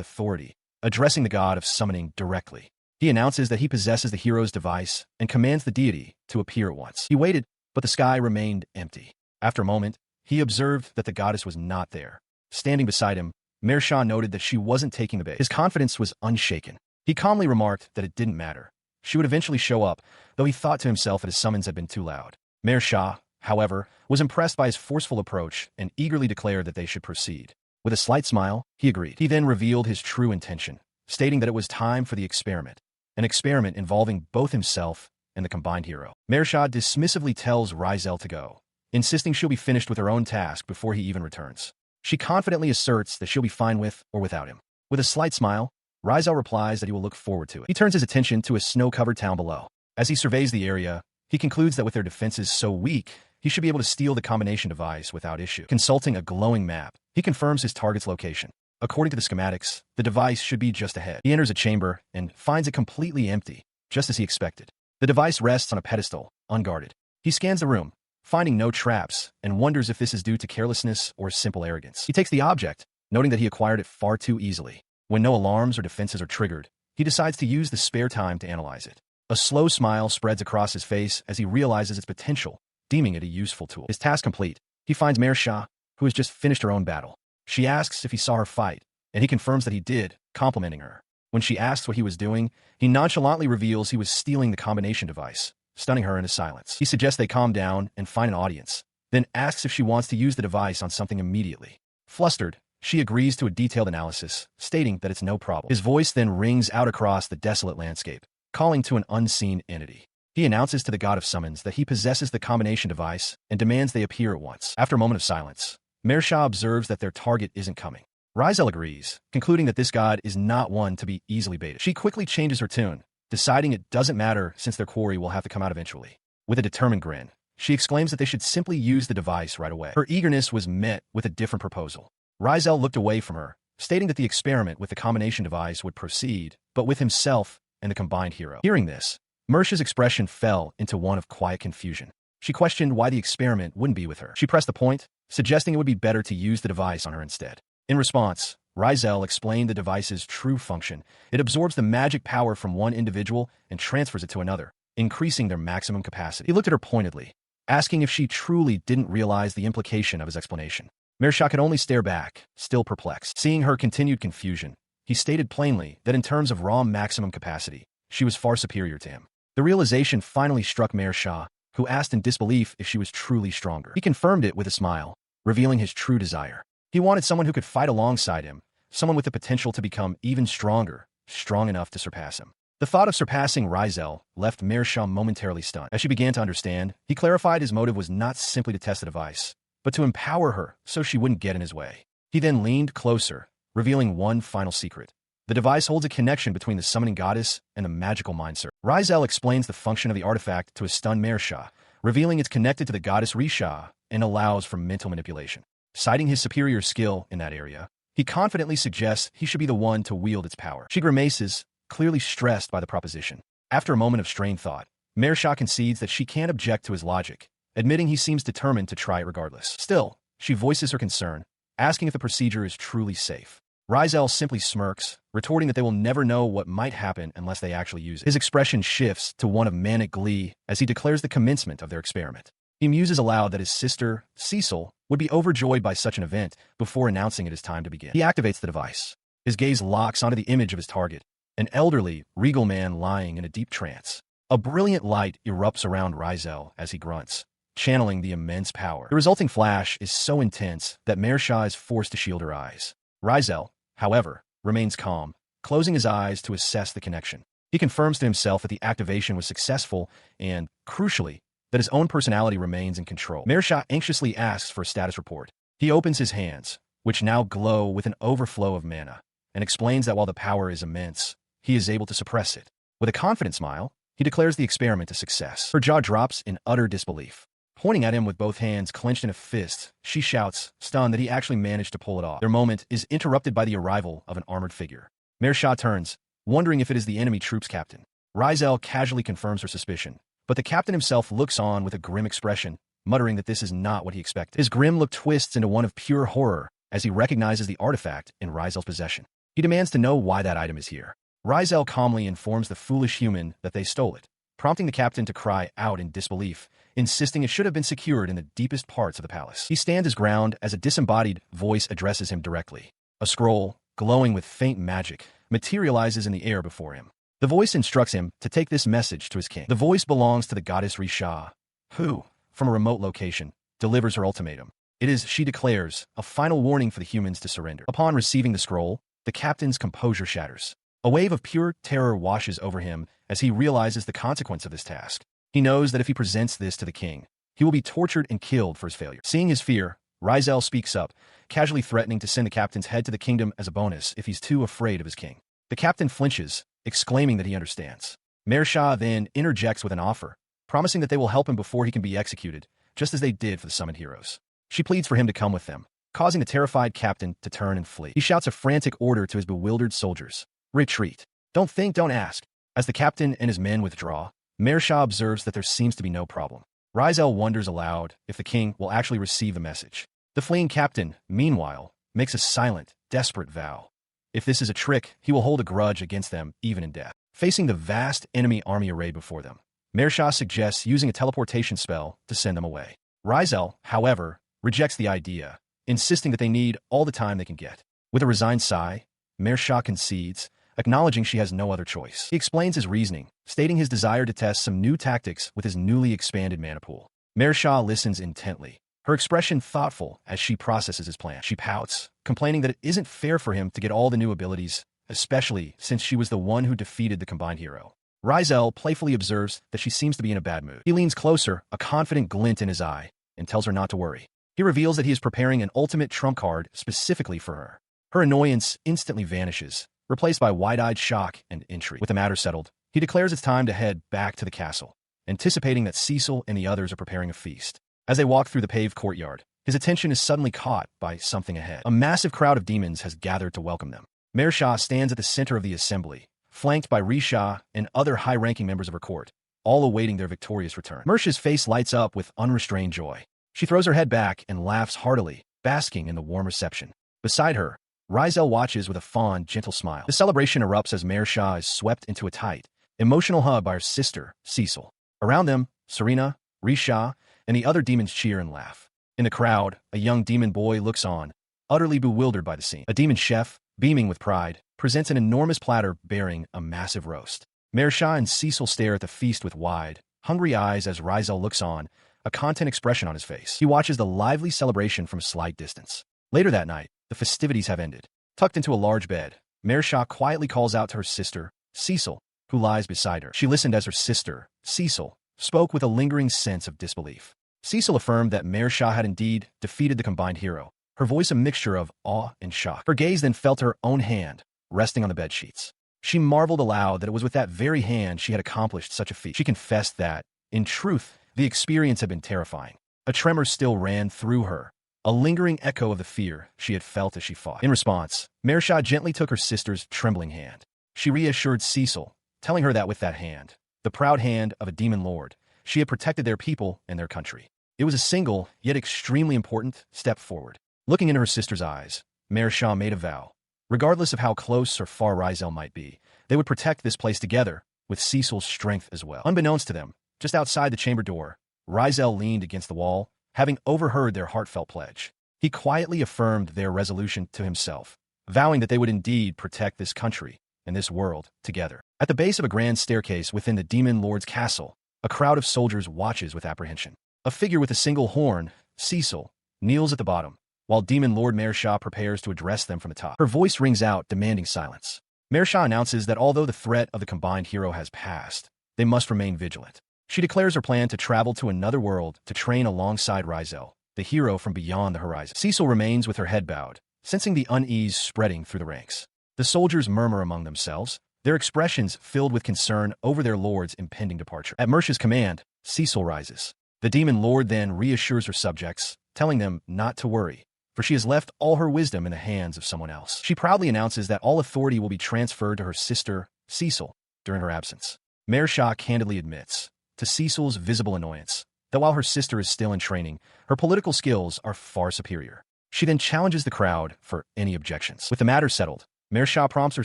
authority, addressing the god of summoning directly. He announces that he possesses the hero's device and commands the deity to appear at once. He waited, but the sky remained empty. After a moment, he observed that the goddess was not there. Standing beside him, Mersha noted that she wasn't taking the bait. His confidence was unshaken. He calmly remarked that it didn't matter. She would eventually show up, though he thought to himself that his summons had been too loud. Mersha, however, was impressed by his forceful approach and eagerly declared that they should proceed. With a slight smile, he agreed. He then revealed his true intention, stating that it was time for the experiment, an experiment involving both himself and the combined hero. Mersha dismissively tells Risel to go, insisting she'll be finished with her own task before he even returns. She confidently asserts that she'll be fine with or without him. With a slight smile, Risel replies that he will look forward to it. He turns his attention to a snow-covered town below. As he surveys the area, he concludes that with their defenses so weak, he should be able to steal the combination device without issue. Consulting a glowing map, he confirms his target's location. According to the schematics, the device should be just ahead. He enters a chamber and finds it completely empty, just as he expected. The device rests on a pedestal, unguarded. He scans the room, finding no traps, and wonders if this is due to carelessness or simple arrogance. He takes the object, noting that he acquired it far too easily. When no alarms or defenses are triggered, he decides to use the spare time to analyze it. A slow smile spreads across his face as he realizes its potential, deeming it a useful tool. His task complete, he finds Mersha, who has just finished her own battle. She asks if he saw her fight, and he confirms that he did, complimenting her. When she asks what he was doing, he nonchalantly reveals he was stealing the combination device, stunning her into silence. He suggests they calm down and find an audience, then asks if she wants to use the device on something immediately. Flustered, she agrees to a detailed analysis, stating that it's no problem. His voice then rings out across the desolate landscape, calling to an unseen entity. He announces to the god of summons that he possesses the combination device and demands they appear at once. After a moment of silence, Mersha observes that their target isn't coming. Risel agrees, concluding that this god is not one to be easily baited. She quickly changes her tune, deciding it doesn't matter since their quarry will have to come out eventually. With a determined grin, she exclaims that they should simply use the device right away. Her eagerness was met with a different proposal. Risel looked away from her, stating that the experiment with the combination device would proceed, but with himself and the combined hero. Hearing this, Mersha's expression fell into one of quiet confusion. She questioned why the experiment wouldn't be with her. She pressed the point, suggesting it would be better to use the device on her instead. In response, Risel explained the device's true function. It absorbs the magic power from one individual and transfers it to another, increasing their maximum capacity. He looked at her pointedly, asking if she truly didn't realize the implication of his explanation. Mersha could only stare back, still perplexed. Seeing her continued confusion, he stated plainly that in terms of raw maximum capacity, she was far superior to him. The realization finally struck Mersha, who asked in disbelief if she was truly stronger. He confirmed it with a smile, revealing his true desire. He wanted someone who could fight alongside him, someone with the potential to become even stronger, strong enough to surpass him. The thought of surpassing Risel left Mersha momentarily stunned. As she began to understand, he clarified his motive was not simply to test the device, but to empower her so she wouldn't get in his way. He then leaned closer, revealing one final secret. The device holds a connection between the summoning goddess and the magical mind serpent. Risel explains the function of the artifact to a stunned Mersha, revealing it's connected to the goddess Risha and allows for mental manipulation. Citing his superior skill in that area, he confidently suggests he should be the one to wield its power. She grimaces, clearly stressed by the proposition. After a moment of strained thought, Mersha concedes that she can't object to his logic, admitting he seems determined to try it regardless. Still, she voices her concern, asking if the procedure is truly safe. Risel simply smirks, retorting that they will never know what might happen unless they actually use it. His expression shifts to one of manic glee as he declares the commencement of their experiment. He muses aloud that his sister, Cecil, would be overjoyed by such an event before announcing it is time to begin. He activates the device. His gaze locks onto the image of his target, an elderly, regal man lying in a deep trance. A brilliant light erupts around Risel as he grunts, channeling the immense power. The resulting flash is so intense that Mersha is forced to shield her eyes. Risel, however, remains calm, closing his eyes to assess the connection. He confirms to himself that the activation was successful and, crucially, that his own personality remains in control. Mersha anxiously asks for a status report. He opens his hands, which now glow with an overflow of mana, and explains that while the power is immense, he is able to suppress it. With a confident smile, he declares the experiment a success. Her jaw drops in utter disbelief. Pointing at him with both hands clenched in a fist, she shouts, stunned that he actually managed to pull it off. Their moment is interrupted by the arrival of an armored figure. Mersha turns, wondering if it is the enemy troops captain. Risel casually confirms her suspicion, but the captain himself looks on with a grim expression, muttering that this is not what he expected. His grim look twists into one of pure horror as he recognizes the artifact in Risel's possession. He demands to know why that item is here. Risel calmly informs the foolish human that they stole it, prompting the captain to cry out in disbelief, insisting it should have been secured in the deepest parts of the palace. He stands his ground as a disembodied voice addresses him directly. A scroll, glowing with faint magic, materializes in the air before him. The voice instructs him to take this message to his king. The voice belongs to the goddess Risha, who, from a remote location, delivers her ultimatum. It is, she declares, a final warning for the humans to surrender. Upon receiving the scroll, the captain's composure shatters. A wave of pure terror washes over him as he realizes the consequence of this task. He knows that if he presents this to the king, he will be tortured and killed for his failure. Seeing his fear, Risel speaks up, casually threatening to send the captain's head to the kingdom as a bonus if he's too afraid of his king. The captain flinches, exclaiming that he understands. Mersha then interjects with an offer, promising that they will help him before he can be executed, just as they did for the summoned heroes. She pleads for him to come with them, causing the terrified captain to turn and flee. He shouts a frantic order to his bewildered soldiers. Retreat. Don't think, don't ask. As the captain and his men withdraw, Mersha observes that there seems to be no problem. Risel wonders aloud if the king will actually receive the message. The fleeing captain, meanwhile, makes a silent, desperate vow. If this is a trick, he will hold a grudge against them even in death. Facing the vast enemy army arrayed before them, Mersha suggests using a teleportation spell to send them away. Risel, however, rejects the idea, insisting that they need all the time they can get. With a resigned sigh, Mersha concedes, acknowledging she has no other choice. He explains his reasoning, stating his desire to test some new tactics with his newly expanded mana pool. Mersha listens intently, her expression thoughtful as she processes his plan. She pouts, complaining that it isn't fair for him to get all the new abilities, especially since she was the one who defeated the combined hero. Risel playfully observes that she seems to be in a bad mood. He leans closer, a confident glint in his eye, and tells her not to worry. He reveals that he is preparing an ultimate trump card specifically for her. Her annoyance instantly vanishes, replaced by wide-eyed shock and intrigue. With the matter settled, he declares it's time to head back to the castle, anticipating that Cecil and the others are preparing a feast. As they walk through the paved courtyard, his attention is suddenly caught by something ahead. A massive crowd of demons has gathered to welcome them. Mersha stands at the center of the assembly, flanked by Risha and other high-ranking members of her court, all awaiting their victorious return. Mersha's face lights up with unrestrained joy. She throws her head back and laughs heartily, basking in the warm reception. Beside her, Risel watches with a fond, gentle smile. The celebration erupts as Mersha is swept into a tight, emotional hug by her sister, Cecil. Around them, Serena, Risha, and the other demons cheer and laugh. In the crowd, a young demon boy looks on, utterly bewildered by the scene. A demon chef, beaming with pride, presents an enormous platter bearing a massive roast. Mersha and Cecil stare at the feast with wide, hungry eyes as Risel looks on, a content expression on his face. He watches the lively celebration from a slight distance. Later that night, the festivities have ended. Tucked into a large bed, Mersha quietly calls out to her sister, Cecil, who lies beside her. She listened as her sister, Cecil, spoke with a lingering sense of disbelief. Cecil affirmed that Mersha had indeed defeated the combined hero, her voice a mixture of awe and shock. Her gaze then felt her own hand, resting on the bedsheets. She marveled aloud that it was with that very hand she had accomplished such a feat. She confessed that, in truth, the experience had been terrifying. A tremor still ran through her, a lingering echo of the fear she had felt as she fought. In response, Mersha gently took her sister's trembling hand. She reassured Cecil, telling her that with that hand, the proud hand of a demon lord, she had protected their people and their country. It was a single, yet extremely important, step forward. Looking into her sister's eyes, Mersha made a vow. Regardless of how close or far Risel might be, they would protect this place together, with Cecil's strength as well. Unbeknownst to them, just outside the chamber door, Risel leaned against the wall, having overheard their heartfelt pledge. He quietly affirmed their resolution to himself, vowing that they would indeed protect this country and this world together. At the base of a grand staircase within the demon lord's castle, a crowd of soldiers watches with apprehension. A figure with a single horn, Cecil, kneels at the bottom, while demon lord Mersha prepares to address them from the top. Her voice rings out, demanding silence. Mersha announces that although the threat of the combined hero has passed, they must remain vigilant. She declares her plan to travel to another world to train alongside Risel, the hero from beyond the horizon. Cecil remains with her head bowed, sensing the unease spreading through the ranks. The soldiers murmur among themselves, their expressions filled with concern over their lord's impending departure. At Mersha's command, Cecil rises. The demon lord then reassures her subjects, telling them not to worry, for she has left all her wisdom in the hands of someone else. She proudly announces that all authority will be transferred to her sister, Cecil, during her absence. Mersha candidly admits, to Cecil's visible annoyance, that while her sister is still in training, her political skills are far superior. She then challenges the crowd for any objections. With the matter settled, Mersha prompts her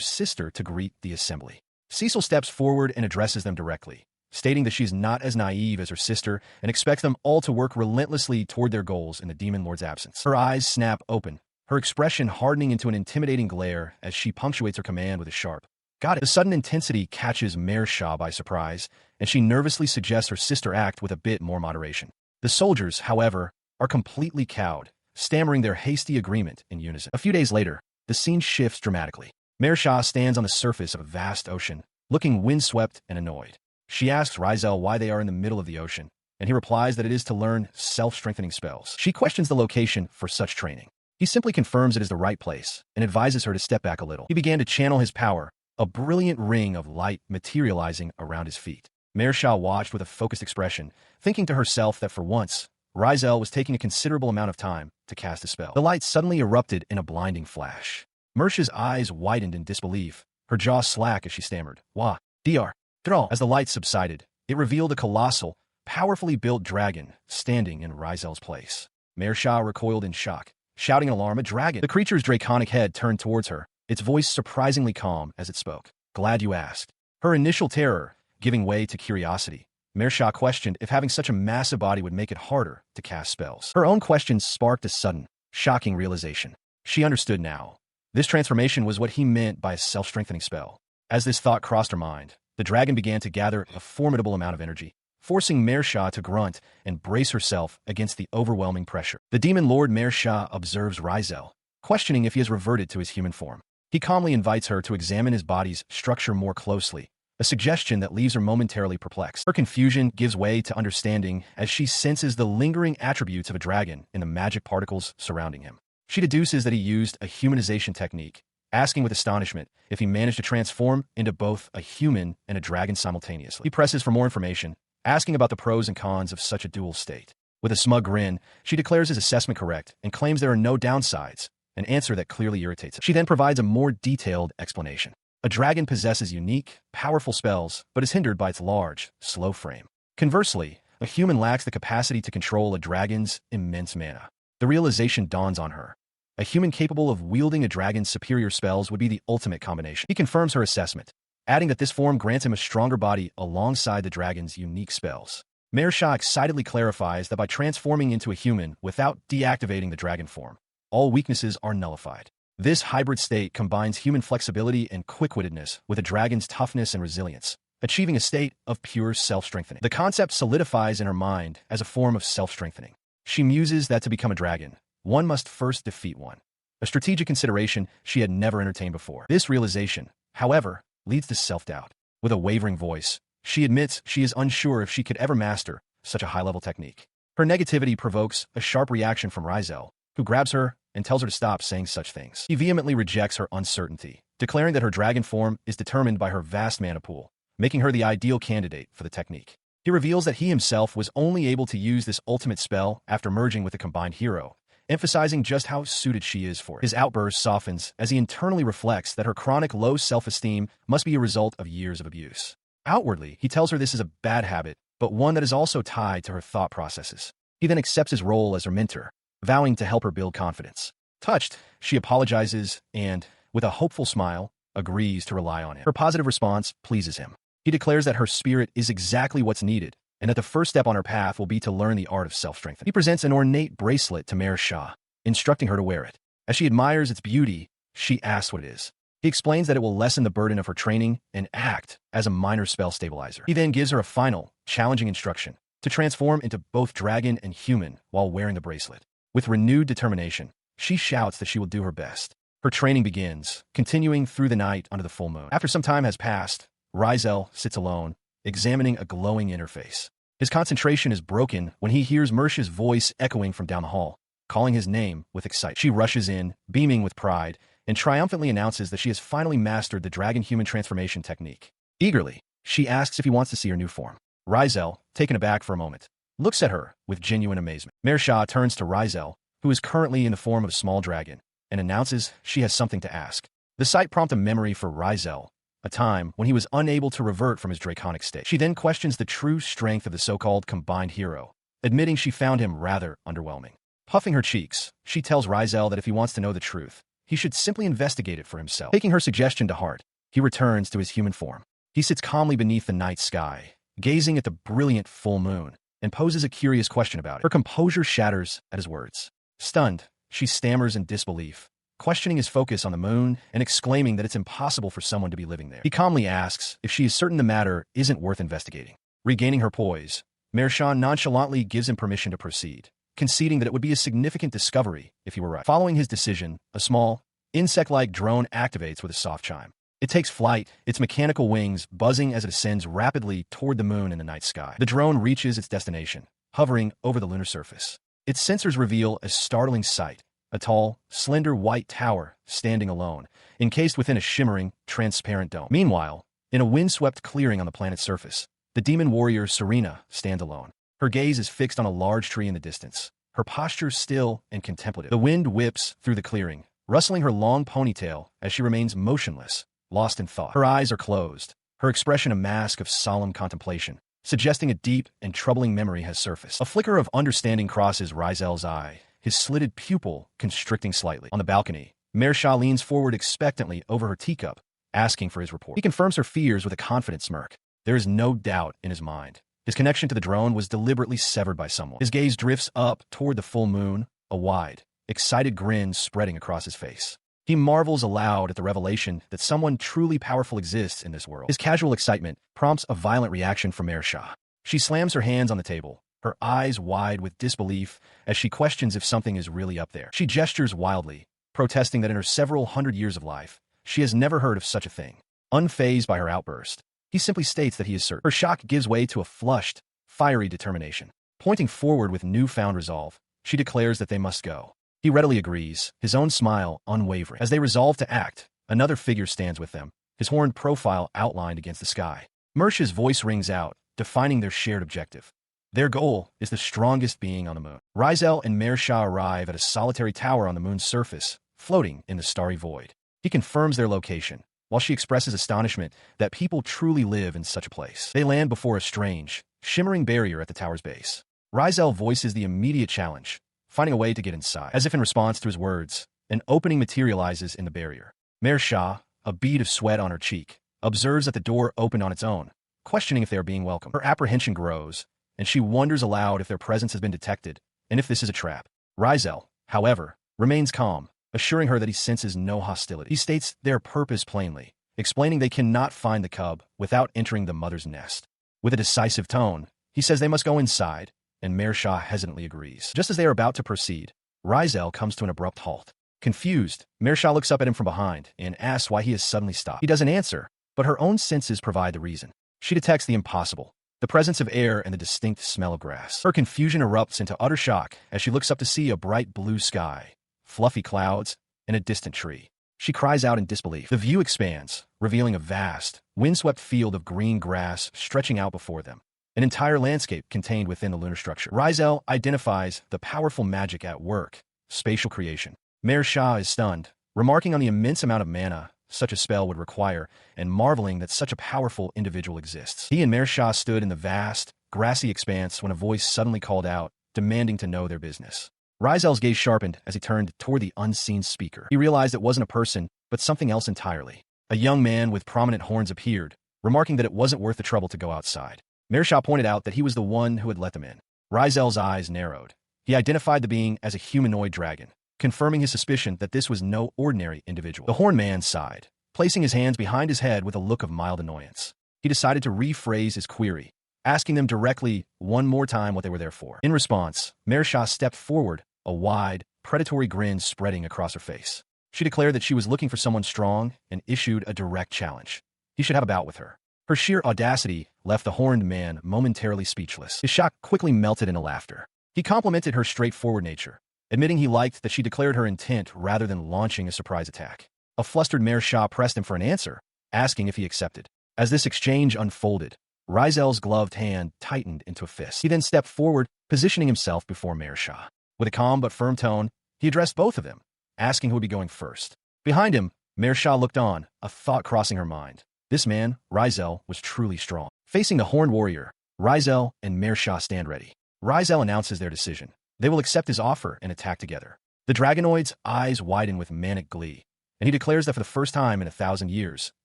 sister to greet the assembly. Cecil steps forward and addresses them directly, stating that she is not as naive as her sister and expects them all to work relentlessly toward their goals in the demon lord's absence. Her eyes snap open, her expression hardening into an intimidating glare as she punctuates her command with a sharp, "Got it." The sudden intensity catches Mersha by surprise, and she nervously suggests her sister act with a bit more moderation. The soldiers, however, are completely cowed, stammering their hasty agreement in unison. A few days later, the scene shifts dramatically. Mersha stands on the surface of a vast ocean, looking windswept and annoyed. She asks Risel why they are in the middle of the ocean, and he replies that it is to learn self-strengthening spells. She questions the location for such training. He simply confirms it is the right place and advises her to step back a little. He began to channel his power, a brilliant ring of light materializing around his feet. Mersha watched with a focused expression, thinking to herself that for once, Risel was taking a considerable amount of time to cast a spell. The light suddenly erupted in a blinding flash. Mersha's eyes widened in disbelief, her jaw slack as she stammered, "Wah, Dr. Thrall." As the light subsided, it revealed a colossal, powerfully built dragon standing in Risel's place. Mersha recoiled in shock, shouting in alarm, "A dragon!" The creature's draconic head turned towards her, its voice surprisingly calm as it spoke. "Glad you asked." Her initial terror giving way to curiosity, Mersha questioned if having such a massive body would make it harder to cast spells. Her own questions sparked a sudden, shocking realization. She understood now. This transformation was what he meant by a self-strengthening spell. As this thought crossed her mind, the dragon began to gather a formidable amount of energy, forcing Mersha to grunt and brace herself against the overwhelming pressure. The demon lord Mersha observes Risel, questioning if he has reverted to his human form. He calmly invites her to examine his body's structure more closely, a suggestion that leaves her momentarily perplexed. Her confusion gives way to understanding as she senses the lingering attributes of a dragon in the magic particles surrounding him. She deduces that he used a humanization technique, asking with astonishment if he managed to transform into both a human and a dragon simultaneously. He presses for more information, asking about the pros and cons of such a dual state. With a smug grin, she declares his assessment correct and claims there are no downsides, an answer that clearly irritates him. She then provides a more detailed explanation. A dragon possesses unique, powerful spells, but is hindered by its large, slow frame. Conversely, a human lacks the capacity to control a dragon's immense mana. The realization dawns on her. A human capable of wielding a dragon's superior spells would be the ultimate combination. He confirms her assessment, adding that this form grants him a stronger body alongside the dragon's unique spells. Mersha excitedly clarifies that by transforming into a human without deactivating the dragon form, all weaknesses are nullified. This hybrid state combines human flexibility and quick-wittedness with a dragon's toughness and resilience, achieving a state of pure self-strengthening. The concept solidifies in her mind as a form of self-strengthening. She muses that to become a dragon, one must first defeat one, a strategic consideration she had never entertained before. This realization, however, leads to self-doubt. With a wavering voice, she admits she is unsure if she could ever master such a high-level technique. Her negativity provokes a sharp reaction from Risel, who grabs her and tells her to stop saying such things. He vehemently rejects her uncertainty, declaring that her dragon form is determined by her vast mana pool, making her the ideal candidate for the technique. He reveals that he himself was only able to use this ultimate spell after merging with a combined hero, emphasizing just how suited she is for it. His outburst softens as he internally reflects that her chronic low self-esteem must be a result of years of abuse. Outwardly, he tells her this is a bad habit, but one that is also tied to her thought processes. He then accepts his role as her mentor, vowing to help her build confidence. Touched, she apologizes and, with a hopeful smile, agrees to rely on him. Her positive response pleases him. He declares that her spirit is exactly what's needed, and that the first step on her path will be to learn the art of self-strengthening. He presents an ornate bracelet to Mersha, instructing her to wear it. As she admires its beauty, she asks what it is. He explains that it will lessen the burden of her training and act as a minor spell stabilizer. He then gives her a final, challenging instruction to transform into both dragon and human while wearing the bracelet. With renewed determination, she shouts that she will do her best. Her training begins, continuing through the night under the full moon. After some time has passed, Risel sits alone, examining a glowing interface. His concentration is broken when he hears Mersha's voice echoing from down the hall, calling his name with excitement. She rushes in, beaming with pride, and triumphantly announces that she has finally mastered the dragon-human transformation technique. Eagerly, she asks if he wants to see her new form. Risel, taken aback for a moment, looks at her with genuine amazement. Mersha turns to Risel, who is currently in the form of a small dragon, and announces she has something to ask. The sight prompts a memory for Risel, a time when he was unable to revert from his draconic state. She then questions the true strength of the so-called combined hero, admitting she found him rather underwhelming. Puffing her cheeks, she tells Risel that if he wants to know the truth, he should simply investigate it for himself. Taking her suggestion to heart, he returns to his human form. He sits calmly beneath the night sky, gazing at the brilliant full moon, and poses a curious question about it. Her composure shatters at his words. Stunned, she stammers in disbelief, questioning his focus on the moon and exclaiming that it's impossible for someone to be living there. He calmly asks if she is certain the matter isn't worth investigating. Regaining her poise, Mersha nonchalantly gives him permission to proceed, conceding that it would be a significant discovery if he were right. Following his decision, a small, insect-like drone activates with a soft chime. It takes flight, its mechanical wings buzzing as it ascends rapidly toward the moon in the night sky. The drone reaches its destination, hovering over the lunar surface. Its sensors reveal a startling sight, a tall, slender white tower standing alone, encased within a shimmering, transparent dome. Meanwhile, in a windswept clearing on the planet's surface, the demon warrior Serena stands alone. Her gaze is fixed on a large tree in the distance, her posture still and contemplative. The wind whips through the clearing, rustling her long ponytail as she remains motionless, lost in thought. Her eyes are closed, her expression a mask of solemn contemplation, suggesting a deep and troubling memory has surfaced. A flicker of understanding crosses Risel's eye, his slitted pupil constricting slightly. On the balcony, Mersha leans forward expectantly over her teacup, asking for his report. He confirms her fears with a confident smirk. There is no doubt in his mind. His connection to the drone was deliberately severed by someone. His gaze drifts up toward the full moon, a wide, excited grin spreading across his face. He marvels aloud at the revelation that someone truly powerful exists in this world. His casual excitement prompts a violent reaction from Mersha. She slams her hands on the table, her eyes wide with disbelief as she questions if something is really up there. She gestures wildly, protesting that in her several hundred years of life, she has never heard of such a thing. Unfazed by her outburst, he simply states that he is certain. Her shock gives way to a flushed, fiery determination. Pointing forward with newfound resolve, she declares that they must go. He readily agrees, his own smile unwavering. As they resolve to act, another figure stands with them, his horned profile outlined against the sky. Mersha's voice rings out, defining their shared objective. Their goal is the strongest being on the moon. Risel and Mersha arrive at a solitary tower on the moon's surface, floating in the starry void. He confirms their location, while she expresses astonishment that people truly live in such a place. They land before a strange, shimmering barrier at the tower's base. Risel voices the immediate challenge, finding a way to get inside. As if in response to his words, an opening materializes in the barrier. Mersha, a bead of sweat on her cheek, observes that the door opened on its own, questioning if they are being welcomed. Her apprehension grows, and she wonders aloud if their presence has been detected, and if this is a trap. Risel, however, remains calm, assuring her that he senses no hostility. He states their purpose plainly, explaining they cannot find the cub without entering the mother's nest. With a decisive tone, he says they must go inside, and Mersha hesitantly agrees. Just as they are about to proceed, Risel comes to an abrupt halt. Confused, Mersha looks up at him from behind and asks why he has suddenly stopped. He doesn't answer, but her own senses provide the reason. She detects the impossible, the presence of air and the distinct smell of grass. Her confusion erupts into utter shock as she looks up to see a bright blue sky, fluffy clouds, and a distant tree. She cries out in disbelief. The view expands, revealing a vast, windswept field of green grass stretching out before them, an entire landscape contained within the lunar structure. Risel identifies the powerful magic at work, spatial creation. Mersha is stunned, remarking on the immense amount of mana such a spell would require, and marveling that such a powerful individual exists. He and Mersha stood in the vast, grassy expanse when a voice suddenly called out, demanding to know their business. Risel's gaze sharpened as he turned toward the unseen speaker. He realized it wasn't a person, but something else entirely. A young man with prominent horns appeared, remarking that it wasn't worth the trouble to go outside. Mersha pointed out that he was the one who had let them in. Risel's eyes narrowed. He identified the being as a humanoid dragon, confirming his suspicion that this was no ordinary individual. The horned man sighed, placing his hands behind his head with a look of mild annoyance. He decided to rephrase his query, asking them directly one more time what they were there for. In response, Mersha stepped forward, a wide, predatory grin spreading across her face. She declared that she was looking for someone strong and issued a direct challenge. He should have a bout with her. Her sheer audacity left the horned man momentarily speechless. His shock quickly melted into laughter. He complimented her straightforward nature, admitting he liked that she declared her intent rather than launching a surprise attack. A flustered Mersha pressed him for an answer, asking if he accepted. As this exchange unfolded, Risel's gloved hand tightened into a fist. He then stepped forward, positioning himself before Mersha. With a calm but firm tone, he addressed both of them, asking who would be going first. Behind him, Mersha looked on, a thought crossing her mind. This man, Risel, was truly strong. Facing the horned warrior, Risel and Mersha stand ready. Risel announces their decision. They will accept his offer and attack together. The dragonoid's eyes widen with manic glee, and he declares that for the first time in 1,000 years,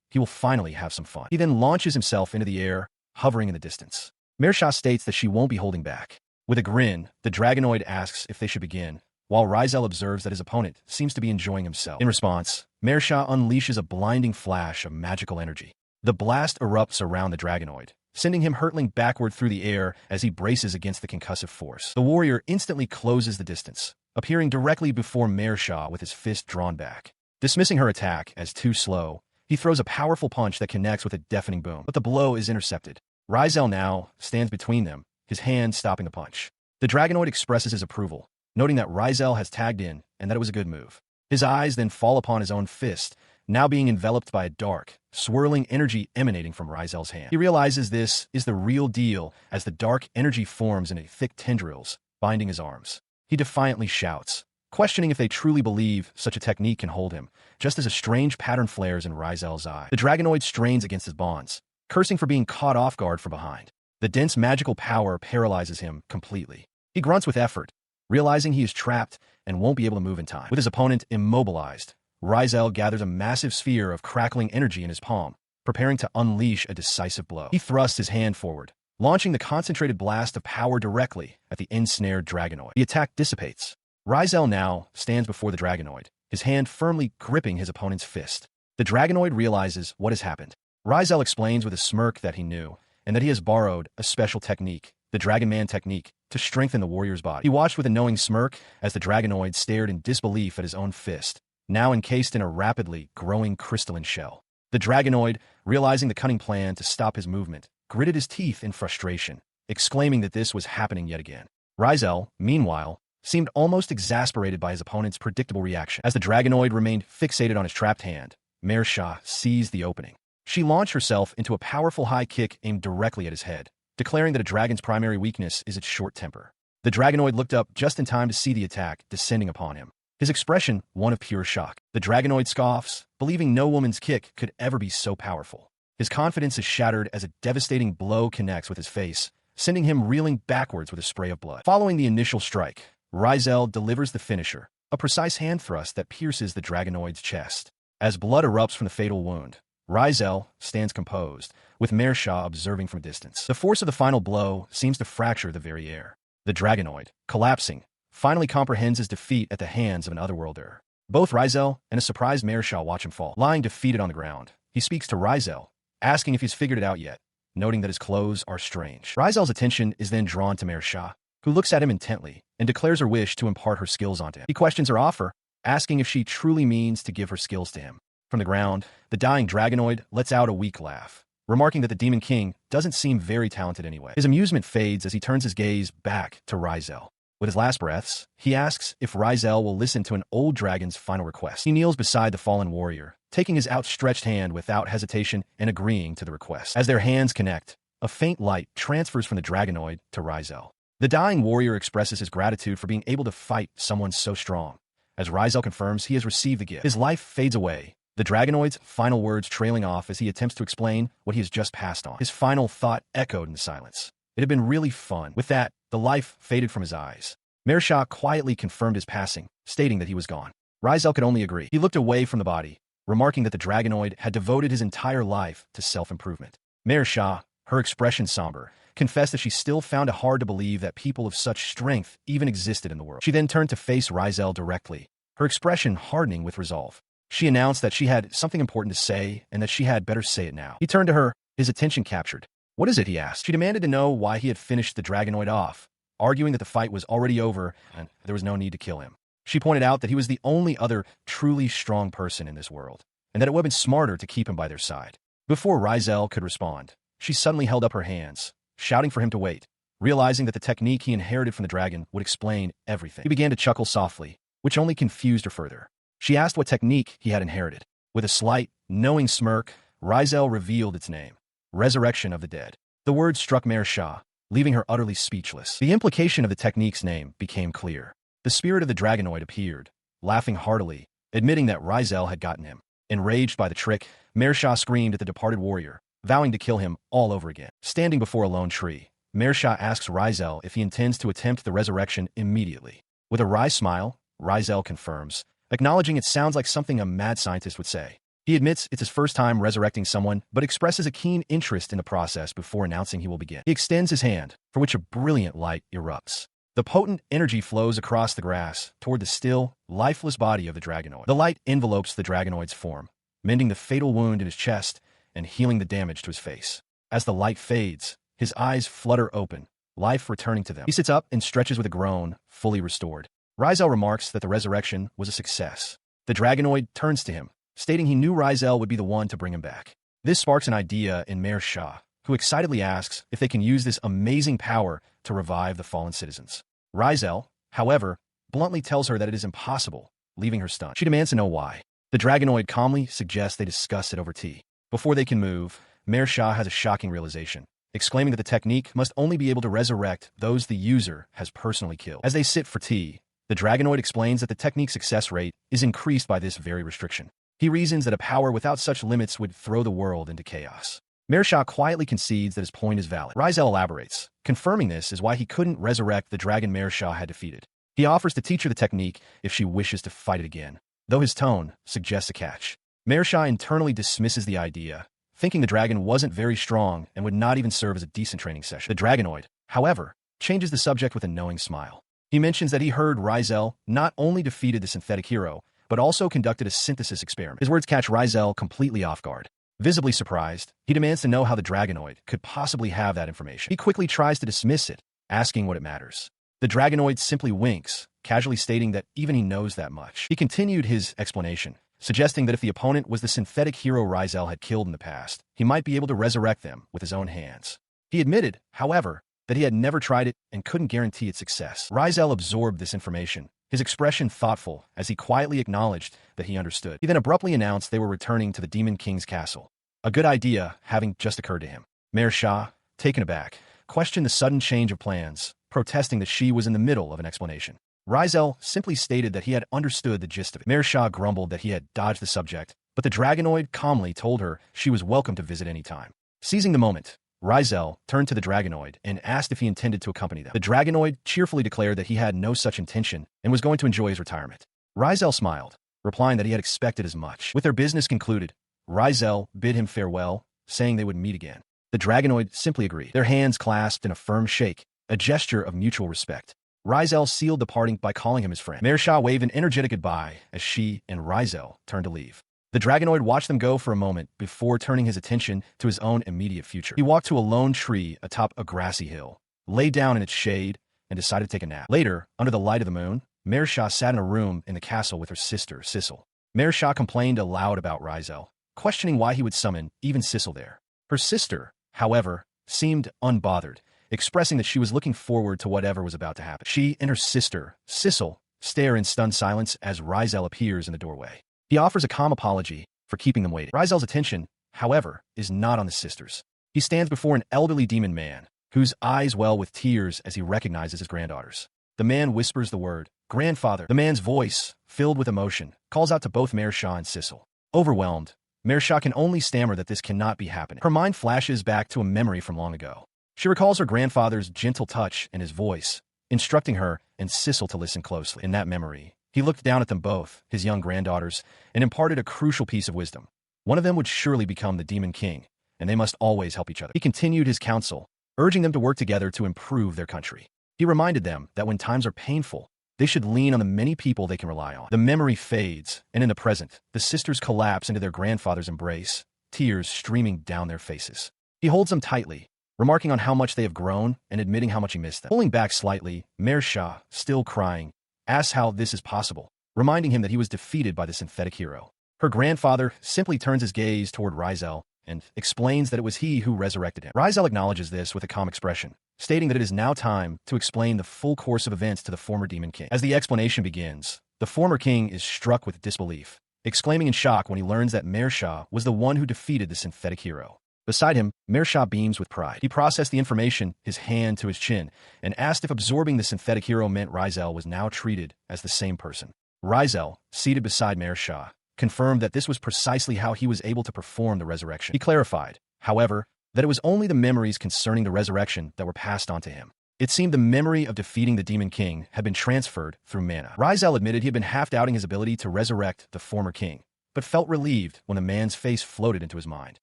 he will finally have some fun. He then launches himself into the air, hovering in the distance. Mersha states that she won't be holding back. With a grin, the dragonoid asks if they should begin, while Risel observes that his opponent seems to be enjoying himself. In response, Mersha unleashes a blinding flash of magical energy. The blast erupts around the dragonoid, sending him hurtling backward through the air as he braces against the concussive force. The warrior instantly closes the distance, appearing directly before Mersha with his fist drawn back. Dismissing her attack as too slow, he throws a powerful punch that connects with a deafening boom, but the blow is intercepted. Risel now stands between them, his hand stopping the punch. The dragonoid expresses his approval, noting that Risel has tagged in and that it was a good move. His eyes then fall upon his own fist, now being enveloped by a dark, swirling energy emanating from Risel's hand. He realizes this is the real deal as the dark energy forms into thick tendrils, binding his arms. He defiantly shouts, questioning if they truly believe such a technique can hold him, just as a strange pattern flares in Risel's eye. The dragonoid strains against his bonds, cursing for being caught off guard from behind. The dense magical power paralyzes him completely. He grunts with effort, realizing he is trapped and won't be able to move in time. With his opponent immobilized, Risel gathers a massive sphere of crackling energy in his palm, preparing to unleash a decisive blow. He thrusts his hand forward, launching the concentrated blast of power directly at the ensnared dragonoid. The attack dissipates. Risel now stands before the dragonoid, his hand firmly gripping his opponent's fist. The dragonoid realizes what has happened. Risel explains with a smirk that he knew, and that he has borrowed a special technique, the Dragon Man technique, to strengthen the warrior's body. He watched with a knowing smirk as the dragonoid stared in disbelief at his own fist, now encased in a rapidly growing crystalline shell. The dragonoid, realizing the cunning plan to stop his movement, gritted his teeth in frustration, exclaiming that this was happening yet again. Risel, meanwhile, seemed almost exasperated by his opponent's predictable reaction. As the dragonoid remained fixated on his trapped hand, Mersha seized the opening. She launched herself into a powerful high kick aimed directly at his head, declaring that a dragon's primary weakness is its short temper. The dragonoid looked up just in time to see the attack descending upon him, his expression one of pure shock. The dragonoid scoffs, believing no woman's kick could ever be so powerful. His confidence is shattered as a devastating blow connects with his face, sending him reeling backwards with a spray of blood. Following the initial strike, Risel delivers the finisher, a precise hand thrust that pierces the dragonoid's chest. As blood erupts from the fatal wound, Risel stands composed, with Mersha observing from a distance. The force of the final blow seems to fracture the very air. The dragonoid, collapsing, finally comprehends his defeat at the hands of an otherworlder. Both Risel and a surprised Mersha watch him fall. Lying defeated on the ground, he speaks to Risel, asking if he's figured it out yet, noting that his clothes are strange. Risel's attention is then drawn to Mersha, who looks at him intently and declares her wish to impart her skills onto him. He questions her offer, asking if she truly means to give her skills to him. From the ground, the dying dragonoid lets out a weak laugh, remarking that the Demon King doesn't seem very talented anyway. His amusement fades as he turns his gaze back to Risel. With his last breaths, he asks if Risel will listen to an old dragon's final request. He kneels beside the fallen warrior, taking his outstretched hand without hesitation and agreeing to the request. As their hands connect, a faint light transfers from the dragonoid to Risel. The dying warrior expresses his gratitude for being able to fight someone so strong. As Risel confirms he has received the gift, his life fades away, the dragonoid's final words trailing off as he attempts to explain what he has just passed on. His final thought echoed in the silence. It had been really fun. With that, the life faded from his eyes. Mersha quietly confirmed his passing, stating that he was gone. Risel could only agree. He looked away from the body, remarking that the dragonoid had devoted his entire life to self-improvement. Mersha, her expression somber, confessed that she still found it hard to believe that people of such strength even existed in the world. She then turned to face Risel directly, her expression hardening with resolve. She announced that she had something important to say and that she had better say it now. He turned to her, his attention captured. "What is it?" he asked. She demanded to know why he had finished the dragonoid off, arguing that the fight was already over and there was no need to kill him. She pointed out that he was the only other truly strong person in this world, and that it would have been smarter to keep him by their side. Before Risel could respond, she suddenly held up her hands, shouting for him to wait, realizing that the technique he inherited from the dragon would explain everything. He began to chuckle softly, which only confused her further. She asked what technique he had inherited. With a slight, knowing smirk, Risel revealed its name: Resurrection of the Dead. The word struck Mersha, leaving her utterly speechless. The implication of the technique's name became clear. The spirit of the dragonoid appeared, laughing heartily, admitting that Risel had gotten him. Enraged by the trick, Mersha screamed at the departed warrior, vowing to kill him all over again. Standing before a lone tree, Mersha asks Risel if he intends to attempt the resurrection immediately. With a wry smile, Risel confirms, acknowledging it sounds like something a mad scientist would say. He admits it's his first time resurrecting someone, but expresses a keen interest in the process before announcing he will begin. He extends his hand, for which a brilliant light erupts. The potent energy flows across the grass toward the still, lifeless body of the dragonoid. The light envelopes the dragonoid's form, mending the fatal wound in his chest and healing the damage to his face. As the light fades, his eyes flutter open, life returning to them. He sits up and stretches with a groan, fully restored. Risel remarks that the resurrection was a success. The dragonoid turns to him, stating he knew Risel would be the one to bring him back. This sparks an idea in Mersha, who excitedly asks if they can use this amazing power to revive the fallen citizens. Risel, however, bluntly tells her that it is impossible, leaving her stunned. She demands to know why. The dragonoid calmly suggests they discuss it over tea. Before they can move, Mersha has a shocking realization, exclaiming that the technique must only be able to resurrect those the user has personally killed. As they sit for tea, the dragonoid explains that the technique's success rate is increased by this very restriction. He reasons that a power without such limits would throw the world into chaos. Mersha quietly concedes that his point is valid. Risel elaborates, confirming this is why he couldn't resurrect the dragon Mersha had defeated. He offers to teach her the technique if she wishes to fight it again, though his tone suggests a catch. Mersha internally dismisses the idea, thinking the dragon wasn't very strong and would not even serve as a decent training session. The dragonoid, however, changes the subject with a knowing smile. He mentions that he heard Risel not only defeated the synthetic hero, but also conducted a synthesis experiment. His words catch Risel completely off guard. Visibly surprised, he demands to know how the dragonoid could possibly have that information. He quickly tries to dismiss it, asking what it matters. The dragonoid simply winks, casually stating that even he knows that much. He continued his explanation, suggesting that if the opponent was the synthetic hero Risel had killed in the past, he might be able to resurrect them with his own hands. He admitted, however, that he had never tried it and couldn't guarantee its success. Risel absorbed this information, his expression thoughtful as he quietly acknowledged that he understood. He then abruptly announced they were returning to the Demon King's castle, a good idea having just occurred to him. Mayor Shah, taken aback, questioned the sudden change of plans, protesting that she was in the middle of an explanation. Risel simply stated that he had understood the gist of it. Mayor Shah grumbled that he had dodged the subject, but the dragonoid calmly told her she was welcome to visit any time. Seizing the moment, Risel turned to the dragonoid and asked if he intended to accompany them. The dragonoid cheerfully declared that he had no such intention and was going to enjoy his retirement. Risel smiled, replying that he had expected as much. With their business concluded, Risel bid him farewell, saying they would meet again. The dragonoid simply agreed, their hands clasped in a firm shake, a gesture of mutual respect. Risel sealed the parting by calling him his friend. Mayor Shah waved an energetic goodbye as she and Risel turned to leave. The dragonoid watched them go for a moment before turning his attention to his own immediate future. He walked to a lone tree atop a grassy hill, lay down in its shade, and decided to take a nap. Later, under the light of the moon, Mayor Shah sat in a room in the castle with her sister, Risel. Mayor Shah complained aloud about Risel, questioning why he would summon even Risel there. Her sister, however, seemed unbothered, expressing that she was looking forward to whatever was about to happen. She and her sister, Risel, stare in stunned silence as Risel appears in the doorway. He offers a calm apology for keeping them waiting. Risel's attention, however, is not on the sisters. He stands before an elderly demon man, whose eyes well with tears as he recognizes his granddaughters. The man whispers the word, "Grandfather." The man's voice, filled with emotion, calls out to both Mayor Shah and Risel. Overwhelmed, Mayor Shah can only stammer that this cannot be happening. Her mind flashes back to a memory from long ago. She recalls her grandfather's gentle touch and his voice, instructing her and Risel to listen closely. In that memory, he looked down at them both, his young granddaughters, and imparted a crucial piece of wisdom. One of them would surely become the Demon King, and they must always help each other. He continued his counsel, urging them to work together to improve their country. He reminded them that when times are painful, they should lean on the many people they can rely on. The memory fades, and in the present, the sisters collapse into their grandfather's embrace, tears streaming down their faces. He holds them tightly, remarking on how much they have grown and admitting how much he missed them. Pulling back slightly, Mayor Shah, still crying, asks how this is possible, reminding him that he was defeated by the synthetic hero. Her grandfather simply turns his gaze toward Risel and explains that it was he who resurrected him. Risel acknowledges this with a calm expression, stating that it is now time to explain the full course of events to the former Demon King. As the explanation begins, the former king is struck with disbelief, exclaiming in shock when he learns that Mayor Shah was the one who defeated the synthetic hero. Beside him, Mayor Shah beams with pride. He processed the information, his hand to his chin, and asked if absorbing the synthetic hero meant Risel was now treated as the same person. Risel, seated beside Mayor Shah, confirmed that this was precisely how he was able to perform the resurrection. He clarified, however, that it was only the memories concerning the resurrection that were passed on to him. It seemed the memory of defeating the Demon King had been transferred through mana. Risel admitted he had been half-doubting his ability to resurrect the former king, but felt relieved when the man's face floated into his mind.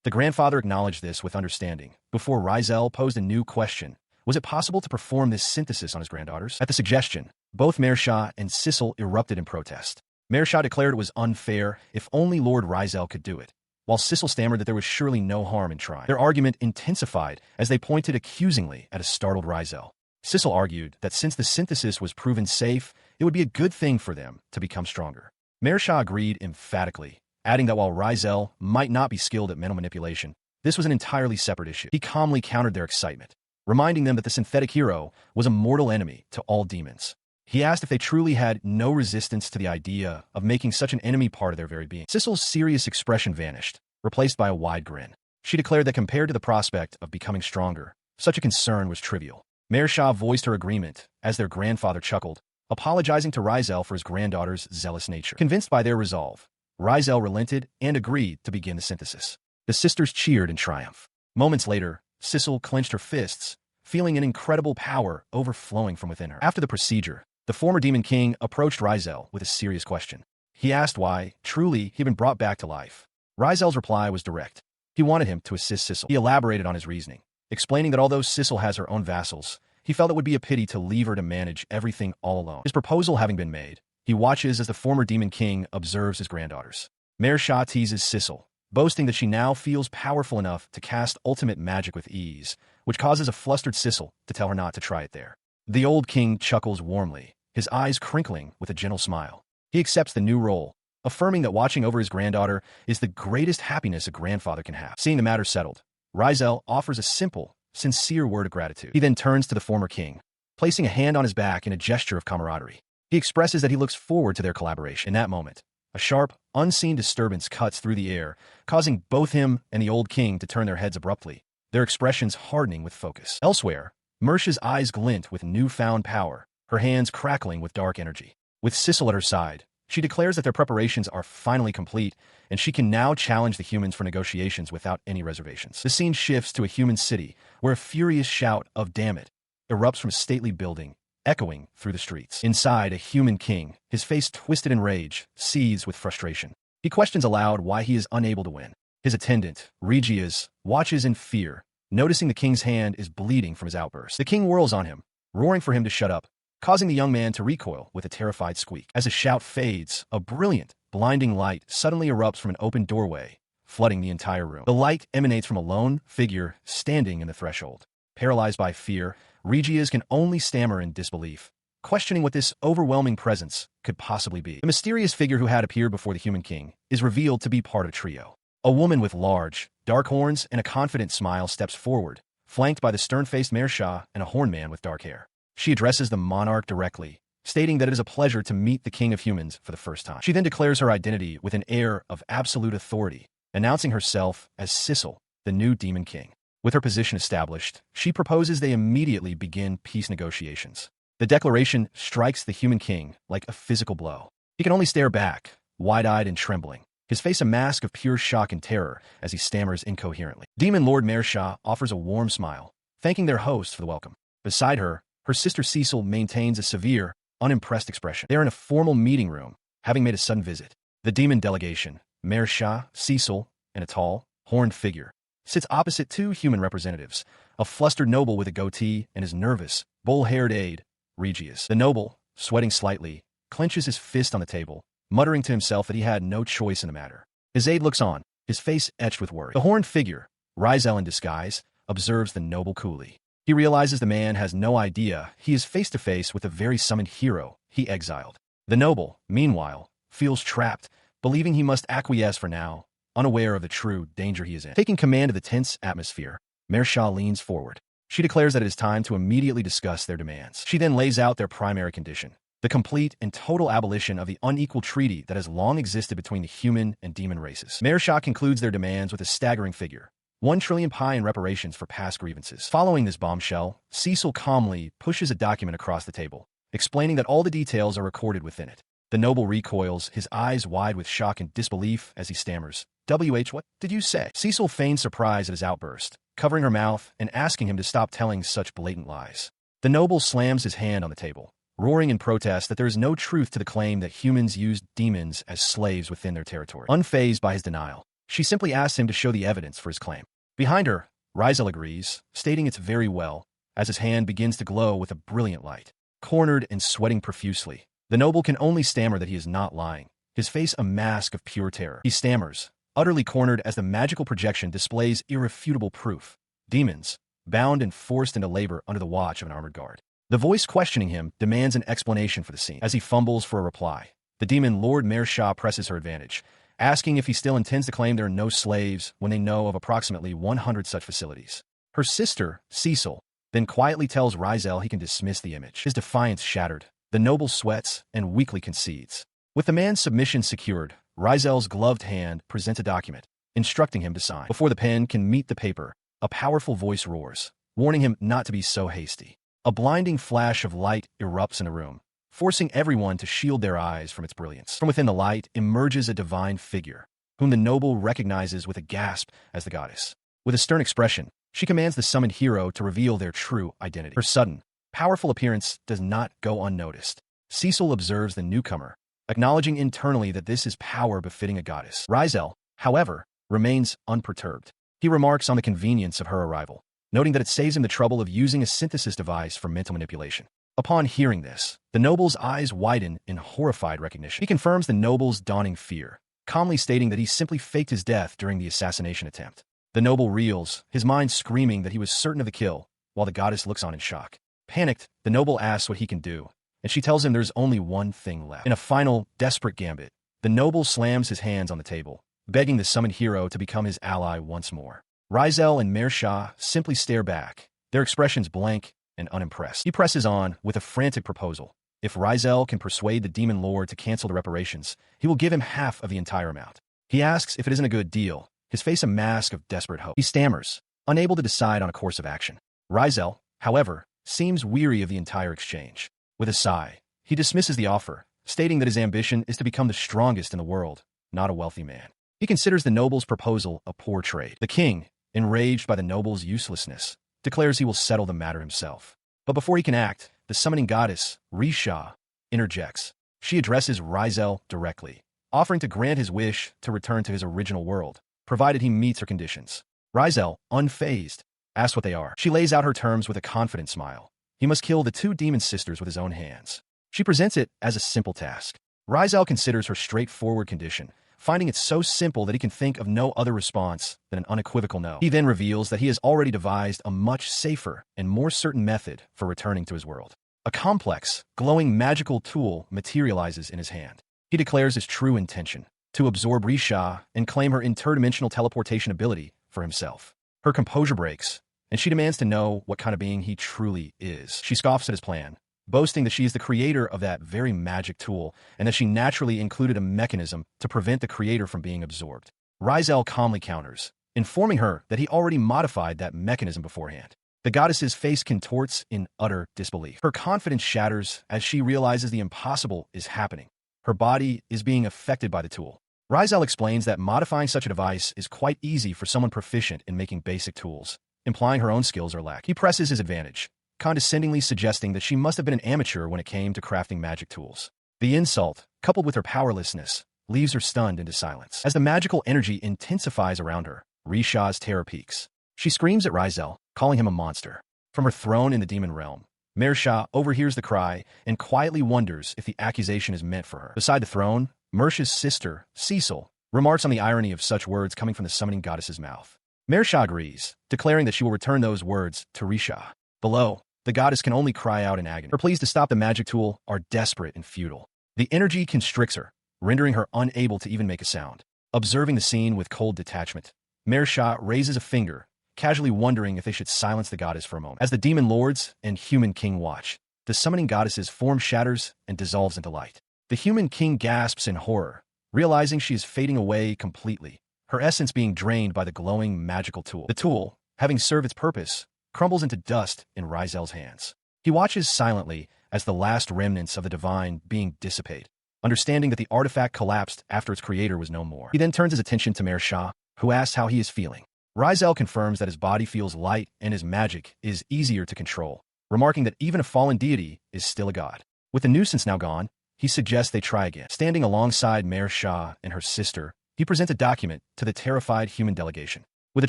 The grandfather acknowledged this with understanding, before Risel posed a new question. Was it possible to perform this synthesis on his granddaughters? At the suggestion, both Mayor Shah and Risel erupted in protest. Mayor Shah declared it was unfair if only Lord Risel could do it, while Risel stammered that there was surely no harm in trying. Their argument intensified as they pointed accusingly at a startled Risel. Risel argued that since the synthesis was proven safe, it would be a good thing for them to become stronger. Mayor Shah agreed emphatically, adding that while Risel might not be skilled at mental manipulation, this was an entirely separate issue. He calmly countered their excitement, reminding them that the synthetic hero was a mortal enemy to all demons. He asked if they truly had no resistance to the idea of making such an enemy part of their very being. Risel's serious expression vanished, replaced by a wide grin. She declared that compared to the prospect of becoming stronger, such a concern was trivial. Mayor Shah voiced her agreement as their grandfather chuckled, apologizing to Risel for his granddaughter's zealous nature. Convinced by their resolve, Risel relented and agreed to begin the synthesis. The sisters cheered in triumph. Moments later, Risel clenched her fists, feeling an incredible power overflowing from within her. After the procedure, the former Demon King approached Risel with a serious question. He asked why, truly, he had been brought back to life. Risel's reply was direct. He wanted him to assist Risel. He elaborated on his reasoning, explaining that although Risel has her own vassals, he felt it would be a pity to leave her to manage everything all alone. His proposal having been made, He watches as the former Demon King observes his granddaughters. Mersha teases Risel, boasting that she now feels powerful enough to cast ultimate magic with ease, which causes a flustered Risel to tell her not to try it there. The old king chuckles warmly, his eyes crinkling with a gentle smile. He accepts the new role, affirming that watching over his granddaughter is the greatest happiness a grandfather can have. Seeing the matter settled, Risel offers a simple, sincere word of gratitude. He then turns to the former king, placing a hand on his back in a gesture of camaraderie. He expresses that he looks forward to their collaboration. In that moment, a sharp, unseen disturbance cuts through the air, causing both him and the old king to turn their heads abruptly, their expressions hardening with focus. Elsewhere, Mersha's eyes glint with newfound power, her hands crackling with dark energy. With Risel at her side, she declares that their preparations are finally complete, and she can now challenge the humans for negotiations without any reservations. The scene shifts to a human city, where a furious shout of "damn it" erupts from a stately building, echoing through the streets. Inside, a human king, his face twisted in rage, seethes with frustration. He questions aloud why he is unable to win. His attendant, Regias, watches in fear, noticing the king's hand is bleeding from his outburst. The king whirls on him, roaring for him to shut up, causing the young man to recoil with a terrified squeak. As the shout fades, a brilliant, blinding light suddenly erupts from an open doorway, flooding the entire room. The light emanates from a lone figure standing in the threshold. Paralyzed by fear, Regias can only stammer in disbelief, questioning what this overwhelming presence could possibly be. The mysterious figure who had appeared before the human king is revealed to be part of a trio. A woman with large, dark horns and a confident smile steps forward, flanked by the stern-faced Mersha and a horned man with dark hair. She addresses the monarch directly, stating that it is a pleasure to meet the king of humans for the first time. She then declares her identity with an air of absolute authority, announcing herself as Risel, the new demon king. With her position established, she proposes they immediately begin peace negotiations. The declaration strikes the human king like a physical blow. He can only stare back, wide-eyed and trembling, his face a mask of pure shock and terror as he stammers incoherently. Demon Lord Mersha offers a warm smile, thanking their host for the welcome. Beside her, her sister Risel maintains a severe, unimpressed expression. They are in a formal meeting room, having made a sudden visit. The demon delegation, Mersha, Risel, and a tall, horned figure, sits opposite two human representatives, a flustered noble with a goatee and his nervous, bull-haired aide, Regias. The noble, sweating slightly, clenches his fist on the table, muttering to himself that he had no choice in the matter. His aide looks on, his face etched with worry. The horned figure, Risel in disguise, observes the noble coolly. He realizes the man has no idea he is face-to-face with the very summoned hero he exiled. The noble, meanwhile, feels trapped, believing he must acquiesce for now, unaware of the true danger he is in. Taking command of the tense atmosphere, Mersha leans forward. She declares that it is time to immediately discuss their demands. She then lays out their primary condition: the complete and total abolition of the unequal treaty that has long existed between the human and demon races. Mersha concludes their demands with a staggering figure: 1 trillion pi in reparations for past grievances. Following this bombshell, Risel calmly pushes a document across the table, explaining that all the details are recorded within it. The noble recoils, his eyes wide with shock and disbelief as he stammers, "What did you say?" Risel feigns surprise at his outburst, covering her mouth and asking him to stop telling such blatant lies. The noble slams his hand on the table, roaring in protest that there is no truth to the claim that humans used demons as slaves within their territory. Unfazed by his denial, she simply asks him to show the evidence for his claim. Behind her, Risel agrees, stating it's very well, as his hand begins to glow with a brilliant light. Cornered and sweating profusely, the noble can only stammer that he is not lying, his face a mask of pure terror. He stammers, utterly cornered as the magical projection displays irrefutable proof: demons, bound and forced into labor under the watch of an armored guard. The voice questioning him demands an explanation for the scene. As he fumbles for a reply, the demon Lord Mersha presses her advantage, asking if he still intends to claim there are no slaves when they know of approximately 100 such facilities. Her sister, Risel, then quietly tells Risel he can dismiss the image. His defiance shattered, the noble sweats and weakly concedes. With the man's submission secured, Risel's gloved hand presents a document, instructing him to sign. Before the pen can meet the paper, a powerful voice roars, warning him not to be so hasty. A blinding flash of light erupts in the room, forcing everyone to shield their eyes from its brilliance. From within the light emerges a divine figure, whom the noble recognizes with a gasp as the goddess. With a stern expression, she commands the summoned hero to reveal their true identity. Her sudden, powerful appearance does not go unnoticed. Risel observes the newcomer, acknowledging internally that this is power befitting a goddess. Risel, however, remains unperturbed. He remarks on the convenience of her arrival, noting that it saves him the trouble of using a synthesis device for mental manipulation. Upon hearing this, the noble's eyes widen in horrified recognition. He confirms the noble's dawning fear, calmly stating that he simply faked his death during the assassination attempt. The noble reels, his mind screaming that he was certain of the kill, while the goddess looks on in shock. Panicked, the noble asks what he can do, and she tells him there's only one thing left. In a final, desperate gambit, the noble slams his hands on the table, begging the summoned hero to become his ally once more. Risel and Mersha simply stare back, their expressions blank and unimpressed. He presses on with a frantic proposal. If Risel can persuade the demon lord to cancel the reparations, he will give him half of the entire amount. He asks if it isn't a good deal, his face a mask of desperate hope. He stammers, unable to decide on a course of action. Risel, however, seems weary of the entire exchange. With a sigh, he dismisses the offer, stating that his ambition is to become the strongest in the world, not a wealthy man. He considers the noble's proposal a poor trade. The king, enraged by the noble's uselessness, declares he will settle the matter himself. But before he can act, the summoning goddess, Risha, interjects. She addresses Risel directly, offering to grant his wish to return to his original world, provided he meets her conditions. Risel, unfazed, asks what they are. She lays out her terms with a confident smile. He must kill the two demon sisters with his own hands. She presents it as a simple task. Risel considers her straightforward condition, finding it so simple that he can think of no other response than an unequivocal no. He then reveals that he has already devised a much safer and more certain method for returning to his world. A complex, glowing magical tool materializes in his hand. He declares his true intention, to absorb Risha and claim her interdimensional teleportation ability for himself. Her composure breaks, and she demands to know what kind of being he truly is. She scoffs at his plan, boasting that she is the creator of that very magic tool and that she naturally included a mechanism to prevent the creator from being absorbed. Risel calmly counters, informing her that he already modified that mechanism beforehand. The goddess's face contorts in utter disbelief. Her confidence shatters as she realizes the impossible is happening. Her body is being affected by the tool. Risel explains that modifying such a device is quite easy for someone proficient in making basic tools, implying her own skills are lack. He presses his advantage, condescendingly suggesting that she must have been an amateur when it came to crafting magic tools. The insult, coupled with her powerlessness, leaves her stunned into silence. As the magical energy intensifies around her, Risha's terror peaks. She screams at Risel, calling him a monster. From her throne in the demon realm, Mersha overhears the cry and quietly wonders if the accusation is meant for her. Beside the throne, Mersha's sister, Cecil, remarks on the irony of such words coming from the summoning goddess's mouth. Mersha agrees, declaring that she will return those words to Risha. Below, the goddess can only cry out in agony. Her pleas to stop the magic tool are desperate and futile. The energy constricts her, rendering her unable to even make a sound. Observing the scene with cold detachment, Mersha raises a finger, casually wondering if they should silence the goddess for a moment. As the demon lords and human king watch, the summoning goddess's form shatters and dissolves into light. The human king gasps in horror, realizing she is fading away completely, her essence being drained by the glowing magical tool. The tool, having served its purpose, crumbles into dust in Risel's hands. He watches silently as the last remnants of the divine being dissipate, understanding that the artifact collapsed after its creator was no more. He then turns his attention to Mersha, who asks how he is feeling. Risel confirms that his body feels light and his magic is easier to control, remarking that even a fallen deity is still a god. With the nuisance now gone, he suggests they try again. Standing alongside Mersha and her sister, he presents a document to the terrified human delegation. With a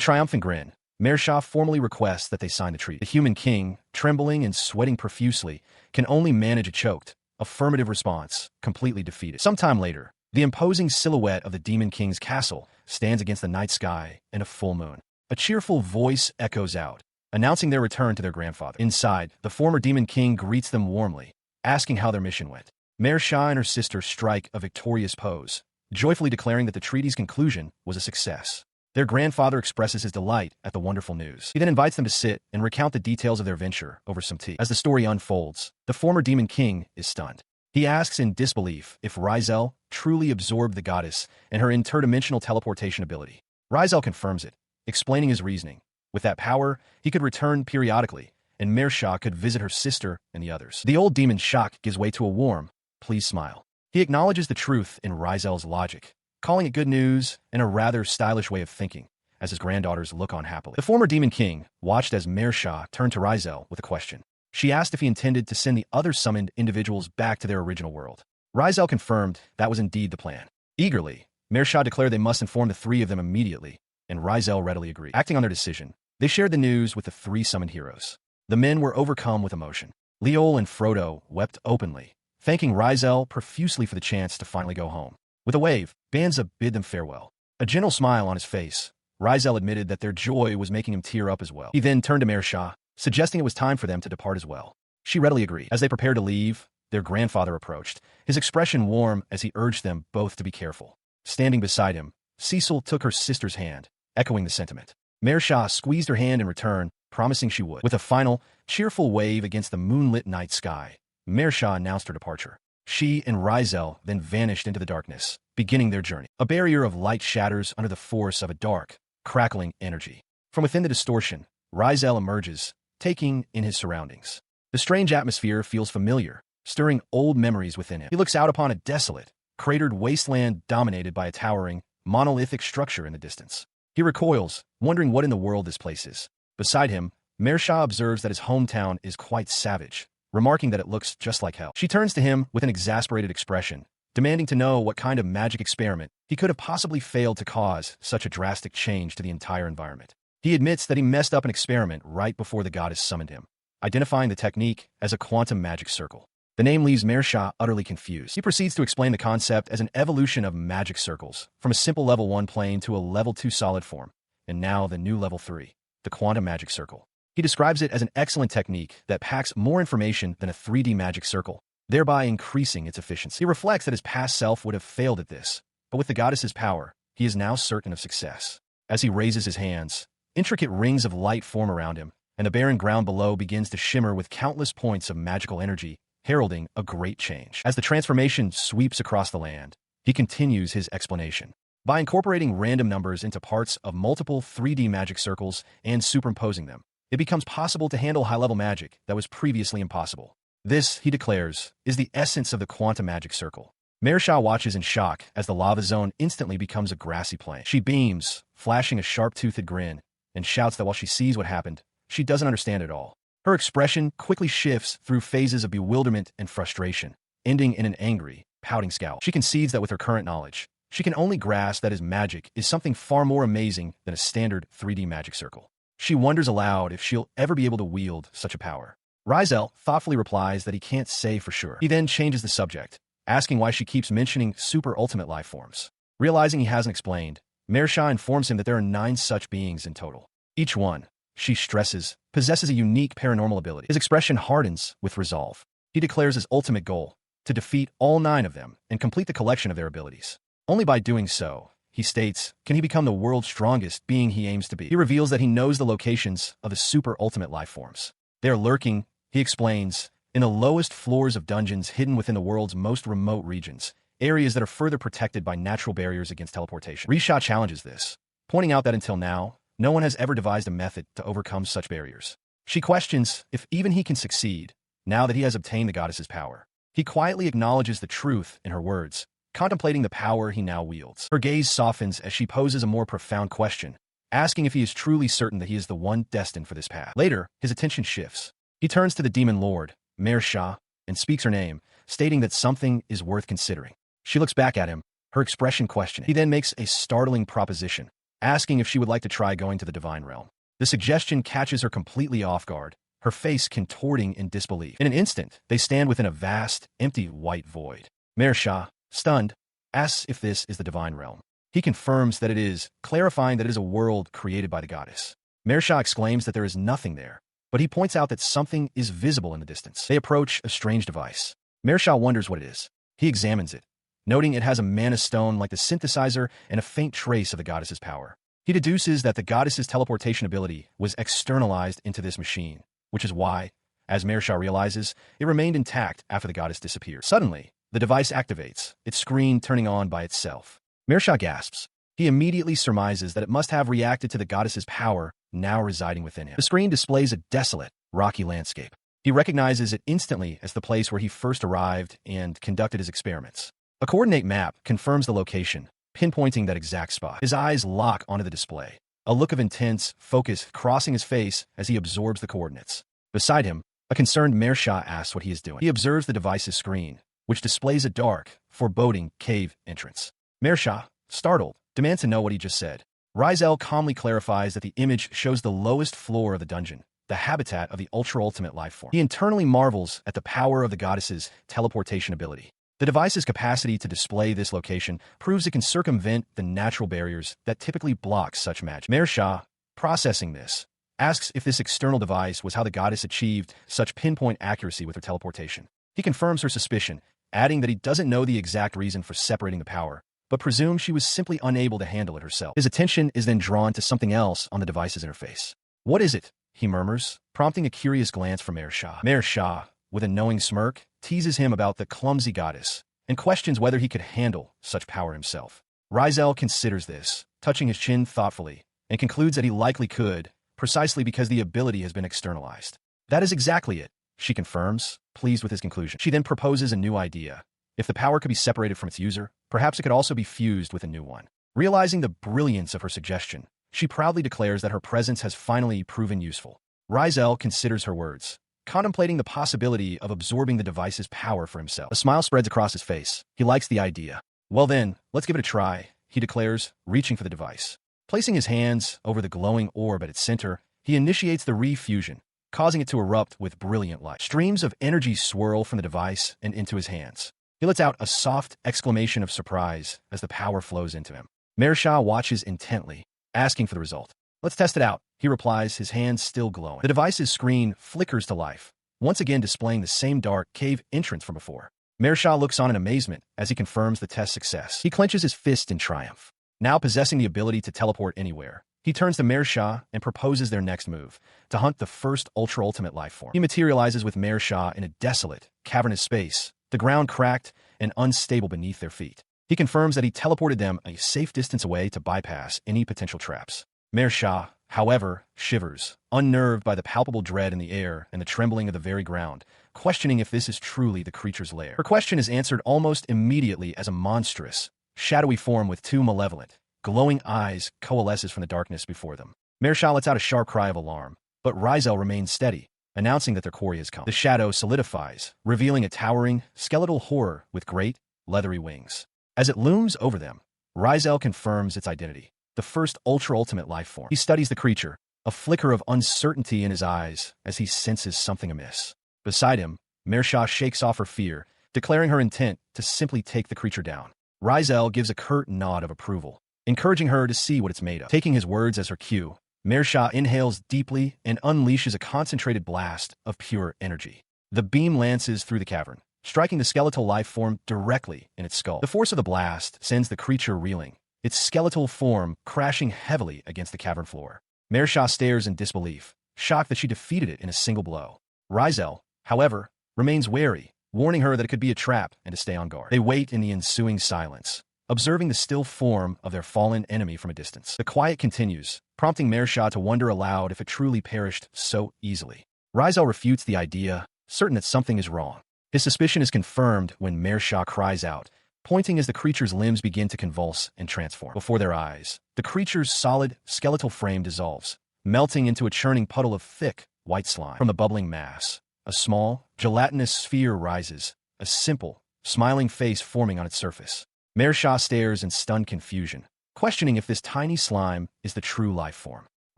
triumphant grin, Mersha formally requests that they sign the treaty. The human king, trembling and sweating profusely, can only manage a choked, affirmative response, completely defeated. Sometime later, the imposing silhouette of the demon king's castle stands against the night sky in a full moon. A cheerful voice echoes out, announcing their return to their grandfather. Inside, the former demon king greets them warmly, asking how their mission went. Mersha and her sister strike a victorious pose, joyfully declaring that the treaty's conclusion was a success. Their grandfather expresses his delight at the wonderful news. He then invites them to sit and recount the details of their venture over some tea. As the story unfolds, the former demon king is stunned. He asks in disbelief if Risel truly absorbed the goddess and her interdimensional teleportation ability. Risel confirms it, explaining his reasoning. With that power, he could return periodically, and Mersha could visit her sister and the others. The old demon's shock gives way to a warm, please smile. He acknowledges the truth in Risel's logic, calling it good news and a rather stylish way of thinking, as his granddaughters look on happily. The former demon king watched as Mersha turned to Risel with a question. She asked if he intended to send the other summoned individuals back to their original world. Risel confirmed that was indeed the plan. Eagerly, Mersha declared they must inform the three of them immediately, and Risel readily agreed. Acting on their decision, they shared the news with the three summoned heroes. The men were overcome with emotion. Leol and Frodo wept openly, thanking Risel profusely for the chance to finally go home. With a wave, Banza bid them farewell. A gentle smile on his face, Risel admitted that their joy was making him tear up as well. He then turned to Mersha, suggesting it was time for them to depart as well. She readily agreed. As they prepared to leave, their grandfather approached, his expression warm as he urged them both to be careful. Standing beside him, Cecil took her sister's hand, echoing the sentiment. Mersha squeezed her hand in return, promising she would. With a final, cheerful wave against the moonlit night sky, Mersha announced her departure. She and Risel then vanished into the darkness, beginning their journey. A barrier of light shatters under the force of a dark, crackling energy. From within the distortion, Risel emerges, taking in his surroundings. The strange atmosphere feels familiar, stirring old memories within him. He looks out upon a desolate, cratered wasteland dominated by a towering, monolithic structure in the distance. He recoils, wondering what in the world this place is. Beside him, Mersha observes that his hometown is quite savage, remarking that it looks just like hell. She turns to him with an exasperated expression, demanding to know what kind of magic experiment he could have possibly failed to cause such a drastic change to the entire environment. He admits that he messed up an experiment right before the goddess summoned him, identifying the technique as a quantum magic circle. The name leaves Mersha utterly confused. He proceeds to explain the concept as an evolution of magic circles, from a simple level 1 plane to a level 2 solid form, and now the new level 3, the quantum magic circle. He describes it as an excellent technique that packs more information than a 3D magic circle, thereby increasing its efficiency. He reflects that his past self would have failed at this, but with the goddess's power, he is now certain of success. As he raises his hands, intricate rings of light form around him, and the barren ground below begins to shimmer with countless points of magical energy, heralding a great change. As the transformation sweeps across the land, he continues his explanation. By incorporating random numbers into parts of multiple 3D magic circles and superimposing them, it becomes possible to handle high-level magic that was previously impossible. This, he declares, is the essence of the quantum magic circle. Mersha watches in shock as the lava zone instantly becomes a grassy plain. She beams, flashing a sharp-toothed grin, and shouts that while she sees what happened, she doesn't understand it all. Her expression quickly shifts through phases of bewilderment and frustration, ending in an angry, pouting scowl. She concedes that with her current knowledge, she can only grasp that his magic is something far more amazing than a standard 3D magic circle. She wonders aloud if she'll ever be able to wield such a power. Risel thoughtfully replies that he can't say for sure. He then changes the subject, asking why she keeps mentioning super ultimate life forms. Realizing he hasn't explained, Mersha informs him that there are 9 such beings in total. Each one, she stresses, possesses a unique paranormal ability. His expression hardens with resolve. He declares his ultimate goal, to defeat all 9 of them and complete the collection of their abilities. Only by doing so, he states, can he become the world's strongest being he aims to be. He reveals that he knows the locations of the super ultimate life forms. They are lurking, he explains, in the lowest floors of dungeons hidden within the world's most remote regions, areas that are further protected by natural barriers against teleportation. Risha challenges this, pointing out that until now, no one has ever devised a method to overcome such barriers. She questions if even he can succeed, now that he has obtained the goddess's power. He quietly acknowledges the truth in her words, contemplating the power he now wields. Her gaze softens as she poses a more profound question, asking if he is truly certain that he is the one destined for this path. Later, his attention shifts. He turns to the demon lord, Mersha, and speaks her name, stating that something is worth considering. She looks back at him, her expression questioning. He then makes a startling proposition, asking if she would like to try going to the divine realm. The suggestion catches her completely off guard, her face contorting in disbelief. In an instant, they stand within a vast, empty white void. Mersha, stunned, asks if this is the divine realm. He confirms that it is, clarifying that it is a world created by the goddess. Mersha exclaims that there is nothing there, but he points out that something is visible in the distance. They approach a strange device. Mersha wonders what it is. He examines it, noting it has a mana stone like the synthesizer and a faint trace of the goddess's power. He deduces that the goddess's teleportation ability was externalized into this machine, which is why, as Mersha realizes, it remained intact after the goddess disappeared. Suddenly, the device activates, its screen turning on by itself. Mersha gasps. He immediately surmises that it must have reacted to the goddess's power now residing within him. The screen displays a desolate, rocky landscape. He recognizes it instantly as the place where he first arrived and conducted his experiments. A coordinate map confirms the location, pinpointing that exact spot. His eyes lock onto the display, a look of intense focus crossing his face as he absorbs the coordinates. Beside him, a concerned Mersha asks what he is doing. He observes the device's screen, which displays a dark, foreboding cave entrance. Mersha, startled, demands to know what he just said. Risel calmly clarifies that the image shows the lowest floor of the dungeon, the habitat of the ultra-ultimate life form. He internally marvels at the power of the goddess's teleportation ability. The device's capacity to display this location proves it can circumvent the natural barriers that typically block such magic. Mersha, processing this, asks if this external device was how the goddess achieved such pinpoint accuracy with her teleportation. He confirms her suspicion, adding that he doesn't know the exact reason for separating the power, but presumes she was simply unable to handle it herself. His attention is then drawn to something else on the device's interface. "What is it?" he murmurs, prompting a curious glance from Mersha. Mersha, with a knowing smirk, teases him about the clumsy goddess and questions whether he could handle such power himself. Risel considers this, touching his chin thoughtfully, and concludes that he likely could, precisely because the ability has been externalized. "That is exactly it," she confirms, pleased with his conclusion. She then proposes a new idea. If the power could be separated from its user, perhaps it could also be fused with a new one. Realizing the brilliance of her suggestion, she proudly declares that her presence has finally proven useful. Risel considers her words, contemplating the possibility of absorbing the device's power for himself. A smile spreads across his face. He likes the idea. "Well then, let's give it a try," he declares, reaching for the device. Placing his hands over the glowing orb at its center, he initiates the refusion, causing it to erupt with brilliant light. Streams of energy swirl from the device and into his hands. He lets out a soft exclamation of surprise as the power flows into him. Mersha watches intently, asking for the result. "Let's test it out," he replies, his hands still glowing. The device's screen flickers to life, once again displaying the same dark cave entrance from before. Mersha looks on in amazement as he confirms the test success. He clenches his fist in triumph. Now possessing the ability to teleport anywhere, he turns to Mersha and proposes their next move, to hunt the first ultra-ultimate life form. He materializes with Mersha in a desolate, cavernous space, the ground cracked and unstable beneath their feet. He confirms that he teleported them a safe distance away to bypass any potential traps. Mersha, however, shivers, unnerved by the palpable dread in the air and the trembling of the very ground, questioning if this is truly the creature's lair. Her question is answered almost immediately as a monstrous, shadowy form with two malevolent, glowing eyes coalesces from the darkness before them. Mersha lets out a sharp cry of alarm, but Risel remains steady, announcing that their quarry has come. The shadow solidifies, revealing a towering, skeletal horror with great, leathery wings. As it looms over them, Risel confirms its identity, the first ultra-ultimate life form. He studies the creature, a flicker of uncertainty in his eyes as he senses something amiss. Beside him, Mersha shakes off her fear, declaring her intent to simply take the creature down. Risel gives a curt nod of approval, encouraging her to see what it's made of. Taking his words as her cue, Mersha inhales deeply and unleashes a concentrated blast of pure energy. The beam lances through the cavern, striking the skeletal life form directly in its skull. The force of the blast sends the creature reeling, its skeletal form crashing heavily against the cavern floor. Mersha stares in disbelief, shocked that she defeated it in a single blow. Risel, however, remains wary, warning her that it could be a trap and to stay on guard. They wait in the ensuing silence, observing the still form of their fallen enemy from a distance. The quiet continues, prompting Mersha to wonder aloud if it truly perished so easily. Risel refutes the idea, certain that something is wrong. His suspicion is confirmed when Mersha cries out, pointing as the creature's limbs begin to convulse and transform. Before their eyes, the creature's solid, skeletal frame dissolves, melting into a churning puddle of thick, white slime. From the bubbling mass, a small, gelatinous sphere rises, a simple, smiling face forming on its surface. Mersha stares in stunned confusion, questioning if this tiny slime is the true life form.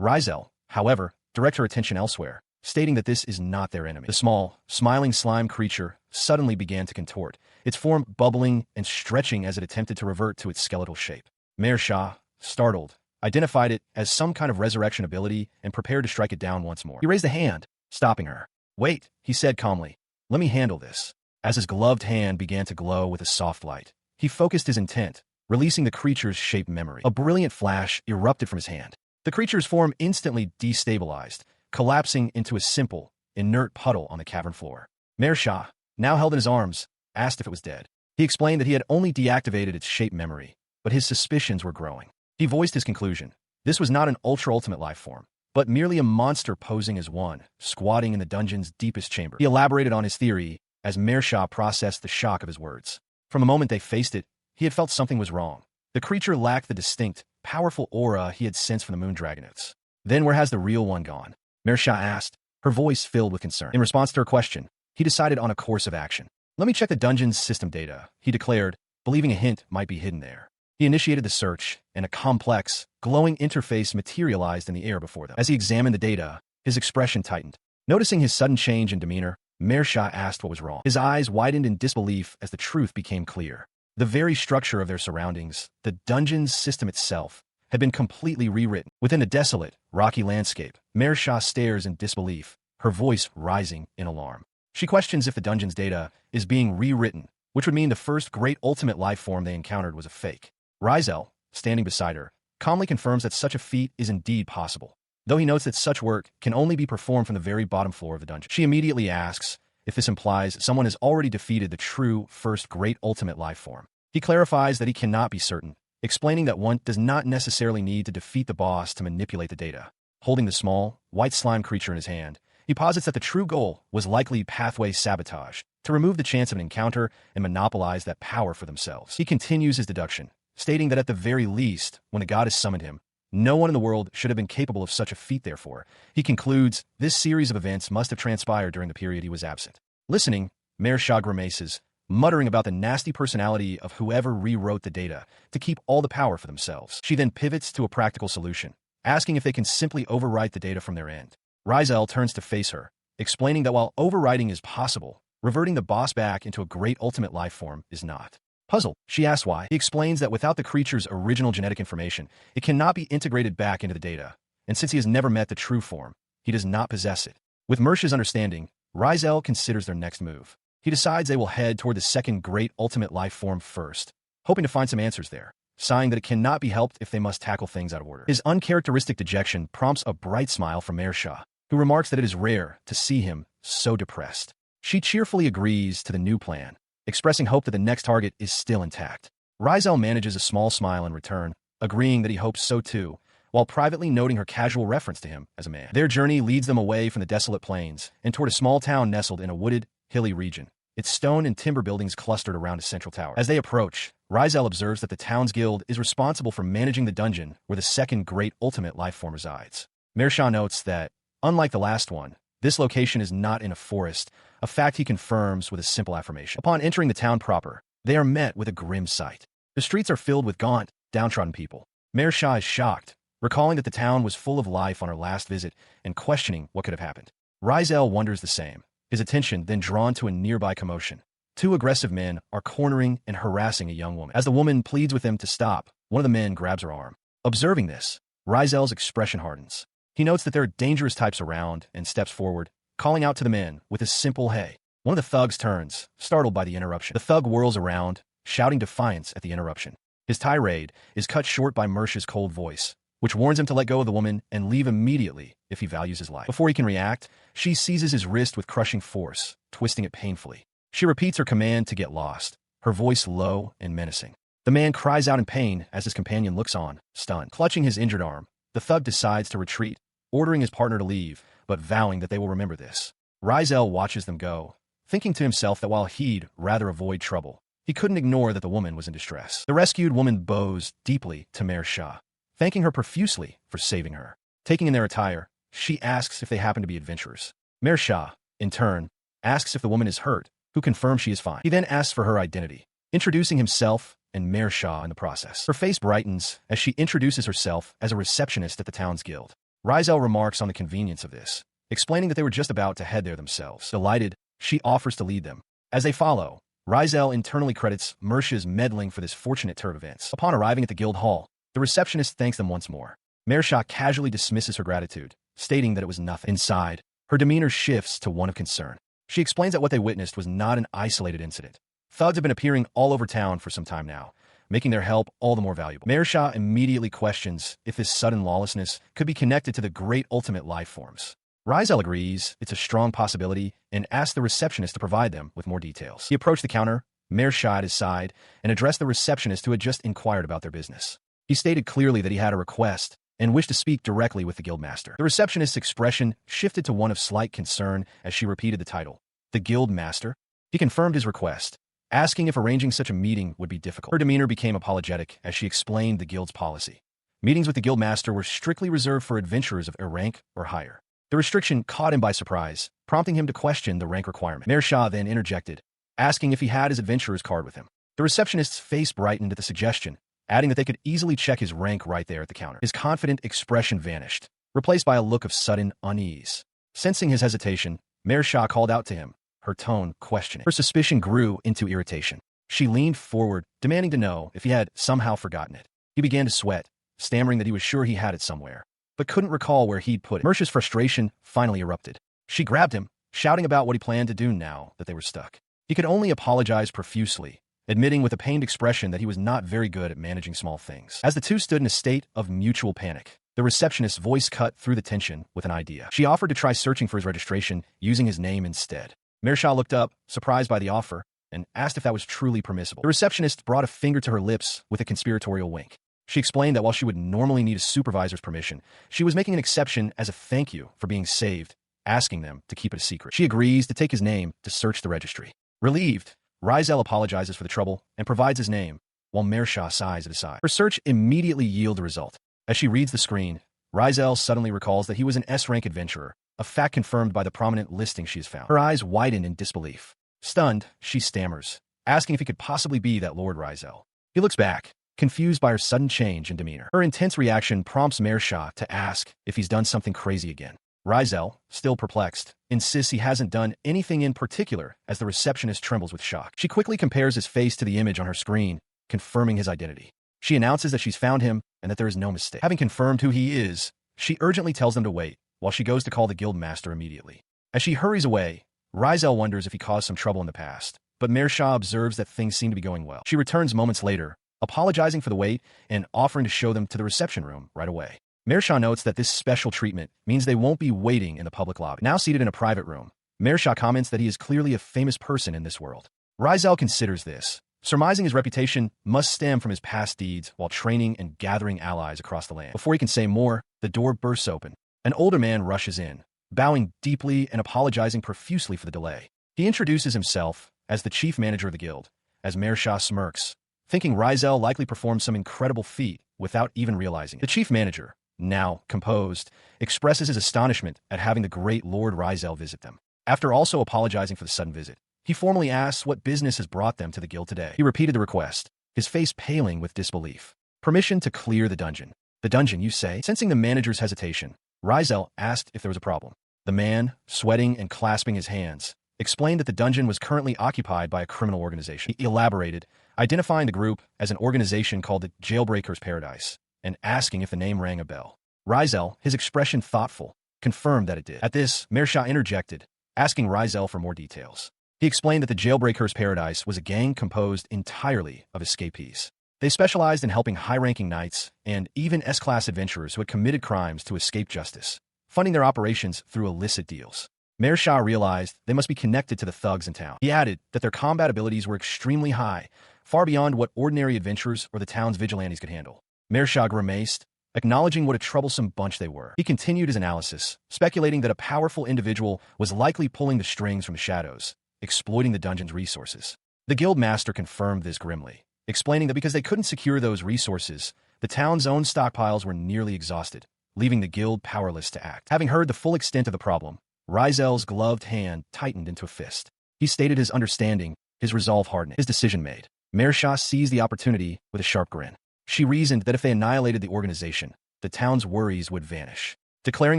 Risel, however, directs her attention elsewhere, stating that this is not their enemy. The small, smiling slime creature suddenly began to contort, its form bubbling and stretching as it attempted to revert to its skeletal shape. Mersha, startled, identified it as some kind of resurrection ability and prepared to strike it down once more. He raised a hand, stopping her. "Wait," he said calmly. "Let me handle this." As his gloved hand began to glow with a soft light, he focused his intent, releasing the creature's shape memory. A brilliant flash erupted from his hand. The creature's form instantly destabilized, collapsing into a simple, inert puddle on the cavern floor. Mersha, now held in his arms, asked if it was dead. He explained that he had only deactivated its shape memory, but his suspicions were growing. He voiced his conclusion. This was not an ultra-ultimate life form, but merely a monster posing as one, squatting in the dungeon's deepest chamber. He elaborated on his theory as Mersha processed the shock of his words. From the moment they faced it, he had felt something was wrong. The creature lacked the distinct, powerful aura he had sensed from the moon dragonoids. "Then where has the real one gone?" Mersha asked, her voice filled with concern. In response to her question, he decided on a course of action. "Let me check the dungeon's system data," he declared, believing a hint might be hidden there. He initiated the search, and a complex, glowing interface materialized in the air before them. As he examined the data, His expression tightened. Noticing his sudden change in demeanor, Mersha asked what was wrong. His eyes widened in disbelief as the truth became clear. The very structure of their surroundings, the dungeon's system itself, had been completely rewritten. Within the desolate, rocky landscape, Mersha stares in disbelief, her voice rising in alarm. She questions if the dungeon's data is being rewritten, which would mean the first great ultimate life form they encountered was a fake. Risel, standing beside her, calmly confirms that such a feat is indeed possible, though he notes that such work can only be performed from the very bottom floor of the dungeon. She immediately asks if this implies someone has already defeated the true first great ultimate life form. He clarifies that he cannot be certain, explaining that one does not necessarily need to defeat the boss to manipulate the data. Holding the small, white slime creature in his hand, he posits that the true goal was likely pathway sabotage, to remove the chance of an encounter and monopolize that power for themselves. He continues his deduction, stating that at the very least, when the goddess summoned him, no one in the world should have been capable of such a feat. Therefore, he concludes this series of events must have transpired during the period he was absent. Listening, Mersha grimaces, muttering about the nasty personality of whoever rewrote the data to keep all the power for themselves. She then pivots to a practical solution, asking if they can simply overwrite the data from their end. Risel turns to face her, explaining that while overwriting is possible, reverting the boss back into a great ultimate life form is not. Puzzled, she asks why. He explains that without the creature's original genetic information, it cannot be integrated back into the data, and since he has never met the true form, he does not possess it. With Mersha's understanding, Risel considers their next move. He decides they will head toward the second great ultimate life form first, hoping to find some answers there, sighing that it cannot be helped if they must tackle things out of order. His uncharacteristic dejection prompts a bright smile from Mersha, who remarks that it is rare to see him so depressed. She cheerfully agrees to the new plan, expressing hope that the next target is still intact. Risel manages a small smile in return, agreeing that he hopes so too, while privately noting her casual reference to him as a man. Their journey leads them away from the desolate plains and toward a small town nestled in a wooded, hilly region, its stone and timber buildings clustered around a central tower. As they approach, Risel observes that the town's guild is responsible for managing the dungeon where the second great ultimate life form resides. Mersha notes that, unlike the last one, this location is not in a forest, a fact he confirms with a simple affirmation. Upon entering the town proper, they are met with a grim sight. The streets are filled with gaunt, downtrodden people. Mersha is shocked, recalling that the town was full of life on her last visit and questioning what could have happened. Risel wonders the same, his attention then drawn to a nearby commotion. Two aggressive men are cornering and harassing a young woman. As the woman pleads with them to stop, one of the men grabs her arm. Observing this, Risel's expression hardens. He notes that there are dangerous types around and steps forward, calling out to the men with a simple hey. One of the thugs turns, startled by the interruption. The thug whirls around, shouting defiance at the interruption. His tirade is cut short by Mersha's cold voice, which warns him to let go of the woman and leave immediately if he values his life. Before he can react, she seizes his wrist with crushing force, twisting it painfully. She repeats her command to get lost, her voice low and menacing. The man cries out in pain as his companion looks on, stunned. Clutching his injured arm, the thug decides to retreat, ordering his partner to leave, but vowing that they will remember this. Risel watches them go, thinking to himself that while he'd rather avoid trouble, he couldn't ignore that the woman was in distress. The rescued woman bows deeply to Mersha, thanking her profusely for saving her. Taking in their attire, she asks if they happen to be adventurers. Mersha, in turn, asks if the woman is hurt, who confirms she is fine. He then asks for her identity, introducing himself and Mersha in the process. Her face brightens as she introduces herself as a receptionist at the town's guild. Risel remarks on the convenience of this, explaining that they were just about to head there themselves. Delighted, she offers to lead them. As they follow, Risel internally credits Mersha's meddling for this fortunate turn of events. Upon arriving at the guild hall, the receptionist thanks them once more. Mersha casually dismisses her gratitude, stating that it was nothing. Inside, her demeanor shifts to one of concern. She explains that what they witnessed was not an isolated incident. Thugs have been appearing all over town for some time now, making their help all the more valuable. Mersha immediately questions if this sudden lawlessness could be connected to the great ultimate life forms. Risel agrees it's a strong possibility and asks the receptionist to provide them with more details. He approached the counter, Mersha at his side, and addressed the receptionist who had just inquired about their business. He stated clearly that he had a request and wished to speak directly with the guildmaster. The receptionist's expression shifted to one of slight concern as she repeated the title. The guildmaster? He confirmed his request, asking if arranging such a meeting would be difficult. Her demeanor became apologetic as she explained the guild's policy. Meetings with the guildmaster were strictly reserved for adventurers of a rank or higher. The restriction caught him by surprise, prompting him to question the rank requirement. Mersha then interjected, asking if he had his adventurer's card with him. The receptionist's face brightened at the suggestion, adding that they could easily check his rank right there at the counter. His confident expression vanished, replaced by a look of sudden unease. Sensing his hesitation, Mayor Shah called out to him, her tone questioning. Her suspicion grew into irritation. She leaned forward, demanding to know if he had somehow forgotten it. He began to sweat, stammering that he was sure he had it somewhere, but couldn't recall where he'd put it. Mersha's frustration finally erupted. She grabbed him, shouting about what he planned to do now that they were stuck. He could only apologize profusely, admitting with a pained expression that he was not very good at managing small things. As the two stood in a state of mutual panic, the receptionist's voice cut through the tension with an idea. She offered to try searching for his registration using his name instead. Mayor Shah looked up, surprised by the offer, and asked if that was truly permissible. The receptionist brought a finger to her lips with a conspiratorial wink. She explained that while she would normally need a supervisor's permission, she was making an exception as a thank you for being saved, asking them to keep it a secret. She agrees to take his name to search the registry. Relieved, Risel apologizes for the trouble and provides his name, while Mayor Shah sighs at his side. Her search immediately yields a result. As she reads the screen, Risel suddenly recalls that he was an S-rank adventurer, a fact confirmed by the prominent listing she has found. Her eyes widen in disbelief. Stunned, she stammers, asking if he could possibly be that Lord Risel. He looks back, confused by her sudden change in demeanor. Her intense reaction prompts Mayor Shah to ask if he's done something crazy again. Risel, still perplexed, insists he hasn't done anything in particular as the receptionist trembles with shock. She quickly compares his face to the image on her screen, confirming his identity. She announces that she's found him and that there is no mistake. Having confirmed who he is, she urgently tells them to wait, while she goes to call the guild master immediately. As she hurries away, Risel wonders if he caused some trouble in the past, but Mayor Shah observes that things seem to be going well. She returns moments later, apologizing for the wait and offering to show them to the reception room right away. Mayor Shah notes that this special treatment means they won't be waiting in the public lobby. Now seated in a private room, Mayor Shah comments that he is clearly a famous person in this world. Risel considers this, surmising his reputation must stem from his past deeds while training and gathering allies across the land. Before he can say more, the door bursts open. An older man rushes in, bowing deeply and apologizing profusely for the delay. He introduces himself as the chief manager of the guild, as Mayor Shah smirks, thinking Risel likely performed some incredible feat without even realizing it. The chief manager, now composed, expresses his astonishment at having the great Lord Risel visit them. After also apologizing for the sudden visit, he formally asks what business has brought them to the guild today. He repeated the request, his face paling with disbelief. Permission to clear the dungeon. The dungeon, you say? Sensing the manager's hesitation, Risel asked if there was a problem. The man, sweating and clasping his hands, explained that the dungeon was currently occupied by a criminal organization. He elaborated, identifying the group as an organization called the Jailbreakers Paradise, and asking if the name rang a bell. Risel, his expression thoughtful, confirmed that it did. At this, Mayor Shah interjected, asking Risel for more details. He explained that the Jailbreakers Paradise was a gang composed entirely of escapees. They specialized in helping high-ranking knights and even S-class adventurers who had committed crimes to escape justice, funding their operations through illicit deals. Mayor Shah realized they must be connected to the thugs in town. He added that their combat abilities were extremely high, far beyond what ordinary adventurers or the town's vigilantes could handle. Mayor Shah grimaced, acknowledging what a troublesome bunch they were. He continued his analysis, speculating that a powerful individual was likely pulling the strings from the shadows, exploiting the dungeon's resources. The guild master confirmed this grimly, explaining that because they couldn't secure those resources, the town's own stockpiles were nearly exhausted, leaving the guild powerless to act. Having heard the full extent of the problem, Risel's gloved hand tightened into a fist. He stated his understanding, his resolve hardened, his decision made. Mayor Shah seized the opportunity with a sharp grin. She reasoned that if they annihilated the organization, the town's worries would vanish. Declaring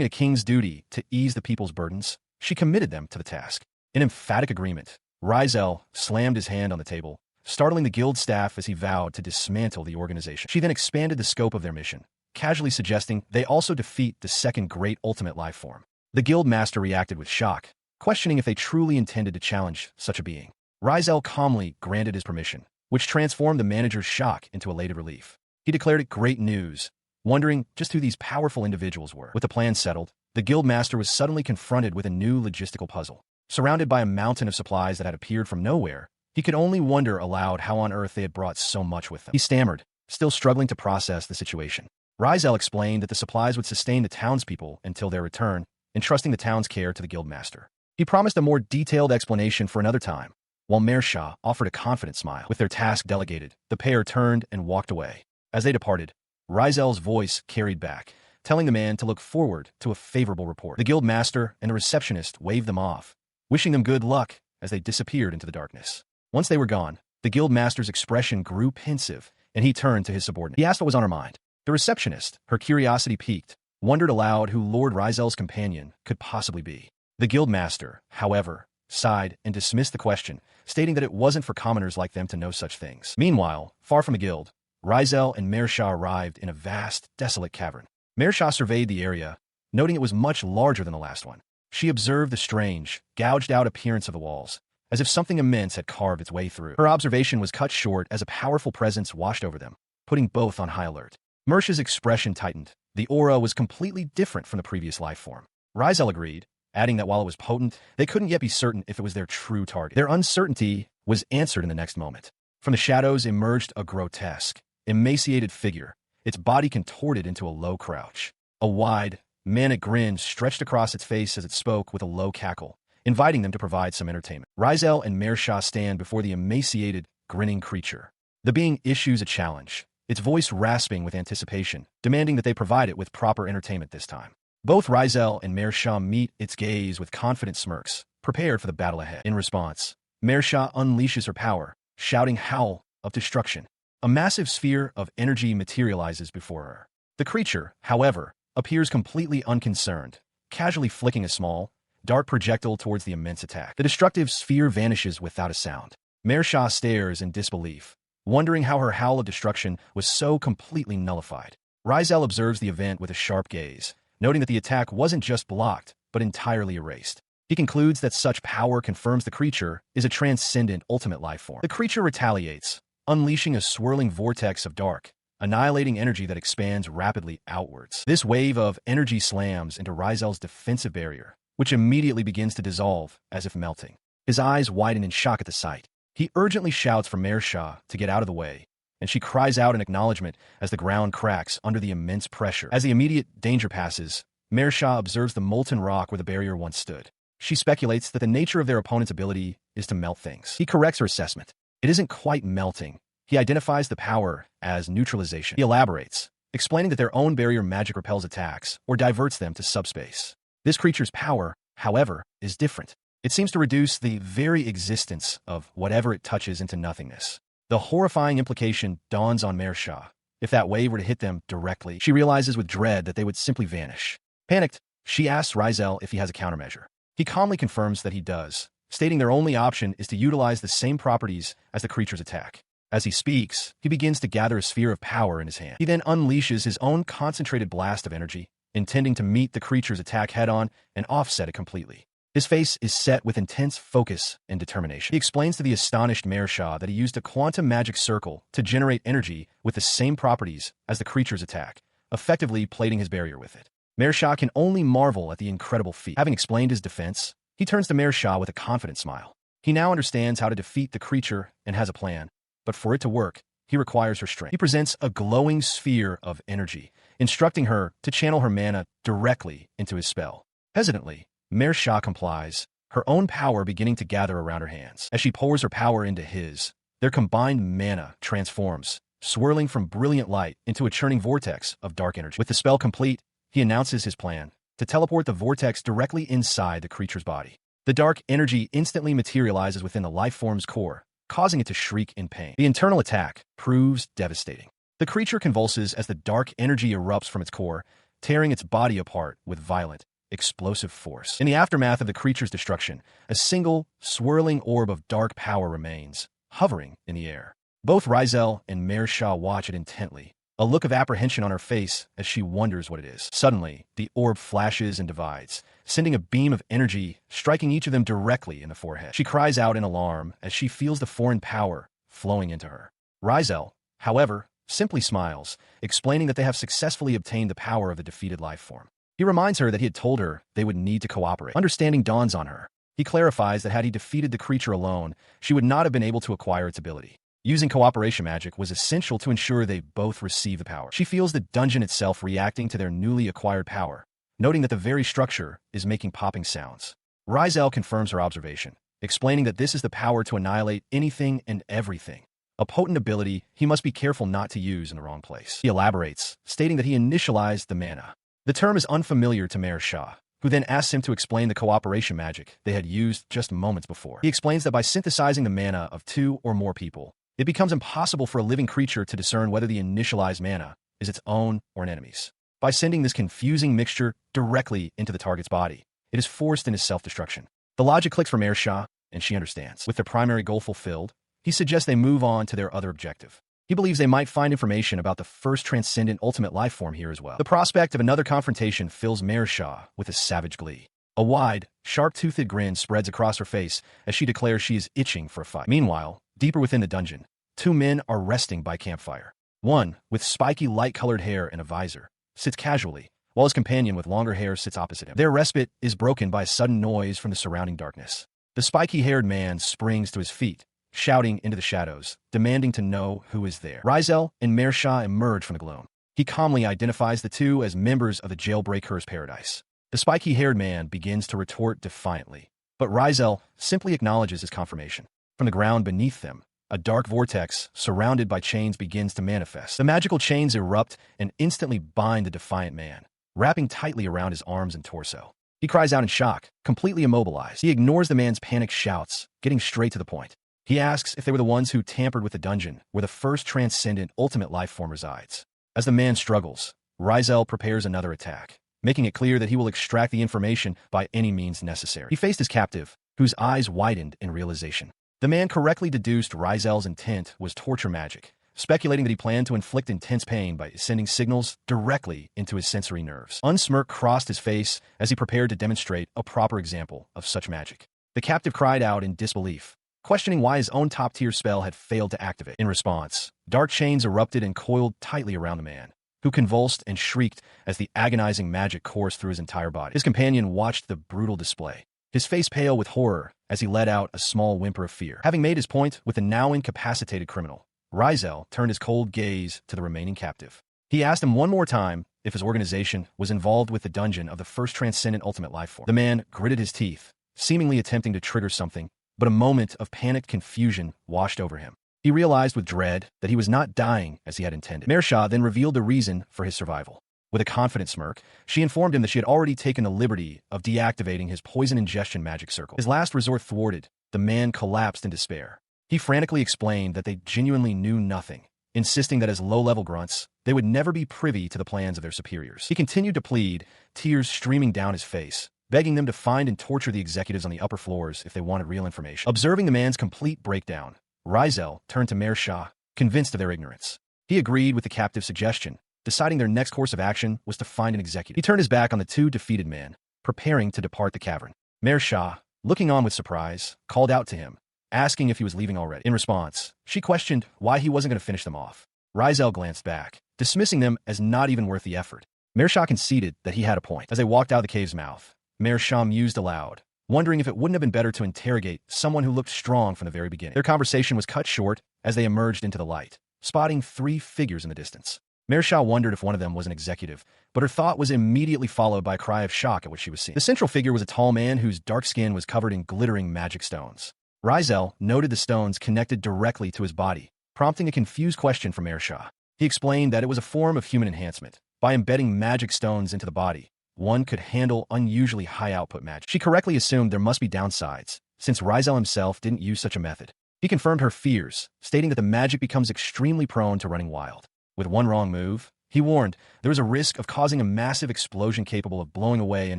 it a king's duty to ease the people's burdens, she committed them to the task. In emphatic agreement, Risel slammed his hand on the table, startling the guild staff as he vowed to dismantle the organization. She then expanded the scope of their mission, casually suggesting they also defeat the second great ultimate life form. The guild master reacted with shock, questioning if they truly intended to challenge such a being. Risel calmly granted his permission, which transformed the manager's shock into elated relief. He declared it great news, wondering just who these powerful individuals were. With the plan settled, the guild master was suddenly confronted with a new logistical puzzle. Surrounded by a mountain of supplies that had appeared from nowhere, he could only wonder aloud how on earth they had brought so much with them. He stammered, still struggling to process the situation. Risel explained that the supplies would sustain the townspeople until their return, entrusting the town's care to the guildmaster. He promised a more detailed explanation for another time, while Mayor Shah offered a confident smile. With their task delegated, the pair turned and walked away. As they departed, Risel's voice carried back, telling the man to look forward to a favorable report. The guildmaster and the receptionist waved them off, wishing them good luck as they disappeared into the darkness. Once they were gone, the guildmaster's expression grew pensive, and he turned to his subordinate. He asked what was on her mind. The receptionist, her curiosity piqued, wondered aloud who Lord Risel's companion could possibly be. The guildmaster, however, sighed and dismissed the question, stating that it wasn't for commoners like them to know such things. Meanwhile, far from the guild, Risel and Mersha arrived in a vast, desolate cavern. Mersha surveyed the area, noting it was much larger than the last one. She observed the strange, gouged-out appearance of the walls, as if something immense had carved its way through. Her observation was cut short as a powerful presence washed over them, putting both on high alert. Mersha's expression tightened. The aura was completely different from the previous life form. Risel agreed, adding that while it was potent, they couldn't yet be certain if it was their true target. Their uncertainty was answered in the next moment. From the shadows emerged a grotesque, emaciated figure, its body contorted into a low crouch. A wide, manic grin stretched across its face as it spoke with a low cackle, inviting them to provide some entertainment. Risel and Mersha stand before the emaciated, grinning creature. The being issues a challenge, its voice rasping with anticipation, demanding that they provide it with proper entertainment this time. Both Risel and Mersha meet its gaze with confident smirks, prepared for the battle ahead. In response, Mersha unleashes her power, shouting howl of destruction. A massive sphere of energy materializes before her. The creature, however, appears completely unconcerned, casually flicking a small, dark projectile towards the immense attack. The destructive sphere vanishes without a sound. Mersha stares in disbelief, wondering how her howl of destruction was so completely nullified. Risel observes the event with a sharp gaze, noting that the attack wasn't just blocked, but entirely erased. He concludes that such power confirms the creature is a transcendent ultimate life form. The creature retaliates, unleashing a swirling vortex of dark, annihilating energy that expands rapidly outwards. This wave of energy slams into Risel's defensive barrier, which immediately begins to dissolve as if melting. His eyes widen in shock at the sight. He urgently shouts for Mersha to get out of the way, and she cries out in acknowledgement as the ground cracks under the immense pressure. As the immediate danger passes, Mersha observes the molten rock where the barrier once stood. She speculates that the nature of their opponent's ability is to melt things. He corrects her assessment. It isn't quite melting. He identifies the power as neutralization. He elaborates, explaining that their own barrier magic repels attacks or diverts them to subspace. This creature's power, however, is different. It seems to reduce the very existence of whatever it touches into nothingness. The horrifying implication dawns on Mersha. If that wave were to hit them directly, she realizes with dread that they would simply vanish. Panicked, she asks Risel if he has a countermeasure. He calmly confirms that he does, stating their only option is to utilize the same properties as the creature's attack. As he speaks, he begins to gather a sphere of power in his hand. He then unleashes his own concentrated blast of energy, intending to meet the creature's attack head-on and offset it completely. His face is set with intense focus and determination. He explains to the astonished Mersha that he used a quantum magic circle to generate energy with the same properties as the creature's attack, effectively plating his barrier with it. Mersha can only marvel at the incredible feat. Having explained his defense, he turns to Mersha with a confident smile. He now understands how to defeat the creature and has a plan, but for it to work, he requires her strength. He presents a glowing sphere of energy, instructing her to channel her mana directly into his spell. Hesitantly, Mersha complies, her own power beginning to gather around her hands. As she pours her power into his, their combined mana transforms, swirling from brilliant light into a churning vortex of dark energy. With the spell complete, he announces his plan, to teleport the vortex directly inside the creature's body. The dark energy instantly materializes within the life form's core, causing it to shriek in pain. The internal attack proves devastating. The creature convulses as the dark energy erupts from its core, tearing its body apart with violent, explosive force. In the aftermath of the creature's destruction, a single, swirling orb of dark power remains, hovering in the air. Both Risel and Mersha watch it intently, a look of apprehension on her face as she wonders what it is. Suddenly, the orb flashes and divides, sending a beam of energy, striking each of them directly in the forehead. She cries out in alarm as she feels the foreign power flowing into her. Risel, however, simply smiles, explaining that they have successfully obtained the power of the defeated life form. He reminds her that he had told her they would need to cooperate. Understanding dawns on her. He clarifies that had he defeated the creature alone, she would not have been able to acquire its ability. Using cooperation magic was essential to ensure they both receive the power. She feels the dungeon itself reacting to their newly acquired power, noting that the very structure is making popping sounds. Risel confirms her observation, explaining that this is the power to annihilate anything and everything. A potent ability he must be careful not to use in the wrong place. He elaborates, stating that he initialized the mana. The term is unfamiliar to Mersha, who then asks him to explain the cooperation magic they had used just moments before. He explains that by synthesizing the mana of 2 or more people, it becomes impossible for a living creature to discern whether the initialized mana is its own or an enemy's. By sending this confusing mixture directly into the target's body, it is forced into self-destruction. The logic clicks for Mersha, and she understands. With their primary goal fulfilled, he suggests they move on to their other objective. He believes they might find information about the first transcendent ultimate life form here as well. The prospect of another confrontation fills Mersha with a savage glee. A wide, sharp-toothed grin spreads across her face as she declares she is itching for a fight. Meanwhile, deeper within the dungeon, two men are resting by campfire. One, with spiky light-colored hair and a visor, sits casually, while his companion with longer hair sits opposite him. Their respite is broken by a sudden noise from the surrounding darkness. The spiky-haired man springs to his feet, shouting into the shadows, demanding to know who is there. Risel and Mersha emerge from the gloom. He calmly identifies the two as members of the Jailbreaker's paradise. The spiky-haired man begins to retort defiantly, but Risel simply acknowledges his confirmation. From the ground beneath them, a dark vortex surrounded by chains begins to manifest. The magical chains erupt and instantly bind the defiant man, wrapping tightly around his arms and torso. He cries out in shock, completely immobilized. He ignores the man's panicked shouts, getting straight to the point. He asks if they were the ones who tampered with the dungeon where the first transcendent ultimate life form resides. As the man struggles, Risel prepares another attack, making it clear that he will extract the information by any means necessary. He faced his captive, whose eyes widened in realization. The man correctly deduced Risel's intent was torture magic, speculating that he planned to inflict intense pain by sending signals directly into his sensory nerves. Unsmirk crossed his face as he prepared to demonstrate a proper example of such magic. The captive cried out in disbelief, questioning why his own top-tier spell had failed to activate. In response, dark chains erupted and coiled tightly around the man, who convulsed and shrieked as the agonizing magic coursed through his entire body. His companion watched the brutal display, his face pale with horror as he let out a small whimper of fear. Having made his point with the now incapacitated criminal, Risel turned his cold gaze to the remaining captive. He asked him one more time if his organization was involved with the dungeon of the first transcendent ultimate life form. The man gritted his teeth, seemingly attempting to trigger something, but a moment of panicked confusion washed over him. He realized with dread that he was not dying as he had intended. Mersha then revealed the reason for his survival. With a confident smirk, she informed him that she had already taken the liberty of deactivating his poison ingestion magic circle. His last resort thwarted, the man collapsed in despair. He frantically explained that they genuinely knew nothing, insisting that as low-level grunts, they would never be privy to the plans of their superiors. He continued to plead, tears streaming down his face, begging them to find and torture the executives on the upper floors if they wanted real information. Observing the man's complete breakdown, Risel turned to Mersha, convinced of their ignorance. He agreed with the captive's suggestion, deciding their next course of action was to find an executive. He turned his back on the two defeated men, preparing to depart the cavern. Mersha, looking on with surprise, called out to him, asking if he was leaving already. In response, she questioned why he wasn't going to finish them off. Risel glanced back, dismissing them as not even worth the effort. Mersha conceded that he had a point. As they walked out of the cave's mouth, Mersha mused aloud, wondering if it wouldn't have been better to interrogate someone who looked strong from the very beginning. Their conversation was cut short as they emerged into the light, spotting three figures in the distance. Mersha wondered if one of them was an executive, but her thought was immediately followed by a cry of shock at what she was seeing. The central figure was a tall man whose dark skin was covered in glittering magic stones. Risel noted the stones connected directly to his body, prompting a confused question from Mersha. He explained that it was a form of human enhancement. By embedding magic stones into the body, one could handle unusually high-output magic. She correctly assumed there must be downsides, since Risel himself didn't use such a method. He confirmed her fears, stating that the magic becomes extremely prone to running wild. With one wrong move, he warned, there was a risk of causing a massive explosion capable of blowing away an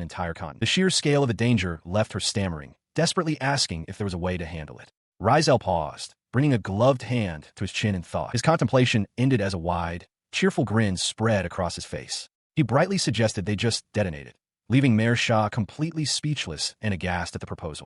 entire continent. The sheer scale of the danger left her stammering, desperately asking if there was a way to handle it. Risel paused, bringing a gloved hand to his chin in thought. His contemplation ended as a wide, cheerful grin spread across his face. He brightly suggested they just detonate it, leaving Mersha completely speechless and aghast at the proposal.